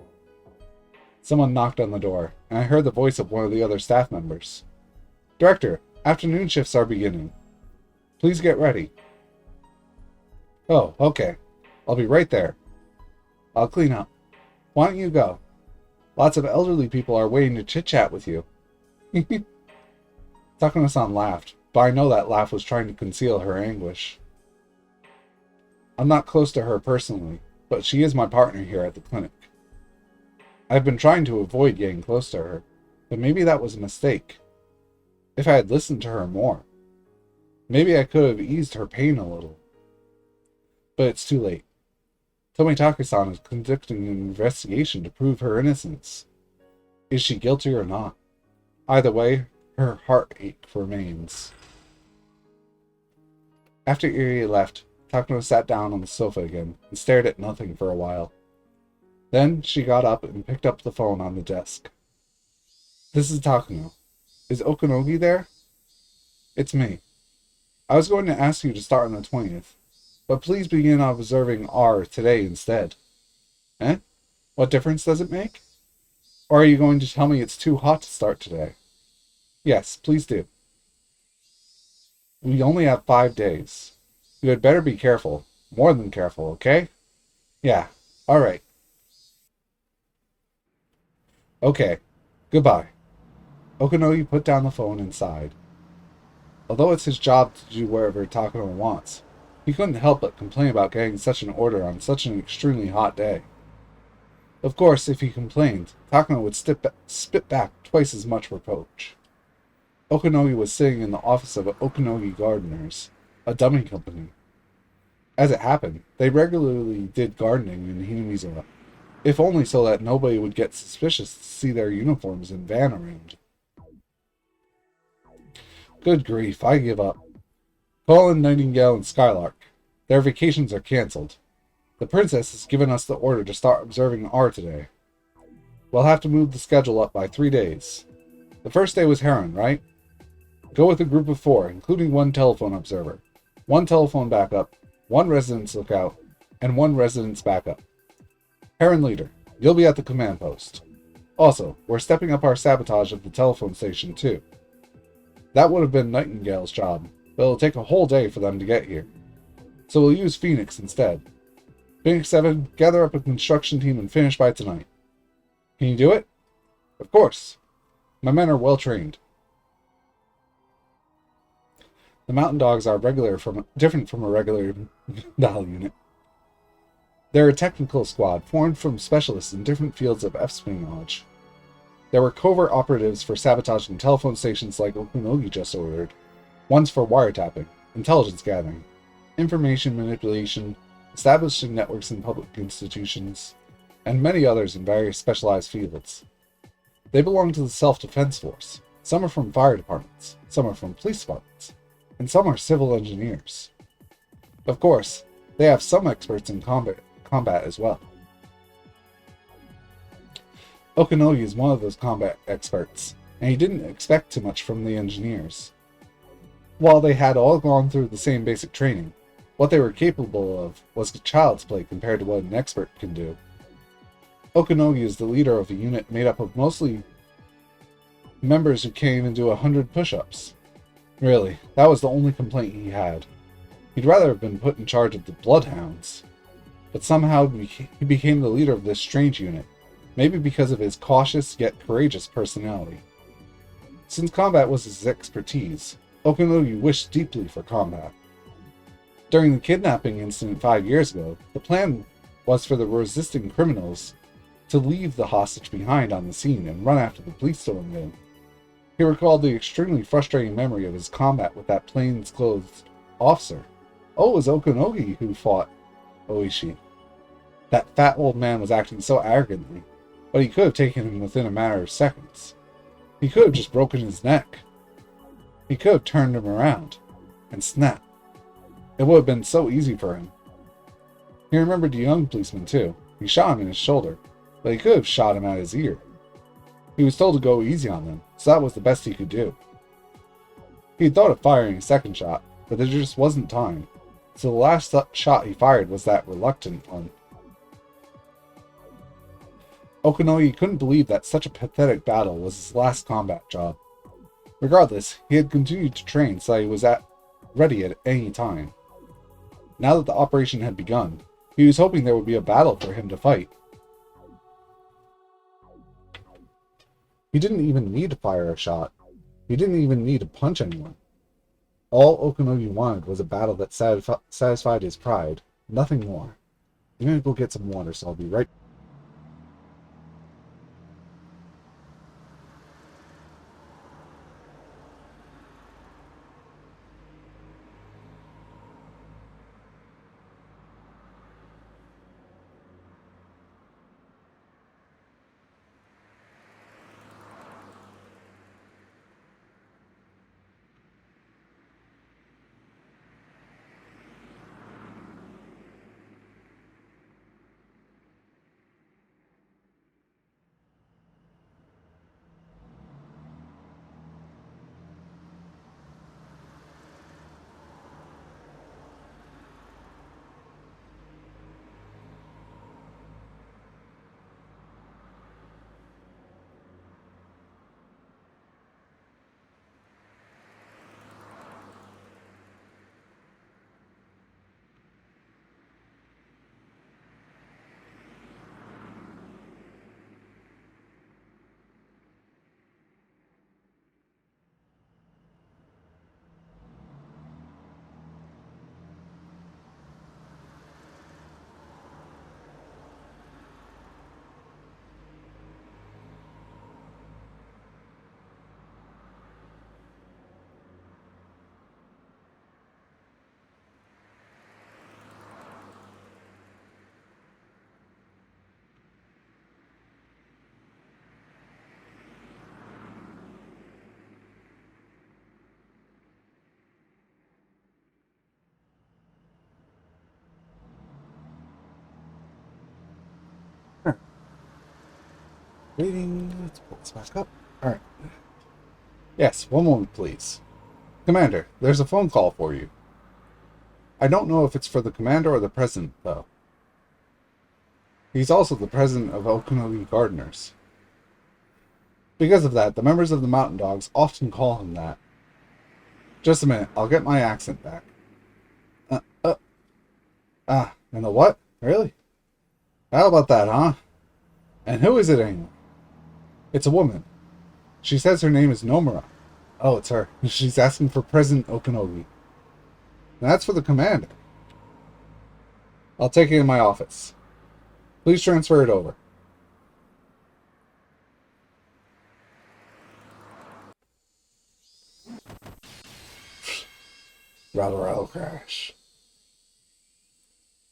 Someone knocked on the door, and I heard the voice of one of the other staff members. Director, afternoon shifts are beginning. Please get ready. Oh, okay. I'll be right there. I'll clean up. Why don't you go? Lots of elderly people are waiting to chit-chat with you. Takano-san laughed, but I know that laugh was trying to conceal her anguish. I'm not close to her personally, but she is my partner here at the clinic. I've been trying to avoid getting close to her, but maybe that was a mistake. If I had listened to her more, maybe I could have eased her pain a little. But it's too late. Tomitake-san is conducting an investigation to prove her innocence. Is she guilty or not? Either way, her heartache remains. After Irie left, Takano sat down on the sofa again and stared at nothing for a while. Then she got up and picked up the phone on the desk. This is Takano. Is Okanogi there? It's me. I was going to ask you to start on the 20th, but please begin observing R today instead. Eh? What difference does it make? Or are you going to tell me it's too hot to start today? Yes, please do. We only have 5 days. You had better be careful. More than careful, okay? Yeah, alright. Okay, goodbye. Okanogi put down the phone and sighed. Although it's his job to do whatever Takano wants, he couldn't help but complain about getting such an order on such an extremely hot day. Of course, if he complained, Takano would spit back twice as much reproach. Okanogi was sitting in the office of Okanogi Gardeners, a dummy company. As it happened, they regularly did gardening in Hinamizawa, if only so that nobody would get suspicious to see their uniforms and van around. Good grief, I give up. Call in Nightingale and Skylark. Their vacations are cancelled. The princess has given us the order to start observing R today. We'll have to move the schedule up by 3 days. The first day was Heron, right? Go with a group of 4, including 1 telephone observer, 1 telephone backup, 1 residence lookout, and 1 residence backup. Heron leader, you'll be at the command post. Also, we're stepping up our sabotage of the telephone station too. That would have been Nightingale's job, but it'll take a whole day for them to get here. So we'll use Phoenix instead. Phoenix 7, gather up a construction team and finish by tonight. Can you do it? Of course. My men are well trained. The mountain dogs are different from a regular battle unit. They're a technical squad formed from specialists in different fields of espionage. There were covert operatives for sabotaging telephone stations like Okanogi just ordered, ones for wiretapping, intelligence gathering, information manipulation, establishing networks in public institutions, and many others in various specialized fields. They belong to the self-defense force. Some are from fire departments, some are from police departments, and some are civil engineers. Of course, they have some experts in combat as well. Okanogi is one of those combat experts, and he didn't expect too much from the engineers. While they had all gone through the same basic training, what they were capable of was child's play compared to what an expert can do. Okanogi is the leader of a unit made up of mostly members who can't even do 100 push-ups. Really, that was the only complaint he had. He'd rather have been put in charge of the Bloodhounds. But somehow he became the leader of this strange unit, maybe because of his cautious yet courageous personality. Since combat was his expertise, Okanogi wished deeply for combat. During the kidnapping incident 5 years ago, the plan was for the resisting criminals to leave the hostage behind on the scene and run after the police stolen him. He recalled the extremely frustrating memory of his combat with that plainclothes officer. Oh, it was Okanogi who fought Oishi. That fat old man was acting so arrogantly, but he could have taken him within a matter of seconds. He could have just broken his neck. He could have turned him around and snapped. It would have been so easy for him. He remembered the young policeman too. He shot him in his shoulder, but he could have shot him at his ear. He was told to go easy on them, so that was the best he could do. He had thought of firing a second shot, but there just wasn't time, so the last shot he fired was that reluctant one. Okanogi couldn't believe that such a pathetic battle was his last combat job. Regardless, he had continued to train so that he was ready at any time. Now that the operation had begun, he was hoping there would be a battle for him to fight. He didn't even need to fire a shot. He didn't even need to punch anyone. All Okanogi wanted was a battle that satisfied his pride, nothing more. I'm gonna go get some water, so I'll be right back. Waiting. Let's pull this back up. Alright. Yes, one moment, please. Commander, there's a phone call for you. I don't know if it's for the commander or the president, though. He's also the president of Okinogi Gardeners. Because of that, the members of the Mountain Dogs often call him that. Just a minute, I'll get my accent back. And the what? Really? How about that, huh? And who is it anyway? It's a woman. She says her name is Nomura. Oh, it's her. She's asking for President Okinogi. That's for the commander. I'll take it in my office. Please transfer it over. Rattle crash.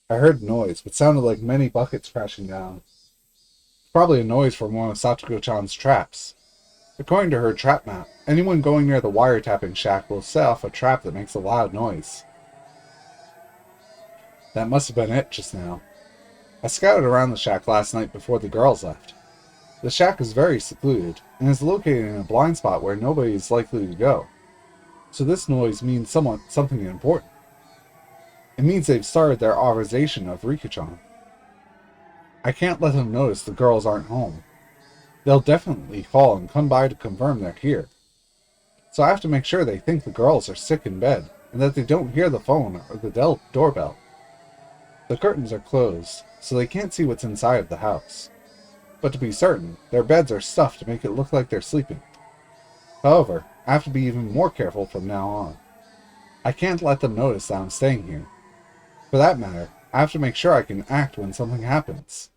I heard noise, which sounded like many buckets crashing down. Probably a noise from one of Satsuko-chan's traps. According to her trap map, anyone going near the wiretapping shack will set off a trap that makes a loud noise. That must have been it just now. I scouted around the shack last night before the girls left. The shack is very secluded, and is located in a blind spot where nobody is likely to go. So this noise means something important. It means they've started their authorization of Rika-chan. I can't let them notice the girls aren't home. They'll definitely call and come by to confirm they're here. So I have to make sure they think the girls are sick in bed, and that they don't hear the phone or the doorbell. The curtains are closed, so they can't see what's inside of the house. But to be certain, their beds are stuffed to make it look like they're sleeping. However, I have to be even more careful from now on. I can't let them notice that I'm staying here. For that matter, I have to make sure I can act when something happens.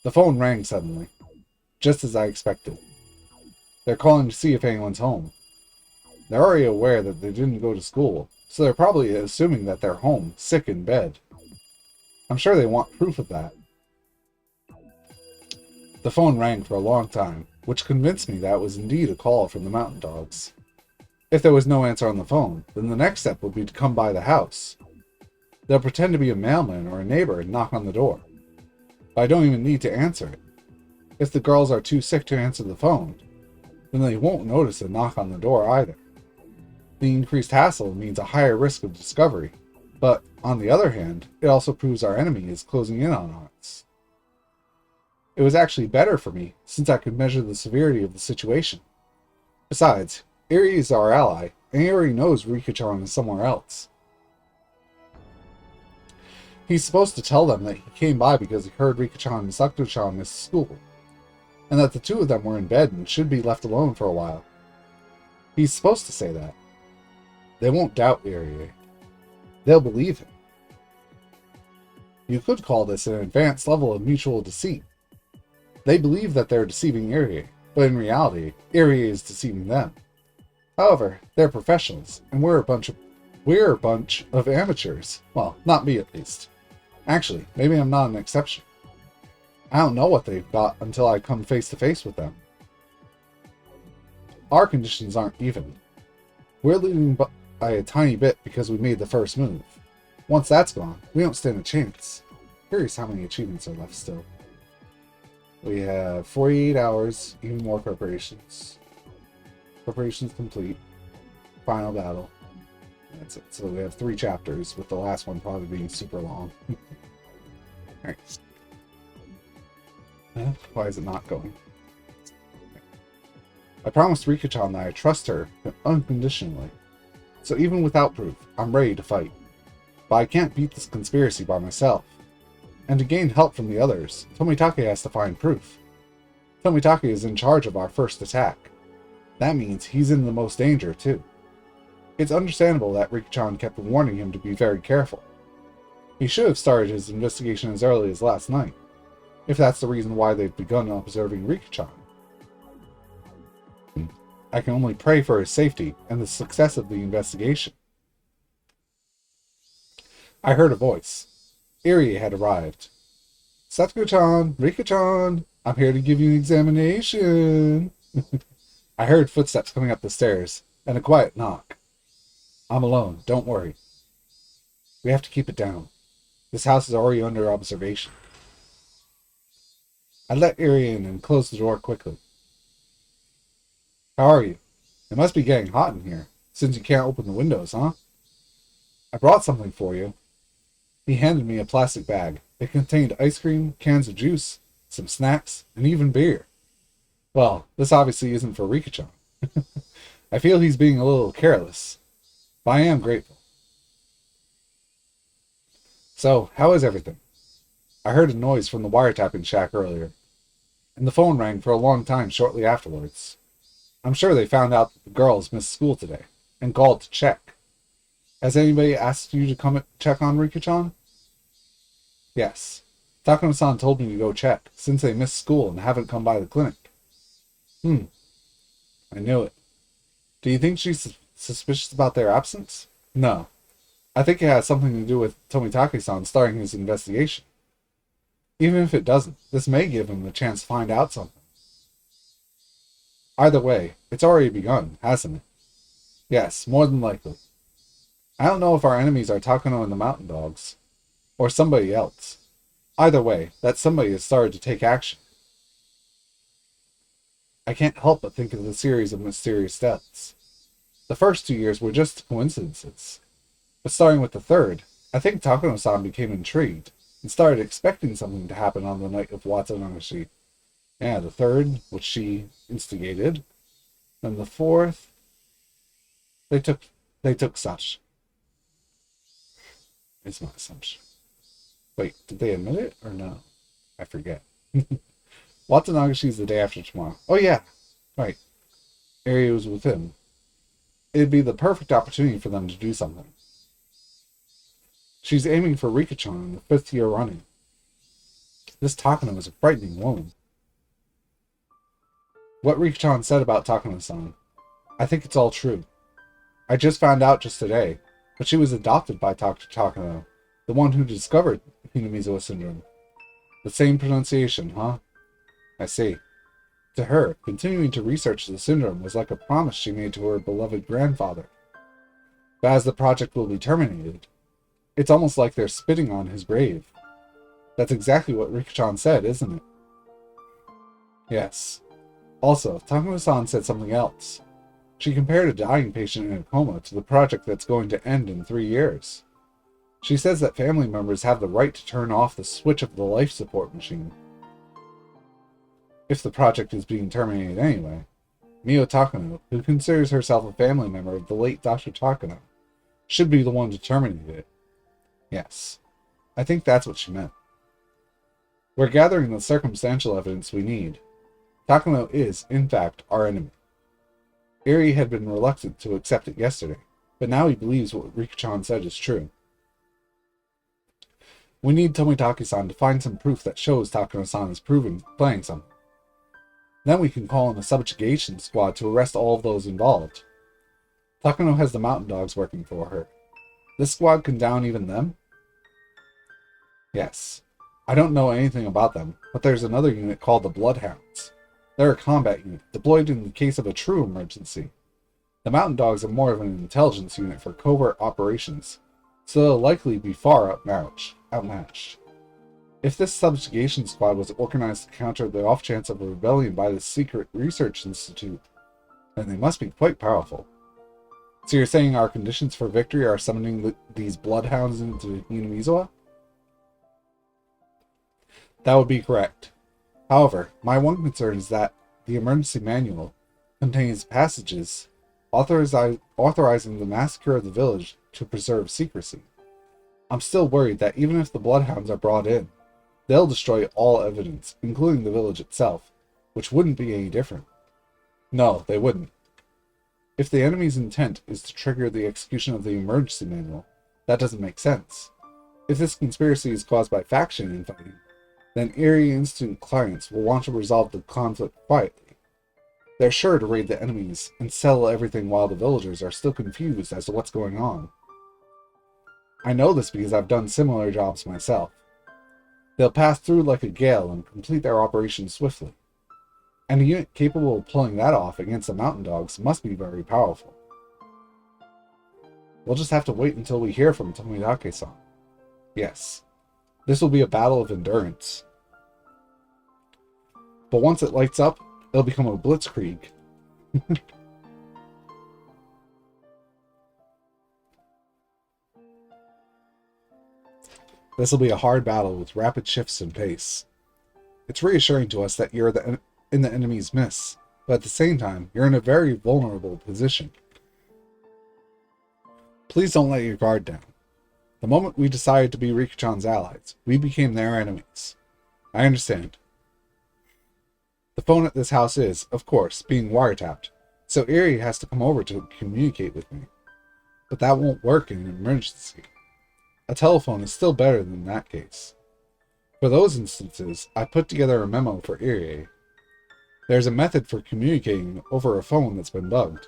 The phone rang suddenly, just as I expected. They're calling to see if anyone's home. They're already aware that they didn't go to school, so they're probably assuming that they're home, sick in bed. I'm sure they want proof of that. The phone rang for a long time, which convinced me that it was indeed a call from the Mountain Dogs. If there was no answer on the phone, then the next step would be to come by the house. They'll pretend to be a mailman or a neighbor and knock on the door. But I don't even need to answer it. If the girls are too sick to answer the phone, then they won't notice a knock on the door either. The increased hassle means a higher risk of discovery, but on the other hand, it also proves our enemy is closing in on us. It was actually better for me, since I could measure the severity of the situation. Besides, Eri is our ally, and he already knows Rika-chan is somewhere else. He's supposed to tell them that he came by because he heard Rika-chan and Satsuko-chan miss school, and that the two of them were in bed and should be left alone for a while. He's supposed to say that. They won't doubt Eri. They'll believe him. You could call this an advanced level of mutual deceit. They believe that they're deceiving Eri, but in reality, Eri is deceiving them. However, they're professionals, and we're a bunch of amateurs. Well, not me at least. Actually, maybe I'm not an exception. I don't know what they've got until I come face to face with them. Our conditions aren't even. We're leading by a tiny bit because we made the first move. Once that's gone, we don't stand a chance. Curious how many achievements are left still. We have 48 hours, even more preparations. Preparations complete. Final battle. That's it. So we have 3 chapters, with the last one probably being super long. Alright. Why is it not going? I promised Rika-chan that I trust her unconditionally. So even without proof, I'm ready to fight. But I can't beat this conspiracy by myself. And to gain help from the others, Tomitake has to find proof. Tomitake is in charge of our first attack. That means he's in the most danger, too. It's understandable that Rika-chan kept warning him to be very careful. He should have started his investigation as early as last night, if that's the reason why they've begun observing Rika-chan. I can only pray for his safety and the success of the investigation. I heard a voice. Eri had arrived. Satsuko-chan, Rika-chan, I'm here to give you an examination. I heard footsteps coming up the stairs, and a quiet knock. I'm alone, don't worry. We have to keep it down. This house is already under observation. I let Eri in and closed the door quickly. How are you? It must be getting hot in here, since you can't open the windows, huh? I brought something for you. He handed me a plastic bag. It contained ice cream, cans of juice, some snacks, and even beer. Well, this obviously isn't for Rika-chan. I feel he's being a little careless, but I am grateful. So, how is everything? I heard a noise from the wiretapping shack earlier, and the phone rang for a long time shortly afterwards. I'm sure they found out that the girls missed school today, and called to check. Has anybody asked you to come check on Rika-chan? Yes. Takano-san told me to go check, since they missed school and haven't come by the clinic. I knew it. Do you think she's suspicious about their absence? No. I think it has something to do with Tomitake-san starting his investigation. Even if it doesn't, this may give him a chance to find out something. Either way, it's already begun, hasn't it? Yes, more than likely. I don't know if our enemies are Takano and the Mountain Dogs, or somebody else. Either way, that somebody has started to take action. I can't help but think of the series of mysterious deaths. The first 2 years were just coincidences. But starting with the third, I think Takano-san became intrigued and started expecting something to happen on the night of Watanagashi. Yeah, the third, which she instigated. Then the fourth, they took such. It's my assumption. Wait, did they admit it or no? I forget. Watanagashi is the day after tomorrow. Oh yeah, right. Eri was with him. It'd be the perfect opportunity for them to do something. She's aiming for Rika-chan in the 5th year running. This Takano is a frightening woman. What Rika-chan said about Takano-san, I think it's all true. I just found out just today, but she was adopted by Dr. Takano, the one who discovered Hinamizawa syndrome. The same pronunciation, huh? I see. To her, continuing to research the syndrome was like a promise she made to her beloved grandfather. But as the project will be terminated, it's almost like they're spitting on his grave. That's exactly what Rika-chan said, isn't it? Yes. Also, Takano-san said something else. She compared a dying patient in a coma to the project that's going to end in 3 years. She says that family members have the right to turn off the switch of the life support machine. If the project is being terminated anyway, Mio Takano, who considers herself a family member of the late Dr. Takano, should be the one to terminate it. Yes, I think that's what she meant. We're gathering the circumstantial evidence we need. Takano is, in fact, our enemy. Eri had been reluctant to accept it yesterday, but now he believes what Rika-chan said is true. We need Tomitake-san to find some proof that shows Takano-san is playing something. Then we can call in a subjugation squad to arrest all of those involved. Takano has the Mountain Dogs working for her. This squad can down even them? Yes. I don't know anything about them, but there's another unit called the Bloodhounds. They're a combat unit, deployed in the case of a true emergency. The Mountain Dogs are more of an intelligence unit for covert operations, so they'll likely be far outmatched. If this subjugation squad was organized to counter the off chance of a rebellion by the Secret Research Institute, then they must be quite powerful. So you're saying our conditions for victory are summoning these bloodhounds into Hinamizawa? That would be correct. However, my one concern is that the emergency manual contains passages authorizing the massacre of the village to preserve secrecy. I'm still worried that even if the bloodhounds are brought in, they'll destroy all evidence, including the village itself, which wouldn't be any different. No, they wouldn't. If the enemy's intent is to trigger the execution of the emergency manual, that doesn't make sense. If this conspiracy is caused by faction infighting, then Erie Institute clients will want to resolve the conflict quietly. They're sure to raid the enemies and settle everything while the villagers are still confused as to what's going on. I know this because I've done similar jobs myself. They'll pass through like a gale and complete their operations swiftly. And a unit capable of pulling that off against the Mountain Dogs must be very powerful. We'll just have to wait until we hear from Tomitake-san. Yes, this will be a battle of endurance. But once it lights up, it'll become a blitzkrieg. This will be a hard battle with rapid shifts in pace. It's reassuring to us that you're in the enemy's midst, but at the same time, you're in a very vulnerable position. Please don't let your guard down. The moment we decided to be Rikichan's allies, we became their enemies. I understand. The phone at this house is, of course, being wiretapped, so Eri has to come over to communicate with me. But that won't work in an emergency. A telephone is still better than that case. For those instances, I put together a memo for Eri. There's a method for communicating over a phone that's been bugged.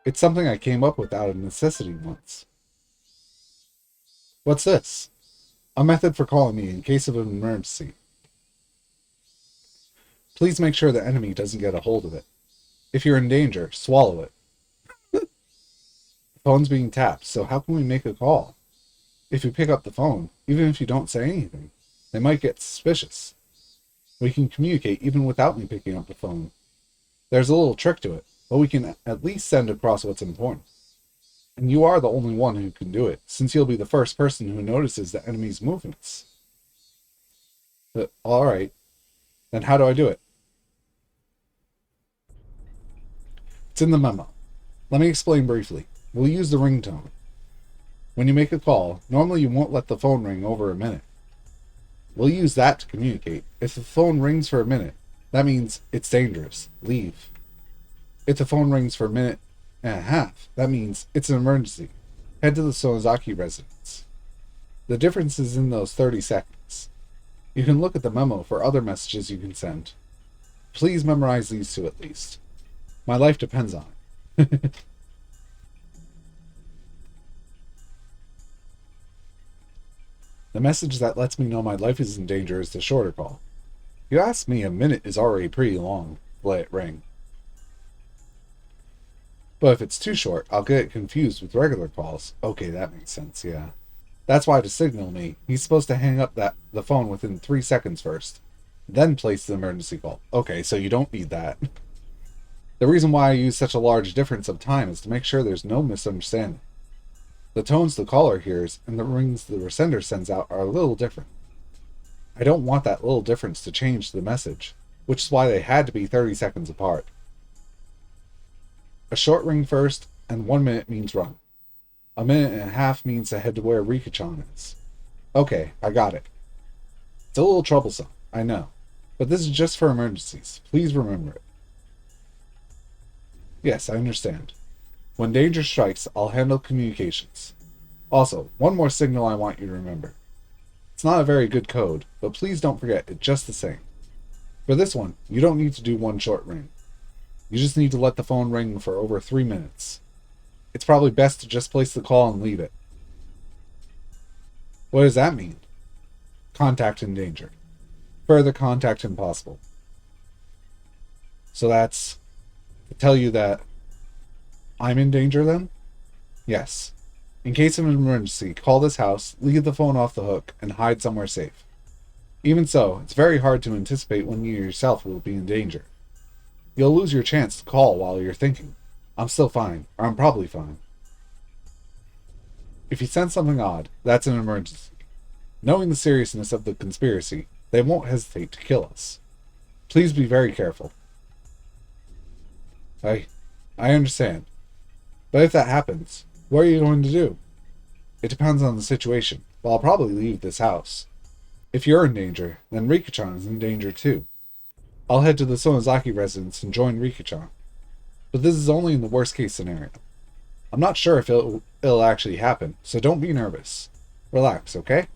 It's something I came up with out of necessity once. What's this? A method for calling me in case of an emergency. Please make sure the enemy doesn't get a hold of it. If you're in danger, swallow it. The phone's being tapped, so how can we make a call? If you pick up the phone, even if you don't say anything, they might get suspicious. We can communicate even without me picking up the phone. There's a little trick to it, but we can at least send across what's important. And you are the only one who can do it, since you'll be the first person who notices the enemy's movements. But, alright. Then how do I do it? It's in the memo. Let me explain briefly. We'll use the ringtone. When you make a call, normally you won't let the phone ring over a minute. We'll use that to communicate. If the phone rings for a minute, that means it's dangerous. Leave. If the phone rings for a minute and a half, that means it's an emergency. Head to the Sonozaki residence. The difference is in those 30 seconds. You can look at the memo for other messages you can send. Please memorize these two at least. My life depends on it. The message that lets me know my life is in danger is the shorter call. If you ask me, a minute is already pretty long. Let it ring. But if it's too short, I'll get it confused with regular calls. Okay, that makes sense, yeah. That's why to signal me, he's supposed to hang up the phone within 3 seconds first. Then place the emergency call. Okay, so you don't need that. The reason why I use such a large difference of time is to make sure there's no misunderstanding. The tones the caller hears and the rings the sender sends out are a little different. I don't want that little difference to change the message, which is why they had to be 30 seconds apart. A short ring first, and 1 minute means run. A minute and a half means to head to where Rikichan is. Okay, I got it. It's a little troublesome, I know, but this is just for emergencies. Please remember it. Yes, I understand. When danger strikes, I'll handle communications. Also, one more signal I want you to remember. It's not a very good code, but please don't forget it just the same. For this one, you don't need to do one short ring. You just need to let the phone ring for over 3 minutes. It's probably best to just place the call and leave it. What does that mean? Contact in danger. Further contact impossible. So that's to tell you that I'm in danger then? Yes. In case of an emergency, call this house, leave the phone off the hook, and hide somewhere safe. Even so, it's very hard to anticipate when you yourself will be in danger. You'll lose your chance to call while you're thinking, I'm still fine, or I'm probably fine. If you sense something odd, that's an emergency. Knowing the seriousness of the conspiracy, they won't hesitate to kill us. Please be very careful. I understand. But if that happens, what are you going to do? It depends on the situation, but I'll probably leave this house. If you're in danger, then Rikichan is in danger too. I'll head to the Sonozaki residence and join Rikichan. But this is only in the worst case scenario. I'm not sure if it'll actually happen, so don't be nervous. Relax, okay?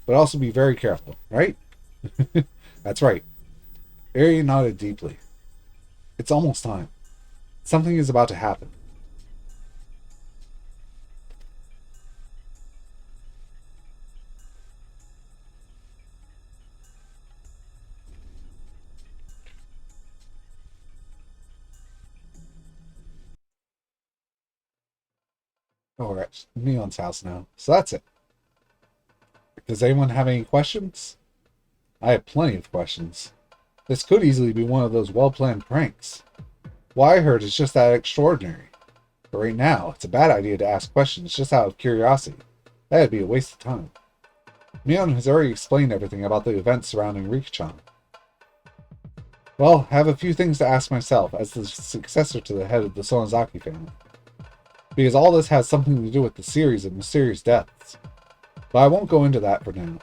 But also be very careful, right? That's right. Eri nodded deeply. It's almost time. Something is about to happen. Oh, we're at Neon's house now. So that's it. Does anyone have any questions? I have plenty of questions. This could easily be one of those well-planned pranks. What I heard is just that extraordinary. But right now, it's a bad idea to ask questions just out of curiosity. That'd be a waste of time. Mion has already explained everything about the events surrounding Rikichan. Well, I have a few things to ask myself as the successor to the head of the Sonozaki family. Because all this has something to do with the series of mysterious deaths. But I won't go into that for now.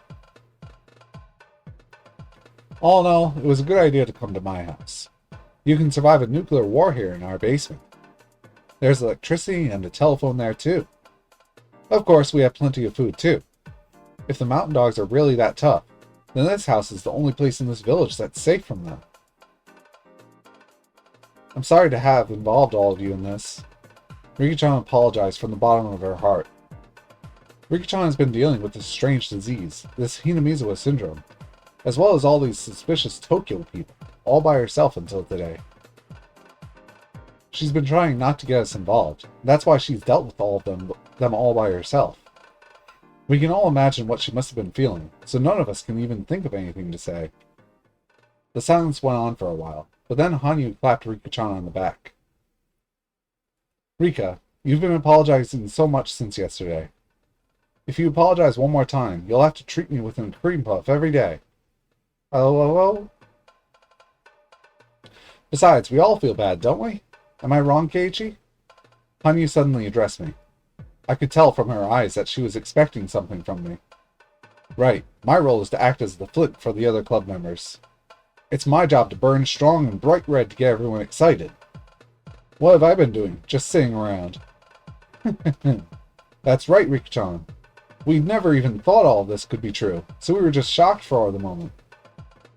All in all, it was a good idea to come to my house. You can survive a nuclear war here in our basement. There's electricity and a telephone there too. Of course, we have plenty of food too. If the mountain dogs are really that tough, then this house is the only place in this village that's safe from them. I'm sorry to have involved all of you in this. Rikichan apologized from the bottom of her heart. Rikichan has been dealing with this strange disease, this Hinamizawa syndrome, as well as all these suspicious Tokyo people, all by herself until today. She's been trying not to get us involved. That's why she's dealt with all of them all by herself. We can all imagine what she must have been feeling, so none of us can even think of anything to say. The silence went on for a while, but then Hanyu clapped Rika-chan on the back. Rika, you've been apologizing so much since yesterday. If you apologize one more time, you'll have to treat me with a cream puff every day. Oh. Besides, we all feel bad, don't we? Am I wrong, Keiichi? Hanyu suddenly addressed me. I could tell from her eyes that she was expecting something from me. Right, my role is to act as the flint for the other club members. It's my job to burn strong and bright red to get everyone excited. What have I been doing? Just sitting around. That's right, Rika-chan. We never even thought all of this could be true, so we were just shocked for the moment.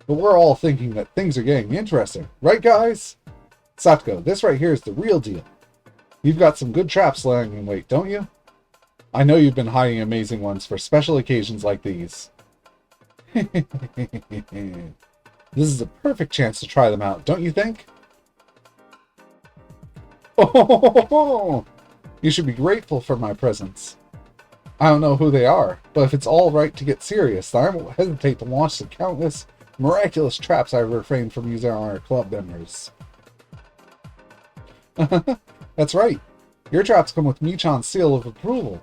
But we're all thinking that things are getting interesting, right guys? Satoko, this right here is the real deal. You've got some good traps lying in wait, don't you? I know you've been hiding amazing ones for special occasions like these. This is a perfect chance to try them out, don't you think? Oh, you should be grateful for my presence. I don't know who they are, but if it's all right to get serious, then I won't hesitate to launch the countless miraculous traps I've refrained from using on our club members. That's right. Your traps come with Michan's seal of approval.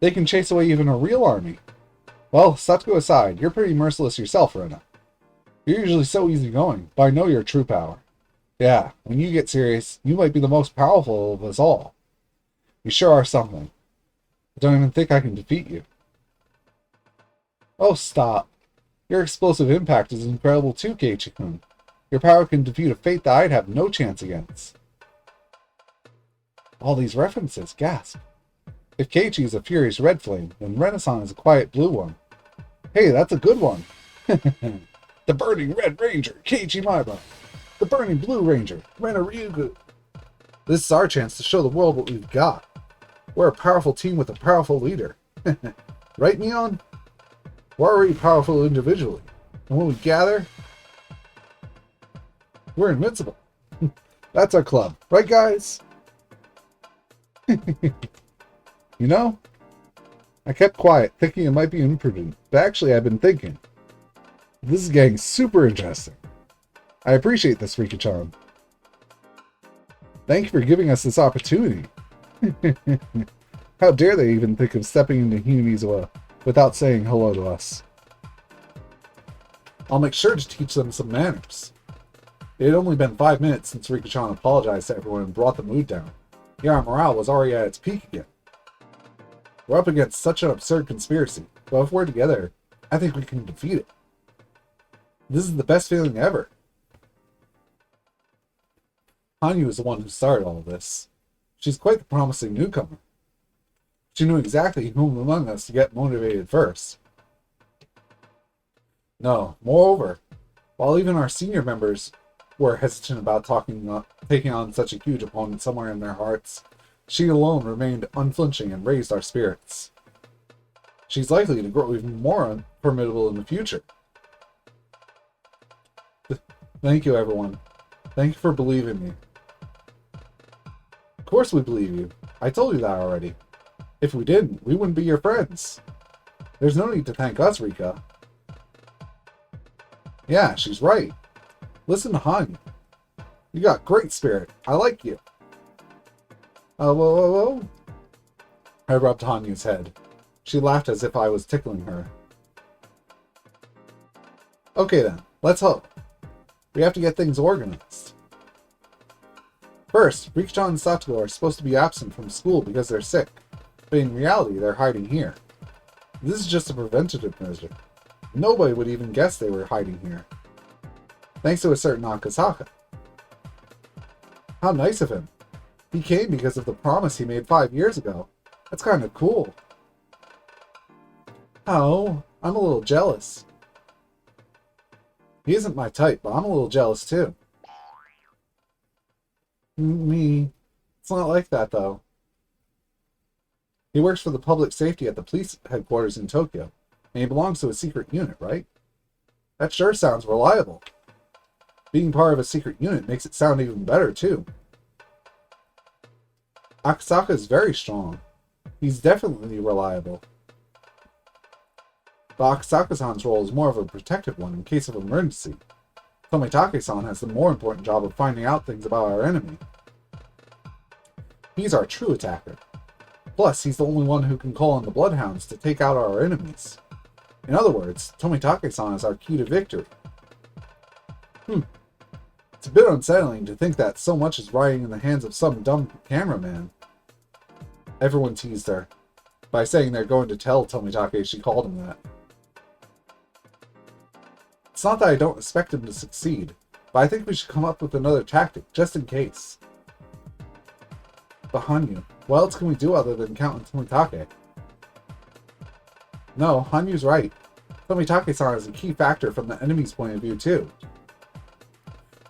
They can chase away even a real army. Well, Satoko aside, you're pretty merciless yourself, Rena. You're usually so easygoing, but I know your true power. Yeah, when you get serious, you might be the most powerful of us all. You sure are something. I don't even think I can defeat you. Oh, stop. Your explosive impact is incredible too, Keiichi-kun. Your power can defeat a fate that I'd have no chance against. All these references, gasp. If Keiichi is a furious red flame, then Renaissance is a quiet blue one. Hey, that's a good one. The burning red ranger, Keiichi Maiba. The burning blue ranger, Rena Ryugu. This is our chance to show the world what we've got. We're a powerful team with a powerful leader. Right, Mion? We're already powerful individually. And when we gather, we're invincible. That's our club. Right, guys? You know, I kept quiet, thinking it might be imprudent, but actually I've been thinking. This is getting super interesting. I appreciate this, Rika-chan. Thank you for giving us this opportunity. How dare they even think of stepping into Hinamizawa without saying hello to us. I'll make sure to teach them some manners. It had only been 5 minutes since Rika-chan apologized to everyone and brought the mood down. Yet our morale was already at its peak again. We're up against such an absurd conspiracy, but if we're together, I think we can defeat it. This is the best feeling ever. Hanyu is the one who started all of this. She's quite the promising newcomer. She knew exactly whom among us to get motivated first. No, moreover, while even our senior members were hesitant about taking on such a huge opponent somewhere in their hearts, she alone remained unflinching and raised our spirits. She's likely to grow even more formidable in the future. Thank you, everyone. Thank you for believing me. Of course we believe you. I told you that already. If we didn't, we wouldn't be your friends. There's no need to thank us, Rika. Yeah, she's right. Listen to Hanyu. You got great spirit. I like you. Whoa, whoa, whoa. I rubbed Hanyu's head. She laughed as if I was tickling her. Okay then, let's hope. We have to get things organized. First, Rikichan and Satoru are supposed to be absent from school because they're sick, but in reality they're hiding here. This is just a preventative measure. Nobody would even guess they were hiding here. Thanks to a certain Akasaka. How nice of him. He came because of the promise he made 5 years ago. That's kind of cool. Oh, I'm a little jealous. He isn't my type, but I'm a little jealous too. Me. It's not like that, though. He works for the public safety at the police headquarters in Tokyo, and he belongs to a secret unit, right? That sure sounds reliable. Being part of a secret unit makes it sound even better, too. Akasaka is very strong. He's definitely reliable. But Akasaka-san's role is more of a protective one in case of emergency. Tomitake-san has the more important job of finding out things about our enemy. He's our true attacker. Plus, he's the only one who can call on the Bloodhounds to take out our enemies. In other words, Tomitake-san is our key to victory. It's a bit unsettling to think that so much is riding in the hands of some dumb cameraman. Everyone teased her by saying they're going to tell Tomitake she called him that. It's not that I don't expect him to succeed, but I think we should come up with another tactic, just in case. But Hanyu, what else can we do other than count on Tomitake? No, Hanyu's right. Tomitake-san is a key factor from the enemy's point of view, too.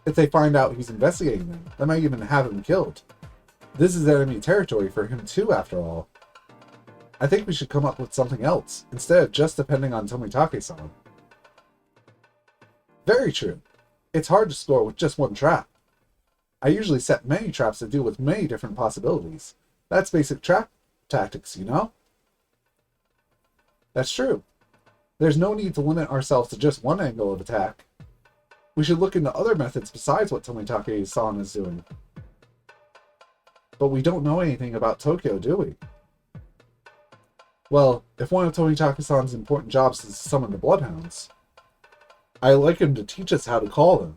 If they find out he's investigating them, they might even have him killed. This is enemy territory for him too, after all. I think we should come up with something else, instead of just depending on Tomitake-san. Very true. It's hard to score with just one trap. I usually set many traps to deal with many different possibilities. That's basic trap tactics, you know? That's true. There's no need to limit ourselves to just one angle of attack. We should look into other methods besides what Tomitake-san is doing. But we don't know anything about Tokyo, do we? Well, if one of Tomitake-san's important jobs is to summon the Bloodhounds, I'd like him to teach us how to call them.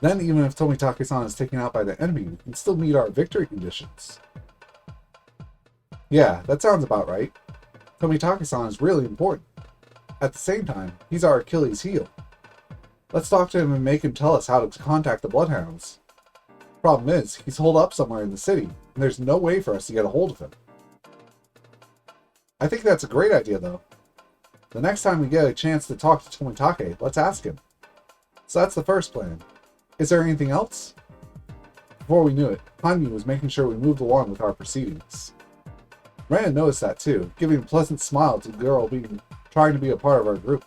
Then even if Tomitake-san is taken out by the enemy, we can still meet our victory conditions. Yeah, that sounds about right. Tomitake-san is really important. At the same time, he's our Achilles heel. Let's talk to him and make him tell us how to contact the Bloodhounds. Problem is, he's holed up somewhere in the city, and there's no way for us to get a hold of him. I think that's a great idea, though. The next time we get a chance to talk to Tomitake, let's ask him. So that's the first plan. Is there anything else? Before we knew it, Hanyu was making sure we moved along with our proceedings. Ren noticed that too, giving a pleasant smile to the girl trying to be a part of our group.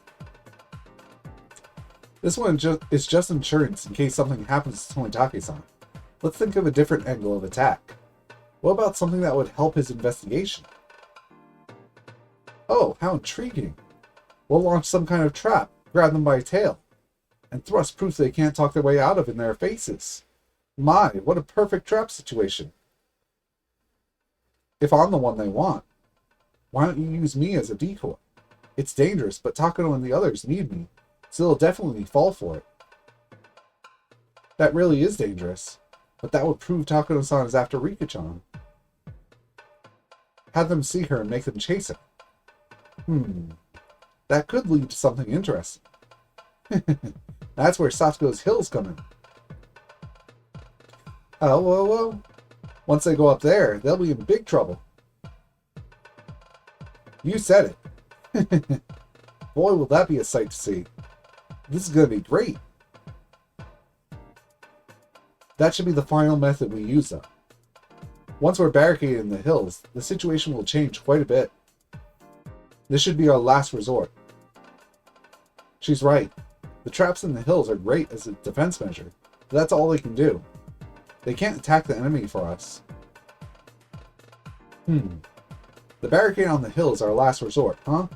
This one is just insurance in case something happens to Tomitake-san. Let's think of a different angle of attack. What about something that would help his investigation? Oh, how intriguing. We'll launch some kind of trap, grab them by a tail, and thrust proof they can't talk their way out of in their faces. My, what a perfect trap situation. If I'm the one they want, why don't you use me as a decoy? It's dangerous, but Takano and the others need me, so they'll definitely fall for it. That really is dangerous, but that would prove Takano-san is after Rikichan. Have them see her and make them chase her. That could lead to something interesting. That's where Satoru's hills come in. Oh, whoa, whoa. Once they go up there, they'll be in big trouble. You said it. Boy, will that be a sight to see. This is going to be great. That should be the final method we use, though. Once we're barricaded in the hills, the situation will change quite a bit. This should be our last resort. She's right. The traps in the hills are great as a defense measure, but that's all they can do. They can't attack the enemy for us. The barricade on the hill is our last resort, huh?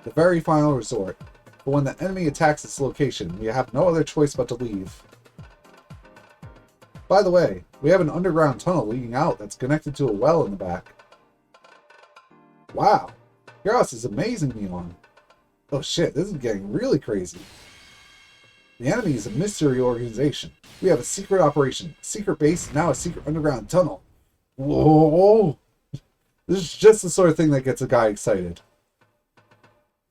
The very final resort. but when the enemy attacks its location, we have no other choice but to leave. By the way, we have an underground tunnel leading out that's connected to a well in the back. Wow, your house is amazing, Neon. Oh shit, this is getting really crazy. The enemy is a mystery organization. We have a secret operation, a secret base, and now a secret underground tunnel. Whoa! This is just the sort of thing that gets a guy excited.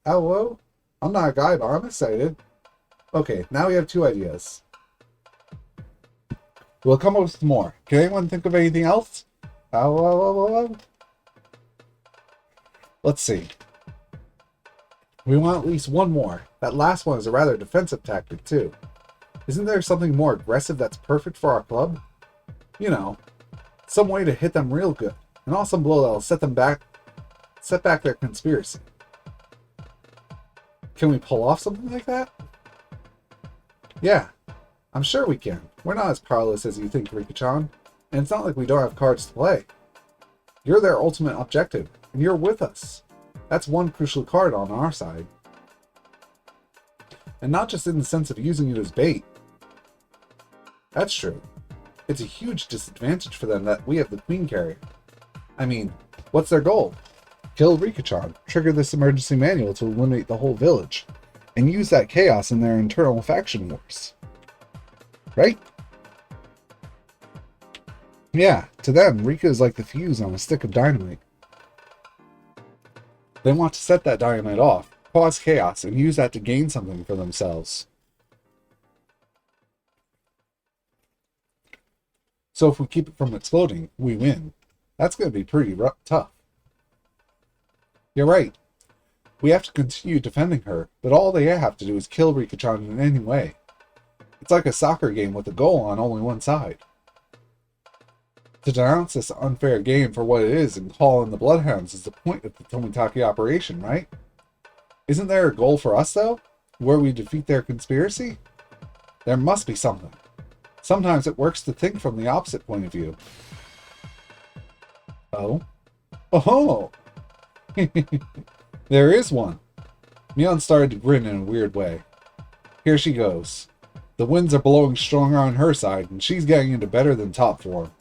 Hello? I'm not a guy, but I'm excited. Okay, now we have two ideas. We'll come up with more. Can anyone think of anything else? Hello? Let's see. We want at least one more. That last one is a rather defensive tactic, too. Isn't there something more aggressive that's perfect for our club? You know, some way to hit them real good. An awesome blow that'll set back their conspiracy. Can we pull off something like that? Yeah, I'm sure we can. We're not as powerless as you think, Rika-chan. And it's not like we don't have cards to play. You're their ultimate objective, and you're with us. That's one crucial card on our side. And not just in the sense of using it as bait. That's true. It's a huge disadvantage for them that we have the Queen Carrier. I mean, what's their goal? Kill Rika-chan, trigger this emergency manual to eliminate the whole village, and use that chaos in their internal faction wars. Right? Yeah, to them, Rika is like the fuse on a stick of dynamite. They want to set that dynamite off, cause chaos, and use that to gain something for themselves. So if we keep it from exploding, we win. That's going to be pretty tough. You're right. We have to continue defending her, but all they have to do is kill Rika-chan in any way. It's like a soccer game with a goal on only one side. To denounce this unfair game for what it is and call in the Bloodhounds is the point of the Tomitaki operation, right? Isn't there a goal for us, though? Where we defeat their conspiracy? There must be something. Sometimes it works to think from the opposite point of view. Oh? Oh! There is one. Mion started to grin in a weird way. Here she goes. The winds are blowing stronger on her side, and she's getting into better than top form.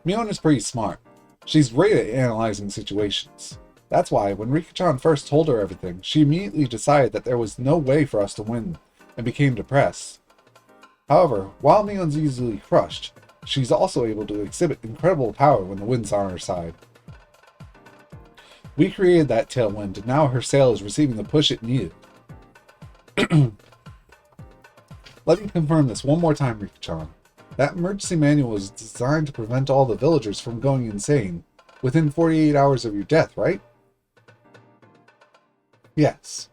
Mion is pretty smart. She's great at analyzing situations. That's why, when Rika-chan first told her everything, she immediately decided that there was no way for us to win, and became depressed. However, while Mion's easily crushed, she's also able to exhibit incredible power when the wind's on her side. We created that tailwind, and now her sail is receiving the push it needed. Let me confirm this one more time, Rika-chan. That emergency manual was designed to prevent all the villagers from going insane within 48 hours of your death, right? Yes.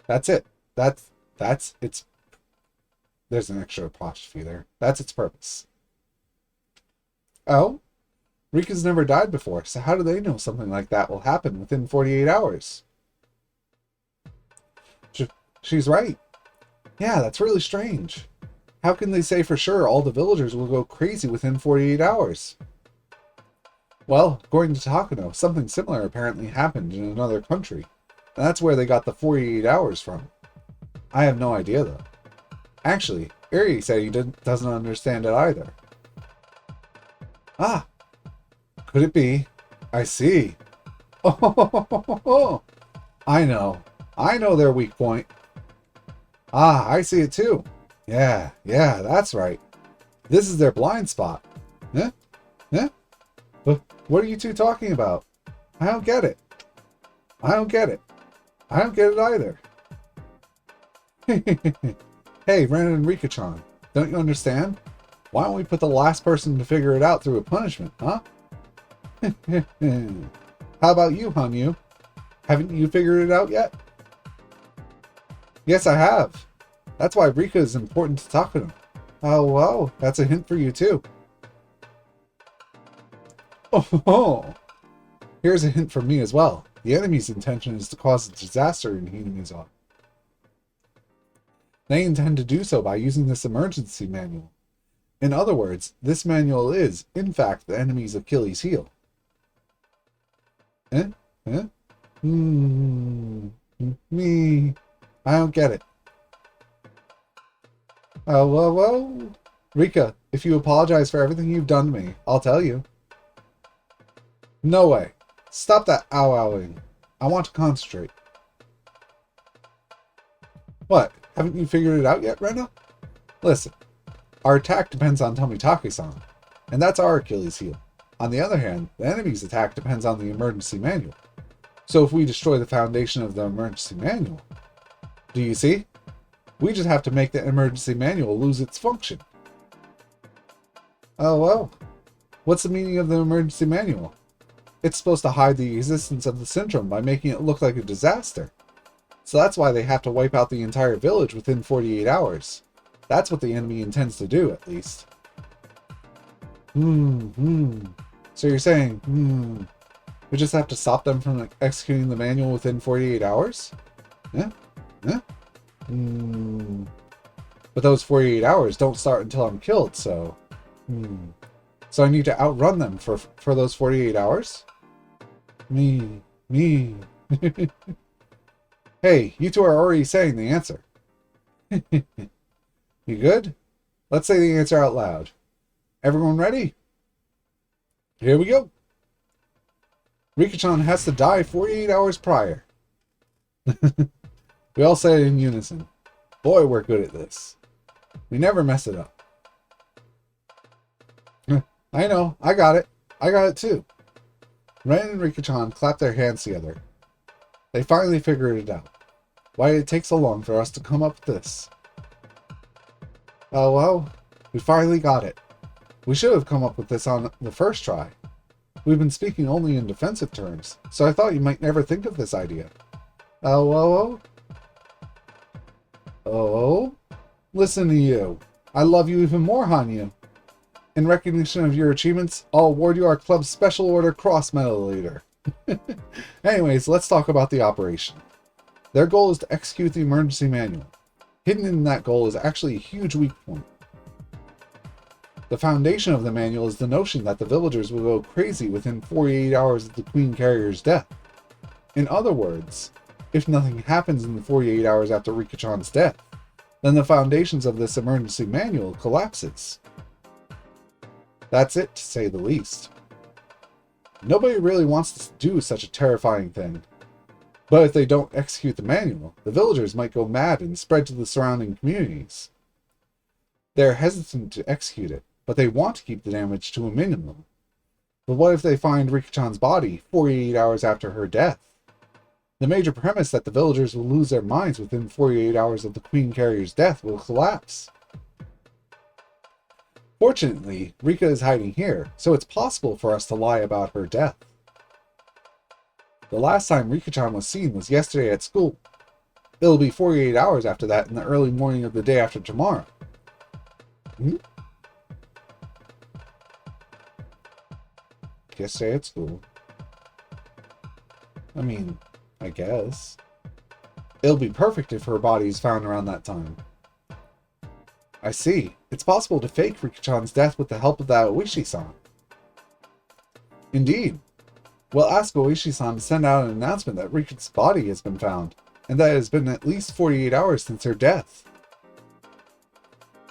That's it. That's its... There's an extra apostrophe there. That's its purpose. Oh? Rika's never died before, so how do they know something like that will happen within 48 hours? She's right. Yeah, that's really strange. How can they say for sure all the villagers will go crazy within 48 hours? Well, according to Takano, something similar apparently happened in another country, and that's where they got the 48 hours from. I have no idea, though. Actually, Eri said he doesn't understand it either. Ah! Could it be? I see. Oh, I know. I know their weak point. Ah, I see it too. Yeah, that's right. This is their blind spot. Huh? Huh? What are you two talking about? I don't get it. I don't get it. I don't get it either. Hey, Ren and Rika-chan, don't you understand? Why don't we put the last person to figure it out through a punishment, huh? How about you, Hanyu? Haven't you figured it out yet? Yes, I have. That's why Rika is important to Takano. Oh, well, that's a hint for you, too. Oh, here's a hint from me as well. The enemy's intention is to cause a disaster in Hinamizawa. They intend to do so by using this emergency manual. In other words, this manual is, in fact, the enemy's Achilles heel. Me. I don't get it. Oh, whoa. Rika, if you apologize for everything you've done to me, I'll tell you. No way. Stop that ow-owing. I want to concentrate. What? Haven't you figured it out yet, Rena? Listen, our attack depends on Tomitake-san, and that's our Achilles heel. On the other hand, the enemy's attack depends on the emergency manual. So if we destroy the foundation of the emergency manual, do you see? We just have to make the emergency manual lose its function. Oh, well. What's the meaning of the emergency manual? It's supposed to hide the existence of the syndrome by making it look like a disaster. So that's why they have to wipe out the entire village within 48 hours. That's what the enemy intends to do, at least. So you're saying, we just have to stop them from executing the manual within 48 hours? Yeah? But those 48 hours don't start until I'm killed, so... So I need to outrun them for those 48 hours? Me. Hey, you two are already saying the answer. You good? Let's say the answer out loud. Everyone ready? Here we go. Rika-chan has to die 48 hours prior. We all said it in unison. Boy, we're good at this. We never mess it up. I know, I got it. I got it too. Ren and Rika-chan clapped their hands together. They finally figured it out. Why did it take so long for us to come up with this? Oh well, we finally got it. We should have come up with this on the first try. We've been speaking only in defensive terms, so I thought you might never think of this idea. Oh? Listen to you. I love you even more, Hanyu. In recognition of your achievements, I'll award you our club's Special Order Cross Medal Leader. Anyways, let's talk about the operation. Their goal is to execute the emergency manual. Hidden in that goal is actually a huge weak point. The foundation of the manual is the notion that the villagers will go crazy within 48 hours of the Queen Carrier's death. In other words, if nothing happens in the 48 hours after Rika-chan's death, then the foundations of this emergency manual collapses. That's it, to say the least. Nobody really wants to do such a terrifying thing. But if they don't execute the manual, the villagers might go mad and spread to the surrounding communities. They're hesitant to execute it, but they want to keep the damage to a minimum. But what if they find Rika-chan's body 48 hours after her death? The major premise that the villagers will lose their minds within 48 hours of the Queen Carrier's death will collapse. Fortunately, Rika is hiding here, so it's possible for us to lie about her death. The last time Rika-chan was seen was yesterday at school. It'll be 48 hours after that in the early morning of the day after tomorrow. Yesterday at school. I mean, I guess. It'll be perfect if her body is found around that time. I see. It's possible to fake Rika-chan's death with the help of that Oishi-san. Indeed. We'll ask Oishi-san to send out an announcement that Rika's body has been found, and that it has been at least 48 hours since her death.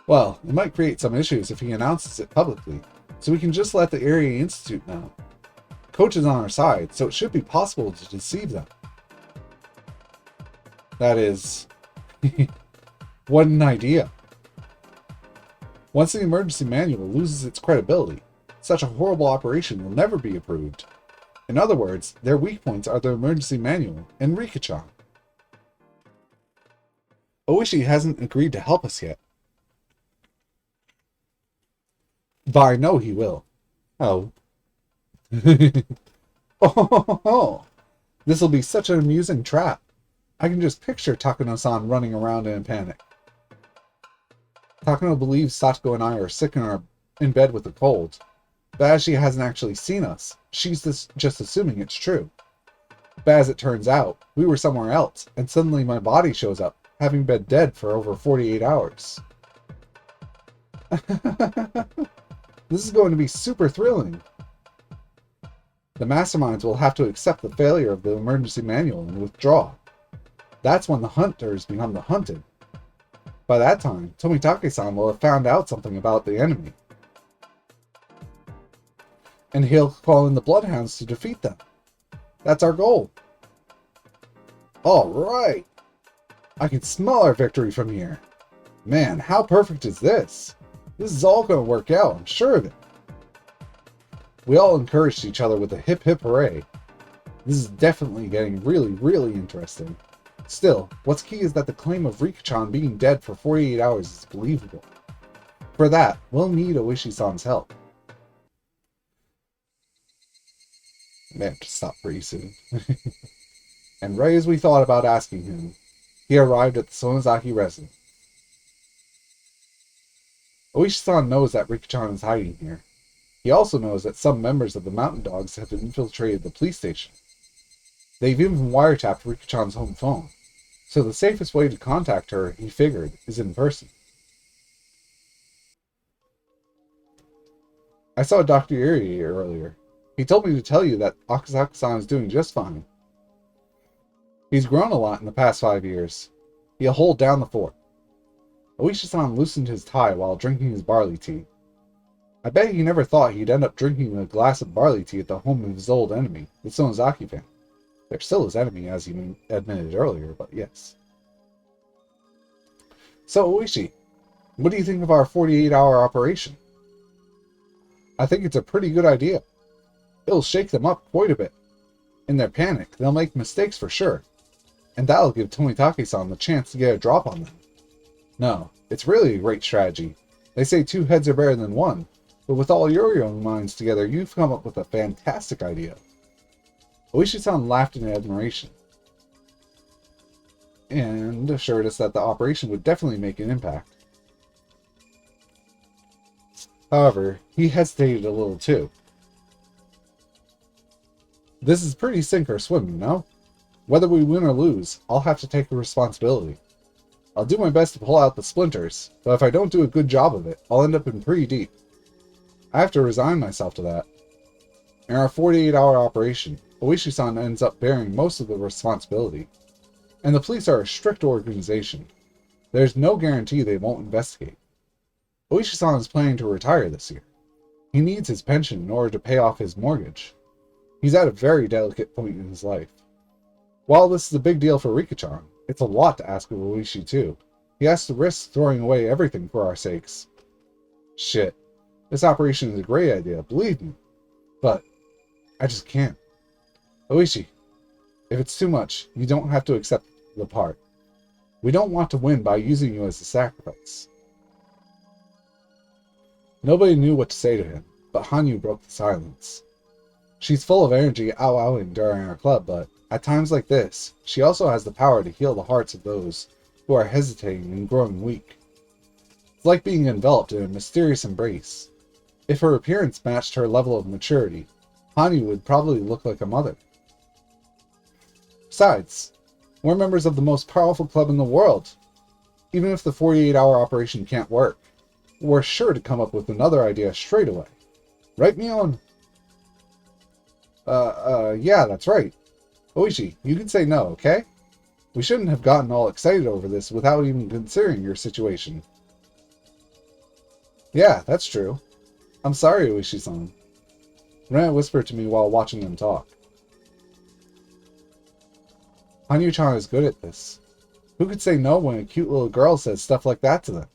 Well, it might create some issues if he announces it publicly, so we can just let the Area Institute know. Coach is on our side, so it should be possible to deceive them. That is... what an idea. Once the emergency manual loses its credibility, such a horrible operation will never be approved. In other words, their weak points are the emergency manual and Rika-chan. Oishi hasn't agreed to help us yet. But I know he will. Oh. Oh. This'll be such an amusing trap. I can just picture Takano-san running around in a panic. Takano believes Satoko and I are sick and are in bed with a cold. But as she hasn't actually seen us, she's just assuming it's true. But as it turns out, we were somewhere else, and suddenly my body shows up, having been dead for over 48 hours. This is going to be super thrilling. The masterminds will have to accept the failure of the emergency manual and withdraw. That's when the hunters become the hunted. By that time, Tomitake-san will have found out something about the enemy. And he'll call in the Bloodhounds to defeat them. That's our goal. Alright! I can smell our victory from here. Man, how perfect is this? This is all going to work out, I'm sure of it. We all encouraged each other with a hip hip hooray. This is definitely getting really, really interesting. Still, what's key is that the claim of Rika-chan being dead for 48 hours is believable. For that, we'll need Oishi-san's help. Man, to stop pretty soon. And right as we thought about asking him, he arrived at the Sonozaki residence. Oishi-san knows that Rika-chan is hiding here. He also knows that some members of the Mountain Dogs have infiltrated the police station. They've even wiretapped Rika-chan's home phone, so the safest way to contact her, he figured, is in person. I saw Dr. Irie earlier. He told me to tell you that Akasaka-san is doing just fine. He's grown a lot in the past 5 years. He'll hold down the fort. Oishi-san loosened his tie while drinking his barley tea. I bet he never thought he'd end up drinking a glass of barley tea at the home of his old enemy, the Sonozaki family. They're still his enemy, as he admitted earlier, but yes. So, Oishi, what do you think of our 48-hour operation? I think it's a pretty good idea. It'll shake them up quite a bit. In their panic, they'll make mistakes for sure. And that'll give Tomitake-san the chance to get a drop on them. No, it's really a great strategy. They say 2 heads are better than 1, but with all your young minds together, you've come up with a fantastic idea. Oishi-san laughed in admiration, and assured us that the operation would definitely make an impact. However, he hesitated a little too. This is pretty sink or swim, you know? Whether we win or lose, I'll have to take the responsibility. I'll do my best to pull out the splinters, but if I don't do a good job of it, I'll end up in pretty deep. I have to resign myself to that. In our 48-hour operation, Oishi-san ends up bearing most of the responsibility. And the police are a strict organization. There's no guarantee they won't investigate. Oishi-san is planning to retire this year. He needs his pension in order to pay off his mortgage. He's at a very delicate point in his life. While this is a big deal for Rika-chan, it's a lot to ask of Oishi too. He has to risk throwing away everything for our sakes. Shit. This operation is a great idea, believe me. But I just can't. Oishi, if it's too much, you don't have to accept the part. We don't want to win by using you as a sacrifice. Nobody knew what to say to him, but Hanyu broke the silence. She's full of energy out-outing during our club, but at times like this, she also has the power to heal the hearts of those who are hesitating and growing weak. It's like being enveloped in a mysterious embrace. If her appearance matched her level of maturity, Hanyu would probably look like a mother. Besides, we're members of the most powerful club in the world. Even if the 48-hour operation can't work, we're sure to come up with another idea straight away. Right, Mion? Yeah, that's right. Oishi, you can say no, okay? We shouldn't have gotten all excited over this without even considering your situation. Yeah, that's true. I'm sorry, Oishi-san. Rena whispered to me while watching them talk. Hanyu-chan is good at this. Who could say no when a cute little girl says stuff like that to them?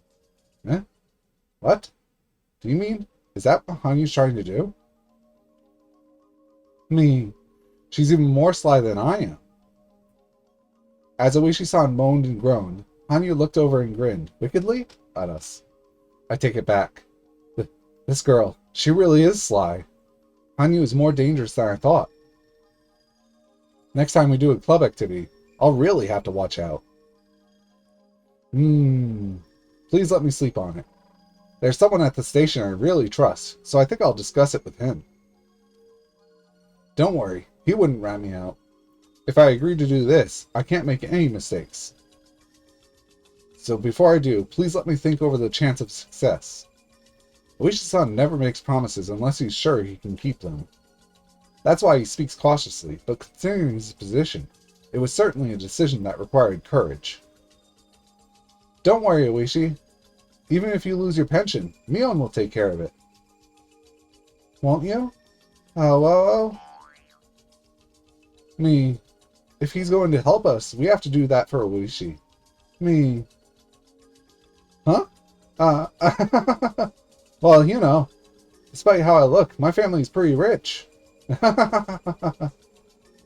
Eh? What? Do you mean? Is that what Hanyu's trying to do? She's even more sly than I am. As Oishi-san moaned and groaned, Hanyu looked over and grinned, wickedly, at us. I take it back. This girl, she really is sly. Hanyu is more dangerous than I thought. Next time we do a club activity, I'll really have to watch out. Please let me sleep on it. There's someone at the station I really trust, so I think I'll discuss it with him. Don't worry, he wouldn't rat me out. If I agree to do this, I can't make any mistakes. So before I do, please let me think over the chance of success. Oishi-san never makes promises unless he's sure he can keep them. That's why he speaks cautiously, but considering his position, It was certainly a decision that required courage. Don't worry, Oishi. Even if you lose your pension, Mion will take care of it. Won't you? Oh. Me. If he's going to help us, we have to do that for Oishi. Me. Huh? Well, you know, despite how I look, my family's pretty rich.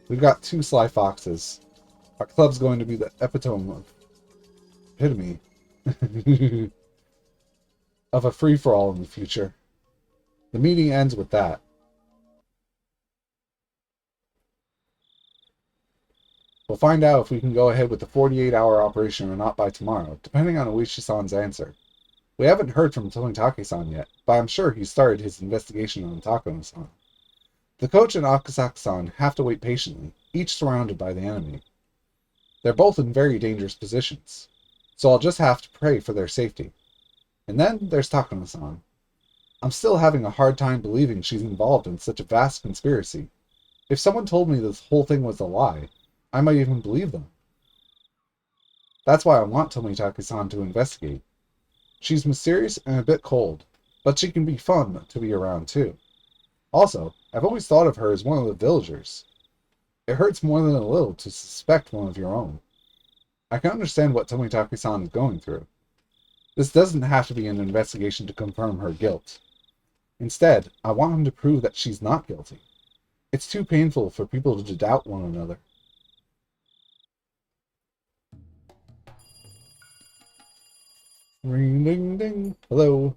We've got 2 sly foxes. Our club's going to be the epitome of a free-for-all in the future. The meeting ends with that. We'll find out if we can go ahead with the 48-hour operation or not by tomorrow, depending on Oishi-san's answer. We haven't heard from Tomitake-san yet, but I'm sure he started his investigation on Takano-san. The coach and Akasaka-san have to wait patiently, each surrounded by the enemy. They're both in very dangerous positions, so I'll just have to pray for their safety. And then there's Takano-san. I'm still having a hard time believing she's involved in such a vast conspiracy. If someone told me this whole thing was a lie, I might even believe them. That's why I want Tomitake-san to investigate. She's mysterious and a bit cold, but she can be fun to be around too. Also, I've always thought of her as one of the villagers. It hurts more than a little to suspect one of your own. I can understand what Tomitake-san is going through. This doesn't have to be an investigation to confirm her guilt. Instead, I want him to prove that she's not guilty. It's too painful for people to doubt one another. Ring ding ding. Hello.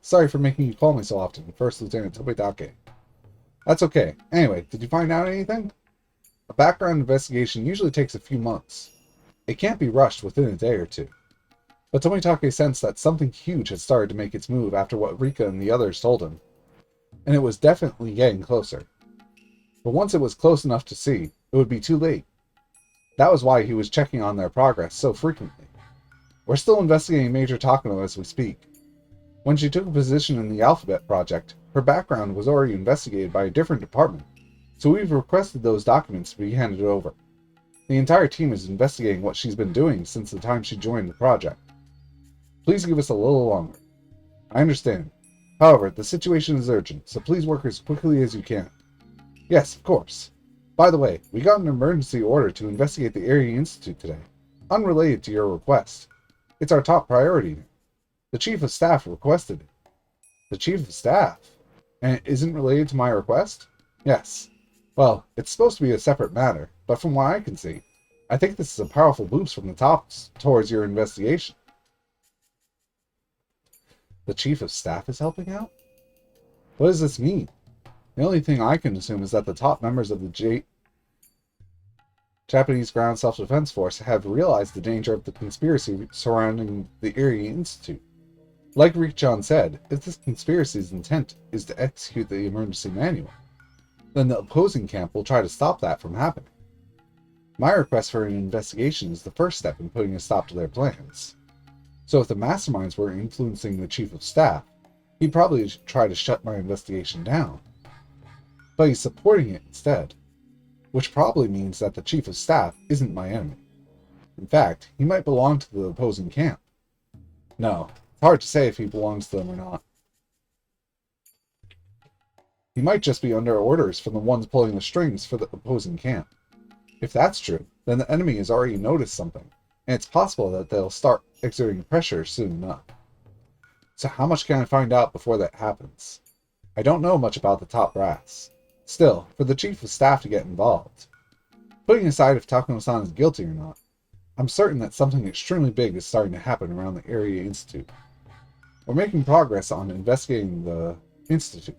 Sorry for making you call me so often, First Lieutenant Tomitake. That's okay. Anyway, did you find out anything? A background investigation usually takes a few months. It can't be rushed within a day or two. But Tomitake sensed that something huge had started to make its move after what Rika and the others told him. And it was definitely getting closer. But once it was close enough to see, it would be too late. That was why he was checking on their progress so frequently. We're still investigating Major Takano as we speak. When she took a position in the Alphabet Project, her background was already investigated by a different department, so we've requested those documents to be handed over. The entire team is investigating what she's been doing since the time she joined the project. Please give us a little longer. I understand. However, the situation is urgent, so please work as quickly as you can. Yes, of course. By the way, we got an emergency order to investigate the Area Institute today, unrelated to your request. It's our top priority now. The Chief of Staff requested it. The Chief of Staff? And it isn't related to my request? Yes. Well, it's supposed to be a separate matter, but from what I can see, I think this is a powerful boost from the top towards your investigation. The Chief of Staff is helping out? What does this mean? The only thing I can assume is that the top members of the Japanese Ground Self-Defense Force have realized the danger of the conspiracy surrounding the Area Institute. Like Rick-chan said, if this conspiracy's intent is to execute the emergency manual, then the opposing camp will try to stop that from happening. My request for an investigation is the first step in putting a stop to their plans. So if the masterminds were influencing the Chief of Staff, he'd probably try to shut my investigation down. But he's supporting it instead, which probably means that the Chief of Staff isn't my enemy. In fact, he might belong to the opposing camp. No, it's hard to say if he belongs to them or not. He might just be under orders from the ones pulling the strings for the opposing camp. If that's true, then the enemy has already noticed something, and it's possible that they'll start exerting pressure soon enough. So how much can I find out before that happens? I don't know much about the top brass. Still, for the Chief of Staff to get involved, putting aside if Takano-san is guilty or not, I'm certain that something extremely big is starting to happen around the Area Institute. We're making progress on investigating the Institute.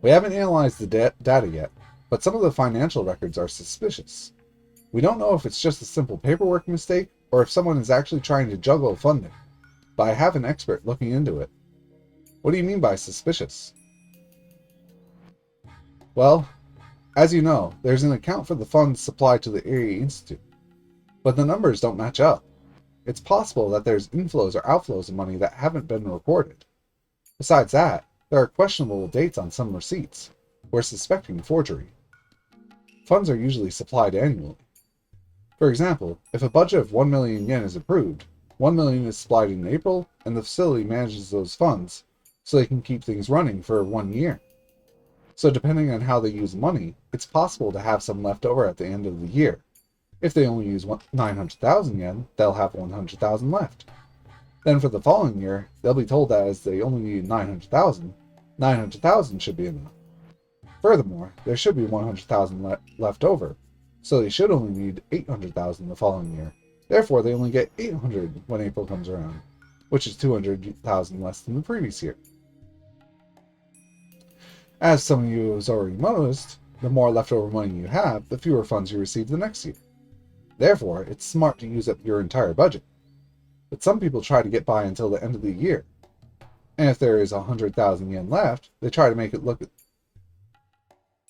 We haven't analyzed the data yet, but some of the financial records are suspicious. We don't know if it's just a simple paperwork mistake or if someone is actually trying to juggle funding, but I have an expert looking into it. What do you mean by suspicious? Well, as you know, there's an account for the funds supplied to the Area Institute, but the numbers don't match up. It's possible that there's inflows or outflows of money that haven't been reported. Besides that, there are questionable dates on some receipts. We're suspecting forgery. funds are usually supplied annually. For example, if a budget of 1 million yen is approved, 1 million is supplied in April, and the facility manages those funds so they can keep things running for 1 year. So depending on how they use money, it's possible to have some left over at the end of the year. If they only use 900,000 yen, they'll have 100,000 left. Then for the following year, they'll be told that as they only need 900,000, 900,000 should be enough. Furthermore, there should be 100,000 left over, so they should only need 800,000 the following year. Therefore, they only get 800 when April comes around, which is 200,000 less than the previous year. As some of you have already noticed, the more leftover money you have, the fewer funds you receive the next year. Therefore, it's smart to use up your entire budget. But some people try to get by until the end of the year. And if there is 100,000 yen left, they try to make it look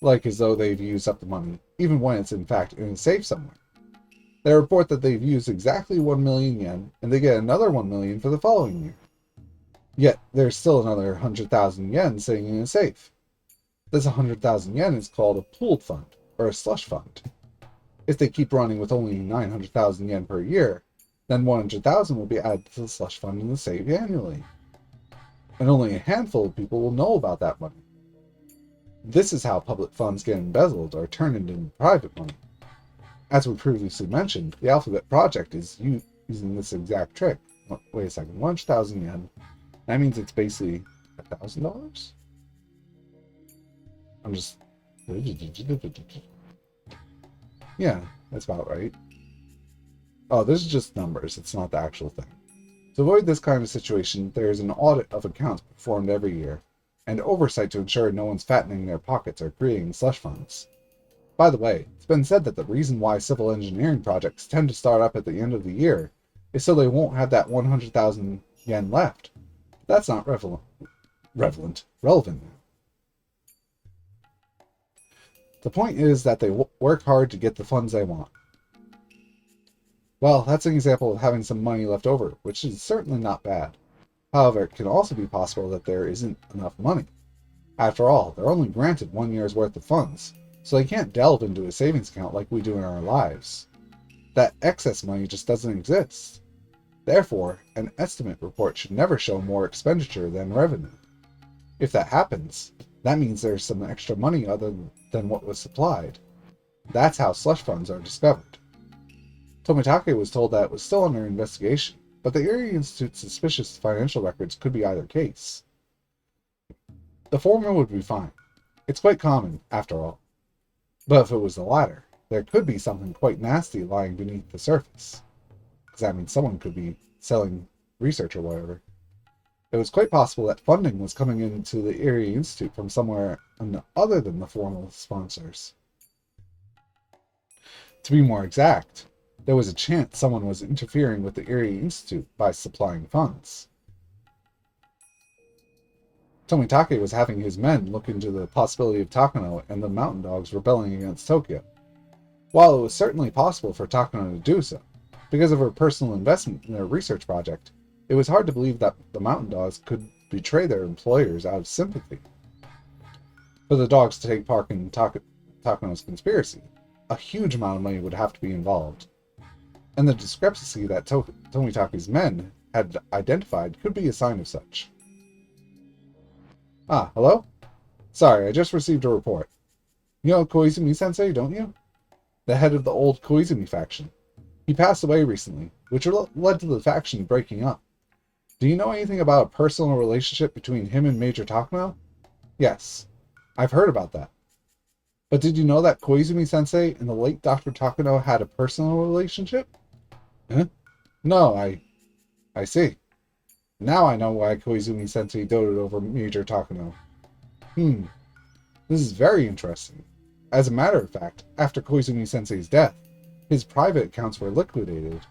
like as though they've used up the money, even when it's in fact in a safe somewhere. They report that they've used exactly 1 million yen, and they get another 1 million for the following year. Yet, there's still another 100,000 yen sitting in a safe. This 100,000 yen is called a pooled fund, or a slush fund. If they keep running with only 900,000 yen per year, then 100,000 will be added to the slush fund in the safe annually. And only a handful of people will know about that money. This is how public funds get embezzled or turned into private money. As we previously mentioned, the Alphabet Project is using this exact trick. Wait a second, 100,000 yen. That means it's basically $1,000? I'm just... Yeah, that's about right. Oh, this is just numbers, it's not the actual thing. To avoid this kind of situation, there is an audit of accounts performed every year, and oversight to ensure no one's fattening their pockets or creating slush funds. By the way, it's been said that the reason why civil engineering projects tend to start up at the end of the year is so they won't have that 100,000 yen left. That's not relevant now. The point is that they work hard to get the funds they want. Well, that's an example of having some money left over, which is certainly not bad. However, it can also be possible that there isn't enough money. After all, they're only granted 1 year's worth of funds, so they can't delve into a savings account like we do in our lives. That excess money just doesn't exist. Therefore, an estimate report should never show more expenditure than revenue. If that happens, that means there's some extra money other than what was supplied. That's how slush funds are discovered. Tomitake was told that it was still under investigation, but the Erie Institute's suspicious financial records could be either case. The former would be fine. It's quite common, after all. But if it was the latter, there could be something quite nasty lying beneath the surface. Because that means someone could be selling research or whatever. It was quite possible that funding was coming into the Erie Institute from somewhere other than the formal sponsors. To be more exact, there was a chance someone was interfering with the Erie Institute by supplying funds. Tomitake was having his men look into the possibility of Takano and the mountain dogs rebelling against Tokyo. While it was certainly possible for Takano to do so, because of her personal investment in their research project, it was hard to believe that the mountain dogs could betray their employers out of sympathy. For the dogs to take part in Takano's conspiracy, a huge amount of money would have to be involved. And the discrepancy that Tomitake's men had identified could be a sign of such. Ah, hello? Sorry, I just received a report. You know Koizumi-sensei, don't you? The head of the old Koizumi faction. He passed away recently, which led to the faction breaking up. Do you know anything about a personal relationship between him and Major Takano? Yes, I've heard about that. But did you know that Koizumi-sensei and the late Dr. Takano had a personal relationship? Huh? No, I see. Now I know why Koizumi-sensei doted over Major Takano. This is very interesting. As a matter of fact, after Koizumi-sensei's death, his private accounts were liquidated,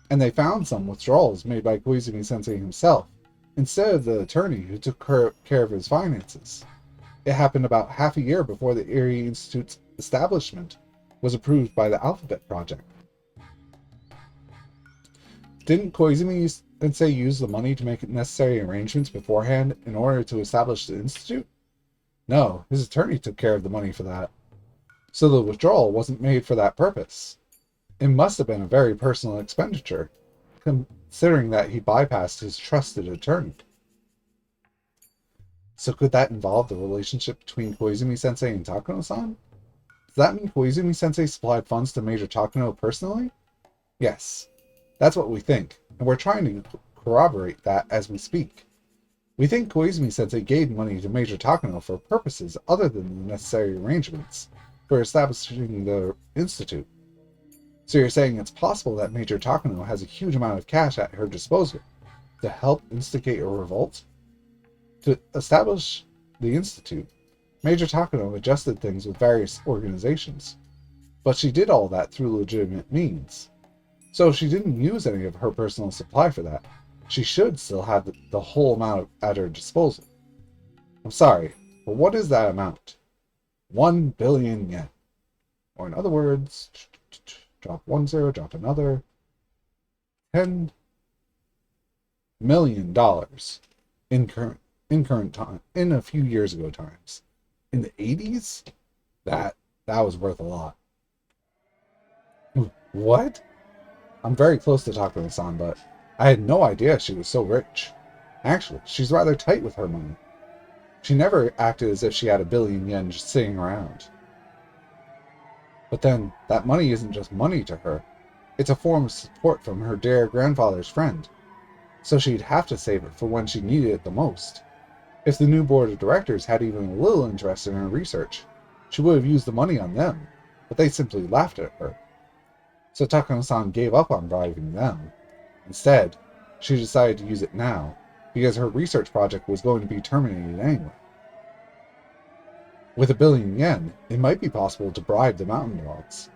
and they found some withdrawals made by Koizumi-sensei himself, instead of the attorney who took care of his finances. It happened about half a year before the Erie Institute's establishment was approved by the Alphabet Project. Didn't Koizumi-sensei use the money to make necessary arrangements beforehand in order to establish the institute? No, his attorney took care of the money for that. So the withdrawal wasn't made for that purpose. It must have been a very personal expenditure, considering that he bypassed his trusted attorney. So could that involve the relationship between Koizumi-sensei and Takano-san? Does that mean Koizumi-sensei supplied funds to Major Takano personally? Yes, that's what we think, and we're trying to corroborate that as we speak. We think Koizumi-sensei gave money to Major Takano for purposes other than the necessary arrangements for establishing the institute. So you're saying it's possible that Major Takano has a huge amount of cash at her disposal to help instigate a revolt? To establish the institute, Major Takano adjusted things with various organizations, but she did all that through legitimate means. So if she didn't use any of her personal supply for that, she should still have the whole amount at her disposal. I'm sorry, but what is that amount? 1 billion yen. Or in other words, drop one zero, drop another. $10 million in current time, in a few years ago times. In the 80s, that was worth a lot. What? I'm very close to Takano-san, but I had no idea she was so rich. Actually, she's rather tight with her money. She never acted as if she had 1 billion yen just sitting around. But then, that money isn't just money to her. It's a form of support from her dear grandfather's friend. So she'd have to save it for when she needed it the most. If the new board of directors had even a little interest in her research, she would have used the money on them, but they simply laughed at her. So Takano-san gave up on bribing them. Instead, she decided to use it now, because her research project was going to be terminated anyway. With 1 billion yen, it might be possible to bribe the mountain dogs.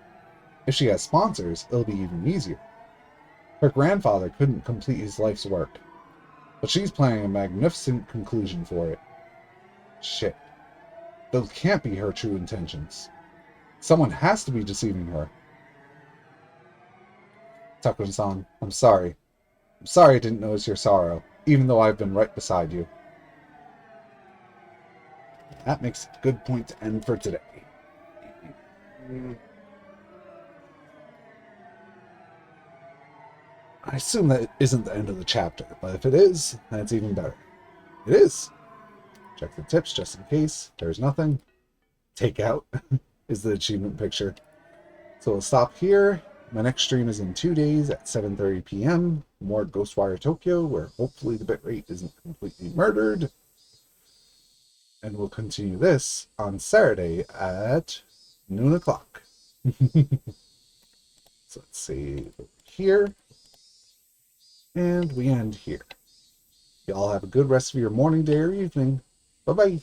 If she has sponsors, it'll be even easier. Her grandfather couldn't complete his life's work, but she's planning a magnificent conclusion for it. Shit. Those can't be her true intentions. Someone has to be deceiving her. Takano-san, I'm sorry. I'm sorry I didn't notice your sorrow, even though I've been right beside you. That makes a good point to end for today. I assume that it isn't the end of the chapter, but if it is, then it's even better. It is! Check the tips just in case. There's nothing. Take out is the achievement picture. So we'll stop here. My next stream is in 2 days at 7:30 p.m. More Ghostwire Tokyo, where hopefully the bitrate isn't completely murdered. And we'll continue this on Saturday at noon o'clock. So let's see here. And we end here. Y'all have a good rest of your morning, day, or evening. Bye-bye.